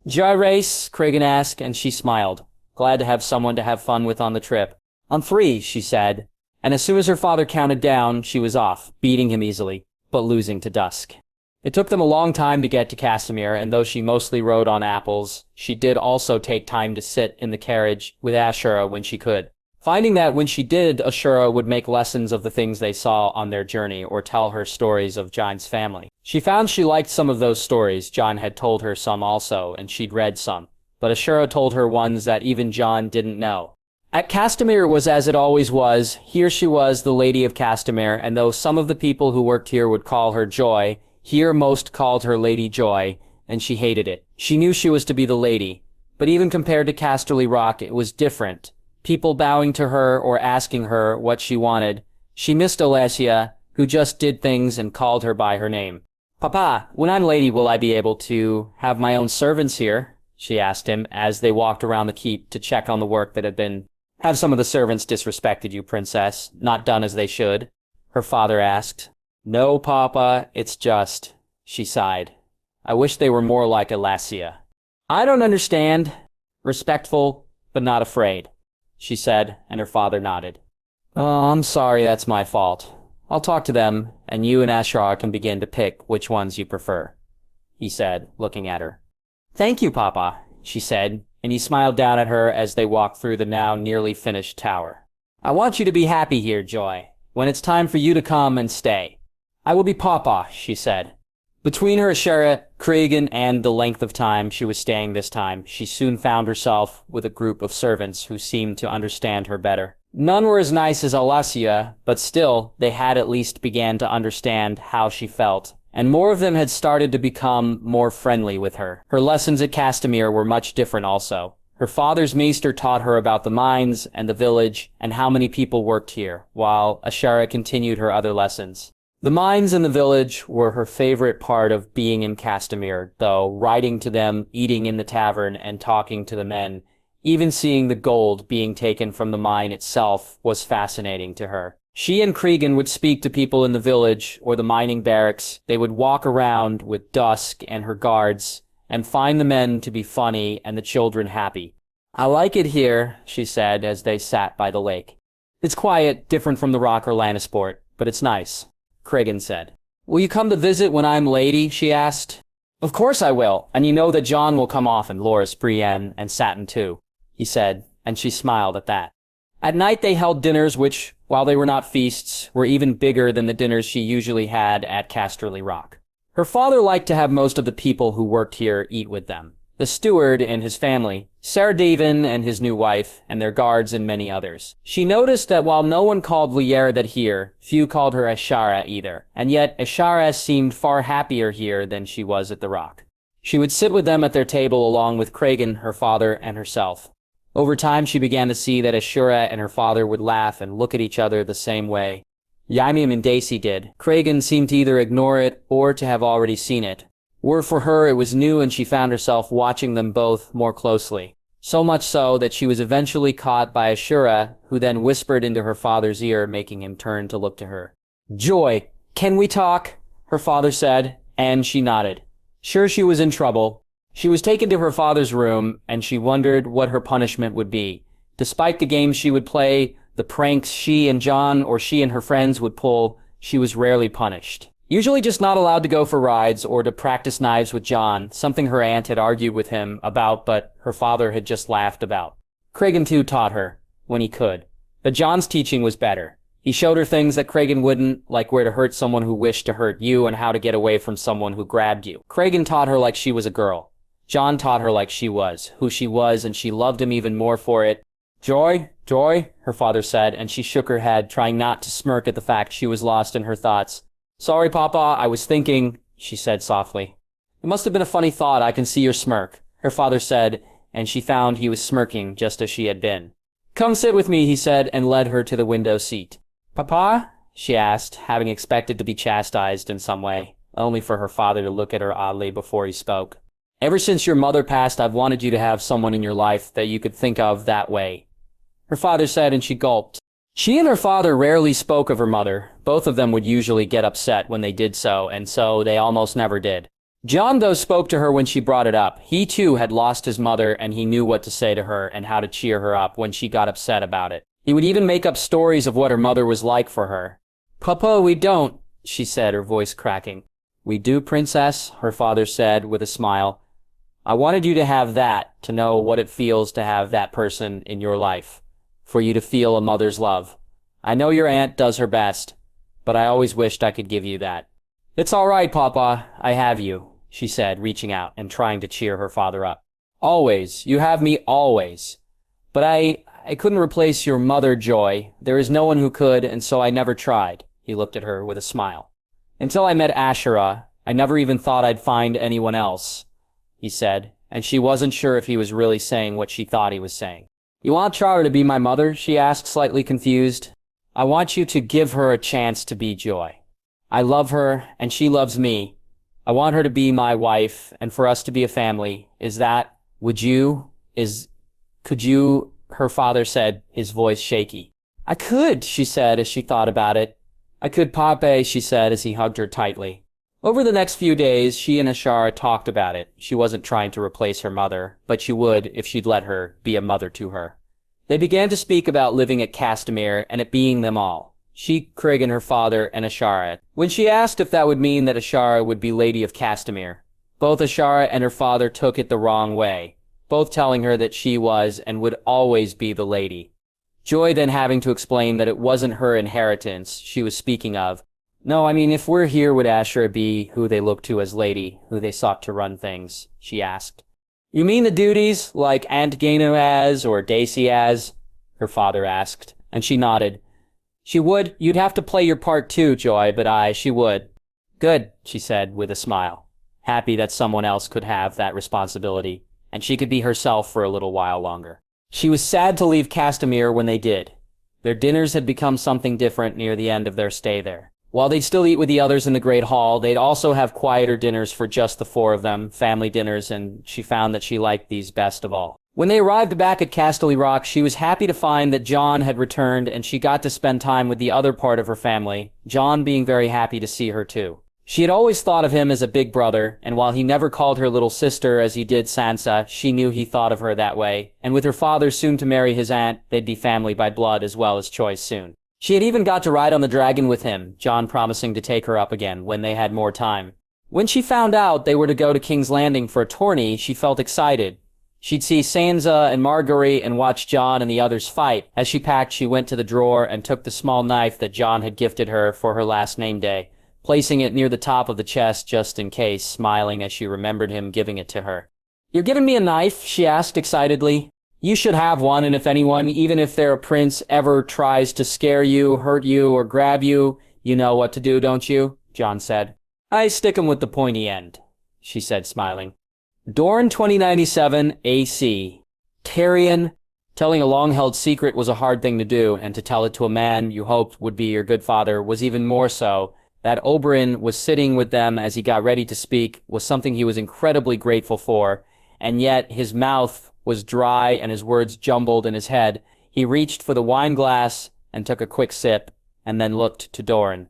"Joy race?" Cregan asked, and she smiled, glad to have someone to have fun with on the trip. "On 3, she said, and as soon as her father counted down, she was off, beating him easily, but losing to Dusk. It took them a long time to get to Castamere, and though she mostly rode on apples, she did also take time to sit in the carriage with Ashura when she could. Finding that when she did, Ashura would make lessons of the things they saw on their journey or tell her stories of Jon's family. She found she liked some of those stories. Jon had told her some also, and she'd read some, but Ashura told her ones that even Jon didn't know. At Castamere it was as it always was. Here she was, the Lady of Castamere, and though some of the people who worked here would call her Joy, here most called her Lady Joy, and she hated it. She knew she was to be the lady, but even compared to Casterly Rock, it was different. People bowing to her or asking her what she wanted. She missed Alessia, who just did things and called her by her name. "Papa, when I'm lady, will I be able to have my own servants here?" she asked him as they walked around the keep to check on the work that had been. "Have some of the servants disrespected you, princess? Not done as they should?" her father asked. "No, Papa, it's just," she sighed. "I wish they were more like Alessia." "I don't understand." "Respectful, but not afraid," she said, and her father nodded. "Oh, I'm sorry, that's my fault. I'll talk to them, and you and Ashrar can begin to pick which ones you prefer," he said, looking at her. "Thank you, Papa," she said, and he smiled down at her as they walked through the now nearly finished tower. "I want you to be happy here, Joy, when it's time for you to come and stay." "I will be Papa," she said. Between her Ashara, Cregan, and the length of time she was staying this time, she soon found herself with a group of servants who seemed to understand her better. None were as nice as Alessia, but still, they had at least began to understand how she felt, and more of them had started to become more friendly with her. Her lessons at Castamere were much different also. Her father's maester taught her about the mines and the village and how many people worked here, while Ashara continued her other lessons. The mines and the village were her favorite part of being in Castamere, though riding to them, eating in the tavern, and talking to the men, even seeing the gold being taken from the mine itself was fascinating to her. She and Cregan would speak to people in the village or the mining barracks. They would walk around with Dusk and her guards and find the men to be funny and the children happy. "I like it here," she said as they sat by the lake. "It's quiet, different from the Rock or Lannisport, but it's nice," Cregan said. "Will you come to visit when I'm lady?" she asked. "Of course I will, and you know that Jon will come often, Loras, Brienne, and Satin too," he said, and she smiled at that. At night they held dinners which, while they were not feasts, were even bigger than the dinners she usually had at Casterly Rock. Her father liked to have most of the people who worked here eat with them. The steward and his family, Sir Davin and his new wife, and their guards and many others. She noticed that while no one called Liera that here, few called her Ashara either, and yet Ashara seemed far happier here than she was at the Rock. She would sit with them at their table along with Cregan, her father, and herself. Over time she began to see that Ashura and her father would laugh and look at each other the same way. Jaime and Daisy did. Cregan seemed to either ignore it or to have already seen it. Were for her it was new, and she found herself watching them both more closely. So much so that she was eventually caught by Ashura, who then whispered into her father's ear, making him turn to look to her. "Joy, can we talk?" her father said, and she nodded. Sure, she was in trouble. She was taken to her father's room, and she wondered what her punishment would be. Despite the games she would play, The pranks she and Jon or she and her friends would pull, she was rarely punished. Usually just not allowed to go for rides or to practice knives with Jon, something her aunt had argued with him about but her father had just laughed about. Cregan too taught her, when he could. But Jon's teaching was better. He showed her things that Cregan wouldn't, like where to hurt someone who wished to hurt you and how to get away from someone who grabbed you. Cregan taught her like she was a girl. Jon taught her like she was, who she was, and she loved him even more for it. Joy, her father said, and she shook her head, trying not to smirk at the fact she was lost in her thoughts. Sorry, Papa, I was thinking, she said softly. It must have been a funny thought, I can see your smirk, her father said, and she found he was smirking just as she had been. Come sit with me, he said, and led her to the window seat. Papa? She asked, having expected to be chastised in some way, only for her father to look at her oddly before he spoke. Ever since your mother passed, I've wanted you to have someone in your life that you could think of that way, her father said, and she gulped. She and her father rarely spoke of her mother. Both of them would usually get upset when they did so, and so they almost never did. Jon, though, spoke to her when she brought it up. He, too, had lost his mother, and he knew what to say to her and how to cheer her up when she got upset about it. He would even make up stories of what her mother was like for her. Papa, we don't, she said, her voice cracking. We do, princess, her father said with a smile. I wanted you to have that, to know what it feels to have that person in your life, for you to feel a mother's love. I know your aunt does her best, but I always wished I could give you that. It's all right, Papa, I have you, she said, reaching out and trying to cheer her father up. Always, you have me always. But I couldn't replace your mother, Joy. There is no one who could, and so I never tried. He looked at her with a smile. Until I met Ashera, I never even thought I'd find anyone else, he said, and she wasn't sure if he was really saying what she thought he was saying. You want Chara to be my mother? She asked, slightly confused. I want you to give her a chance to be Joy. I love her, and she loves me. I want her to be my wife, and for us to be a family. Could you, her father said, his voice shaky. I could, she said as she thought about it. I could, Pape, she said as he hugged her tightly. Over the next few days, she and Ashara talked about it. She wasn't trying to replace her mother, but she would if she'd let her be a mother to her. They began to speak about living at Castamere and it being them all. She, Cregan, her father, and Ashara. When she asked if that would mean that Ashara would be Lady of Castamere, both Ashara and her father took it the wrong way, both telling her that she was and would always be the lady. Joy then having to explain that it wasn't her inheritance she was speaking of. No, I mean, if we're here, would Ashera be who they look to as lady, who they sought to run things? She asked. You mean the duties, like Aunt Gaino as, or Daisy as? Her father asked, and she nodded. She would. You'd have to play your part too, Joy, but she would. Good, she said with a smile, happy that someone else could have that responsibility, and she could be herself for a little while longer. She was sad to leave Castamere when they did. Their dinners had become something different near the end of their stay there. While they'd still eat with the others in the Great Hall, they'd also have quieter dinners for just the four of them, family dinners, and she found that she liked these best of all. When they arrived back at Casterly Rock, she was happy to find that Jon had returned and she got to spend time with the other part of her family, Jon being very happy to see her too. She had always thought of him as a big brother, and while he never called her little sister as he did Sansa, she knew he thought of her that way, and with her father soon to marry his aunt, they'd be family by blood as well as choice soon. She had even got to ride on the dragon with him, Jon promising to take her up again when they had more time. When she found out they were to go to King's Landing for a tourney, she felt excited. She'd see Sansa and Marguerite and watch Jon and the others fight. As she packed, she went to the drawer and took the small knife that Jon had gifted her for her last name day, placing it near the top of the chest just in case, smiling as she remembered him giving it to her. You're giving me a knife? She asked excitedly. You should have one, and if anyone, even if they're a prince, ever tries to scare you, hurt you, or grab you, you know what to do, don't you? Jon said. I stick 'em with the pointy end, she said, smiling. Dorne 2097 AC. Tyrion. Telling a long-held secret was a hard thing to do, and to tell it to a man you hoped would be your good father was even more so. That Oberyn was sitting with them as he got ready to speak was something he was incredibly grateful for, and yet his mouth was dry and his words jumbled in his head. He reached for the wine glass and took a quick sip, and then looked to Dorne.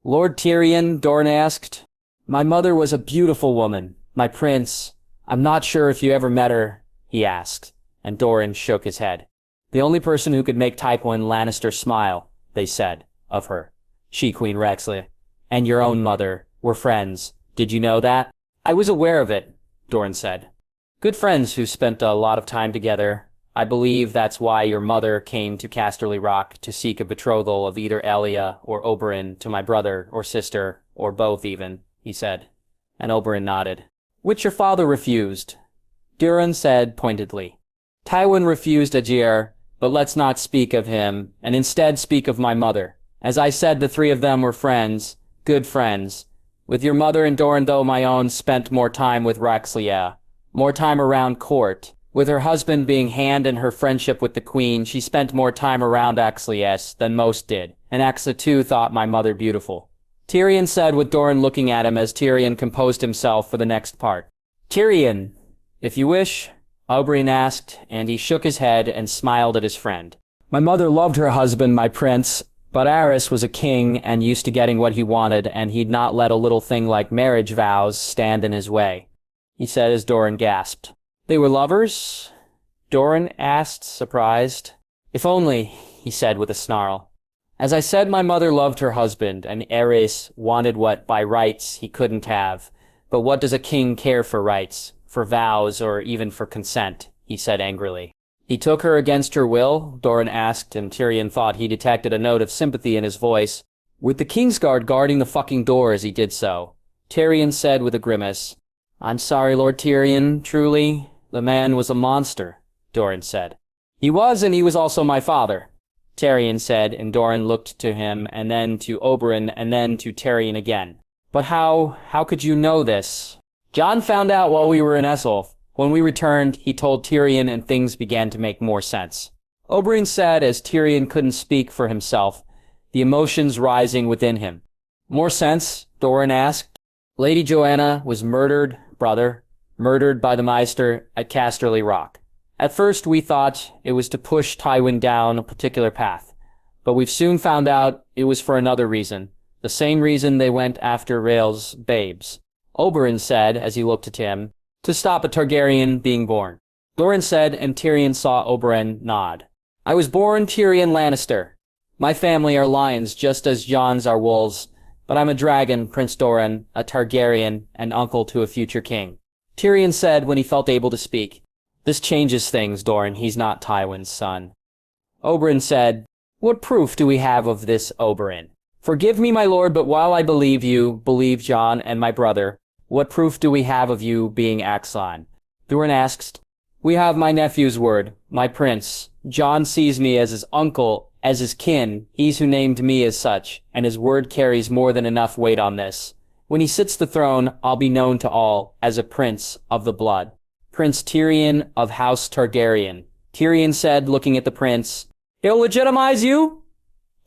Lord Tyrion, Dorne asked. My mother was a beautiful woman, my prince. I'm not sure if you ever met her, he asked, and Dorne shook his head. The only person who could make Tywin Lannister smile, they said, of her. She, Queen Rexley, and your own mother were friends. Did you know that? I was aware of it, Doran said. Good friends who spent a lot of time together. I believe that's why your mother came to Casterly Rock to seek a betrothal of either Elia or Oberyn to my brother or sister, or both even, he said. And Oberyn nodded. Which your father refused, Doran said pointedly. Tywin refused Aegir, but let's not speak of him, and instead speak of my mother. As I said, the three of them were friends, good friends. With your mother and Doran, though, my own spent more time with Rhaegar, more time around court. With her husband being hand in her friendship with the queen, she spent more time around Axlies than most did, and Axla too thought my mother beautiful. Tyrion said, with Doran looking at him as Tyrion composed himself for the next part. Tyrion, if you wish, Oberyn asked, and he shook his head and smiled at his friend. My mother loved her husband, my prince, but Aerys was a king and used to getting what he wanted, and he'd not let a little thing like marriage vows stand in his way, he said as Doran gasped. They were lovers? Doran asked, surprised. If only, he said with a snarl. As I said, my mother loved her husband, and Aerys wanted what by rights he couldn't have. But what does a king care for rights, for vows, or even for consent? He said angrily. He took her against her will? Doran asked, and Tyrion thought he detected a note of sympathy in his voice. With the Kingsguard guarding the fucking door as he did so. Tyrion said with a grimace. I'm sorry, Lord Tyrion, truly. The man was a monster, Doran said. He was, and he was also my father, Tyrion said, and Doran looked to him, and then to Oberyn, and then to Tyrion again. But how could you know this? Jon found out while we were in Esself. When we returned, he told Tyrion, and things began to make more sense. Oberyn said, as Tyrion couldn't speak for himself, the emotions rising within him. More sense? Doran asked. Lady Joanna was murdered, brother. Murdered by the Maester at Casterly Rock. At first we thought it was to push Tywin down a particular path, but we've soon found out it was for another reason, the same reason they went after Rhael's babes. Oberyn said, as he looked at him, to stop a Targaryen being born. Doran said, and Tyrion saw Oberyn nod. I was born Tyrion Lannister. My family are lions just as Jon's are wolves, but I'm a dragon, Prince Doran, a Targaryen, and uncle to a future king. Tyrion said when he felt able to speak. This changes things, Doran. He's not Tywin's son. Oberyn said, What proof do we have of this, Oberyn? Forgive me, my lord, but while I believe you, believe Jon and my brother, what proof do we have of you being Axlan? Doran asked. We have my nephew's word, my prince. Jon sees me as his uncle, as his kin. He's who named me as such, and his word carries more than enough weight on this. When he sits the throne, I'll be known to all as a prince of the blood. Prince Tyrion of House Targaryen. Tyrion said, looking at the prince. He'll legitimize you?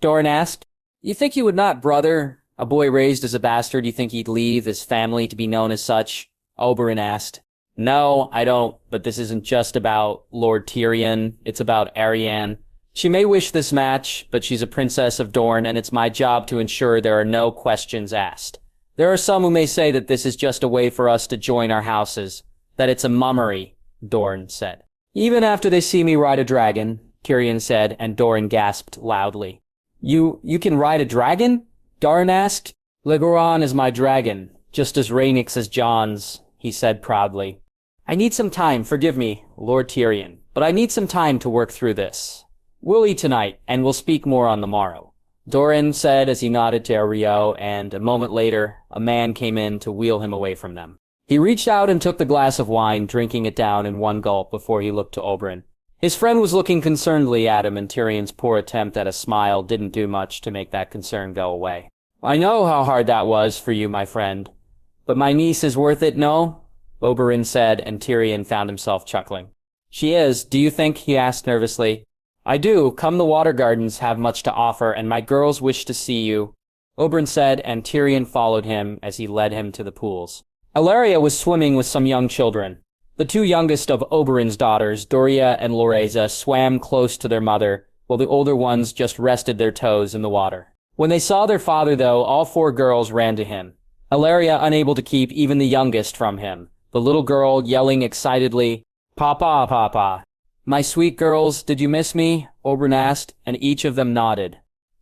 Doran asked. You think he would not, brother? A boy raised as a bastard, you think he'd leave his family to be known as such? Oberyn asked. No, I don't, but this isn't just about Lord Tyrion. It's about Arianne. She may wish this match, but she's a princess of Dorne, and it's my job to ensure there are no questions asked. There are some who may say that this is just a way for us to join our houses, that it's a mummery, Doran said. Even after they see me ride a dragon, Tyrion said, and Doran gasped loudly. You can ride a dragon? Doran asked. Legoran is my dragon, just as Rhaenys is Jon's, he said proudly. I need some time, forgive me, Lord Tyrion, but I need some time to work through this. We'll eat tonight, and we'll speak more on the morrow. Doran said as he nodded to Rio, and a moment later, a man came in to wheel him away from them. He reached out and took the glass of wine, drinking it down in one gulp before he looked to Oberyn. His friend was looking concernedly at him, and Tyrion's poor attempt at a smile didn't do much to make that concern go away. I know how hard that was for you, my friend. But my niece is worth it, no? Oberyn said, and Tyrion found himself chuckling. She is, do you think? He asked nervously. I do. Come the Water Gardens have much to offer, and my girls wish to see you. Oberyn said, and Tyrion followed him as he led him to the pools. Alleria was swimming with some young children. The two youngest of Oberyn's daughters, Doria and Loreza, swam close to their mother, while the older ones just rested their toes in the water. When they saw their father, though, all four girls ran to him. Alleria unable to keep even the youngest from him, the little girl yelling excitedly, Papa, Papa. "My sweet girls, did you miss me?" Oberyn asked, and each of them nodded.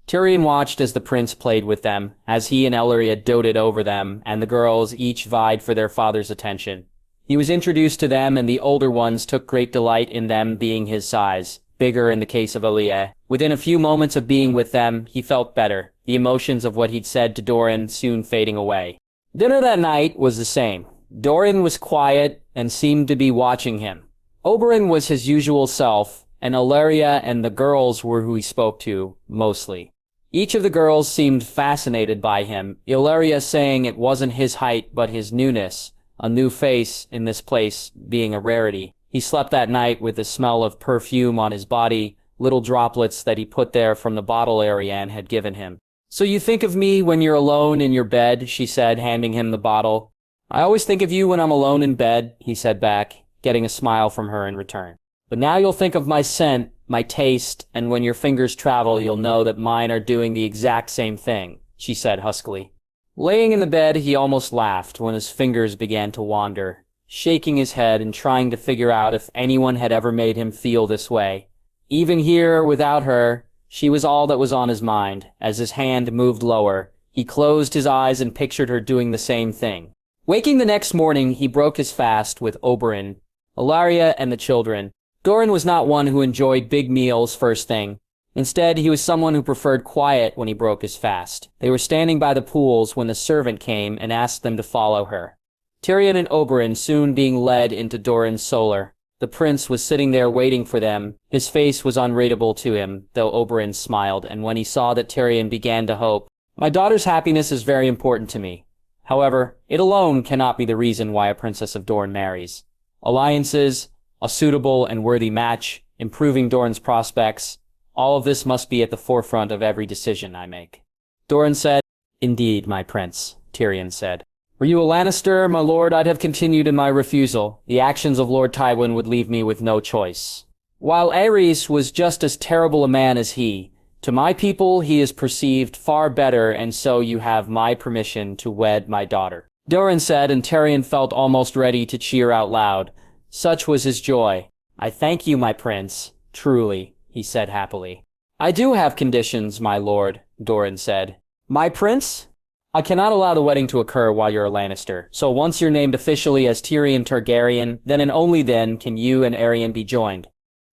Tyrion watched as the prince played with them, as he and Elleria doted over them, and the girls each vied for their father's attention. He was introduced to them, and the older ones took great delight in them being his size, bigger in the case of Elia. Within a few moments of being with them, he felt better, the emotions of what he'd said to Doran soon fading away. Dinner that night was the same. Doran was quiet and seemed to be watching him. Oberyn was his usual self, and Elleria and the girls were who he spoke to, mostly. Each of the girls seemed fascinated by him, Elleria saying it wasn't his height but his newness, a new face in this place being a rarity. He slept that night with the smell of perfume on his body, little droplets that he put there from the bottle Arianne had given him. "So you think of me when you're alone in your bed," she said, handing him the bottle. "I always think of you when I'm alone in bed," he said back, getting a smile from her in return. "But now you'll think of my scent, my taste, and when your fingers travel, you'll know that mine are doing the exact same thing," she said huskily. Laying in the bed, he almost laughed when his fingers began to wander, shaking his head and trying to figure out if anyone had ever made him feel this way. Even here, without her, she was all that was on his mind. As his hand moved lower, he closed his eyes and pictured her doing the same thing. Waking the next morning, he broke his fast with Oberyn, Ellaria, and the children. Doran was not one who enjoyed big meals first thing. Instead, he was someone who preferred quiet when he broke his fast. They were standing by the pools when the servant came and asked them to follow her. Tyrion and Oberyn soon being led into Doran's solar. The prince was sitting there waiting for them. His face was unreadable to him, though Oberyn smiled, and when he saw that Tyrion began to hope, "My daughter's happiness is very important to me. However, it alone cannot be the reason why a princess of Dorne marries. Alliances, a suitable and worthy match, improving Dorne's prospects, all of this must be at the forefront of every decision I make." Doran said, "Indeed, my prince," Tyrion said. "Were you a Lannister, my lord, I'd have continued in my refusal. The actions of Lord Tywin would leave me with no choice. While Aerys was just as terrible a man as he, to my people he is perceived far better, and so you have my permission to wed my daughter." Doran said, and Tyrion felt almost ready to cheer out loud. Such was his joy. "I thank you, my prince, truly," he said happily. "I do have conditions, my lord," Doran said. "My prince? I cannot allow the wedding to occur while you're a Lannister, so once you're named officially as Tyrion Targaryen, then and only then can you and Aerion be joined."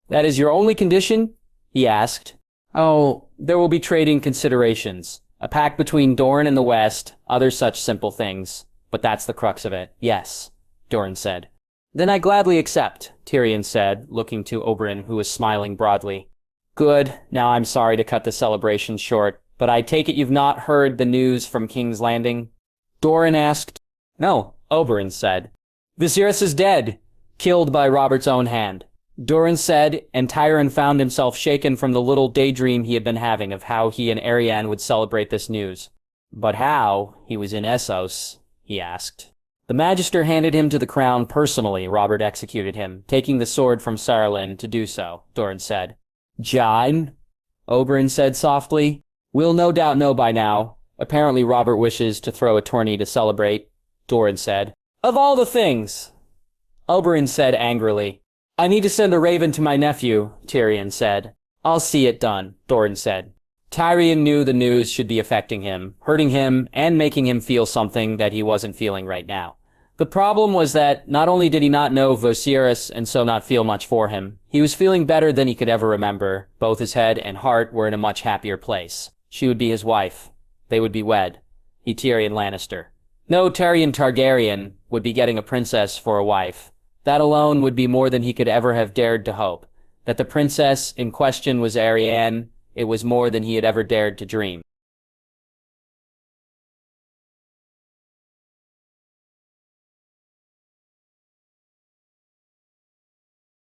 "That is your only condition?" he asked. "Oh, there will be trading considerations. A pact between Dorne and the West, other such simple things. But that's the crux of it, yes," Doran said. "Then I gladly accept," Tyrion said, looking to Oberyn, who was smiling broadly. "Good. Now I'm sorry to cut the celebration short, but I take it you've not heard the news from King's Landing?" Doran asked. "No," Oberyn said. "Viserys is dead, killed by Robert's own hand," Doran said, and Tyrion found himself shaken from the little daydream he had been having of how he and Arianne would celebrate this news. "But how? He was in Essos," he asked. "The Magister handed him to the crown personally. Robert executed him, taking the sword from Saarlin to do so," Doran said. "Jaime?" Oberyn said softly. "We'll no doubt know by now. Apparently Robert wishes to throw a tourney to celebrate," Doran said. "Of all the things!" Oberyn said angrily. "I need to send a raven to my nephew," Tyrion said. "I'll see it done," Doran said. Tyrion knew the news should be affecting him, hurting him, and making him feel something that he wasn't feeling right now. The problem was that not only did he not know Viserys and so not feel much for him, he was feeling better than he could ever remember. Both his head and heart were in a much happier place. She would be his wife. They would be wed. He, Tyrion Lannister. No Tyrion Targaryen would be getting a princess for a wife. That alone would be more than he could ever have dared to hope. That the princess in question was Arianne, it was more than he had ever dared to dream.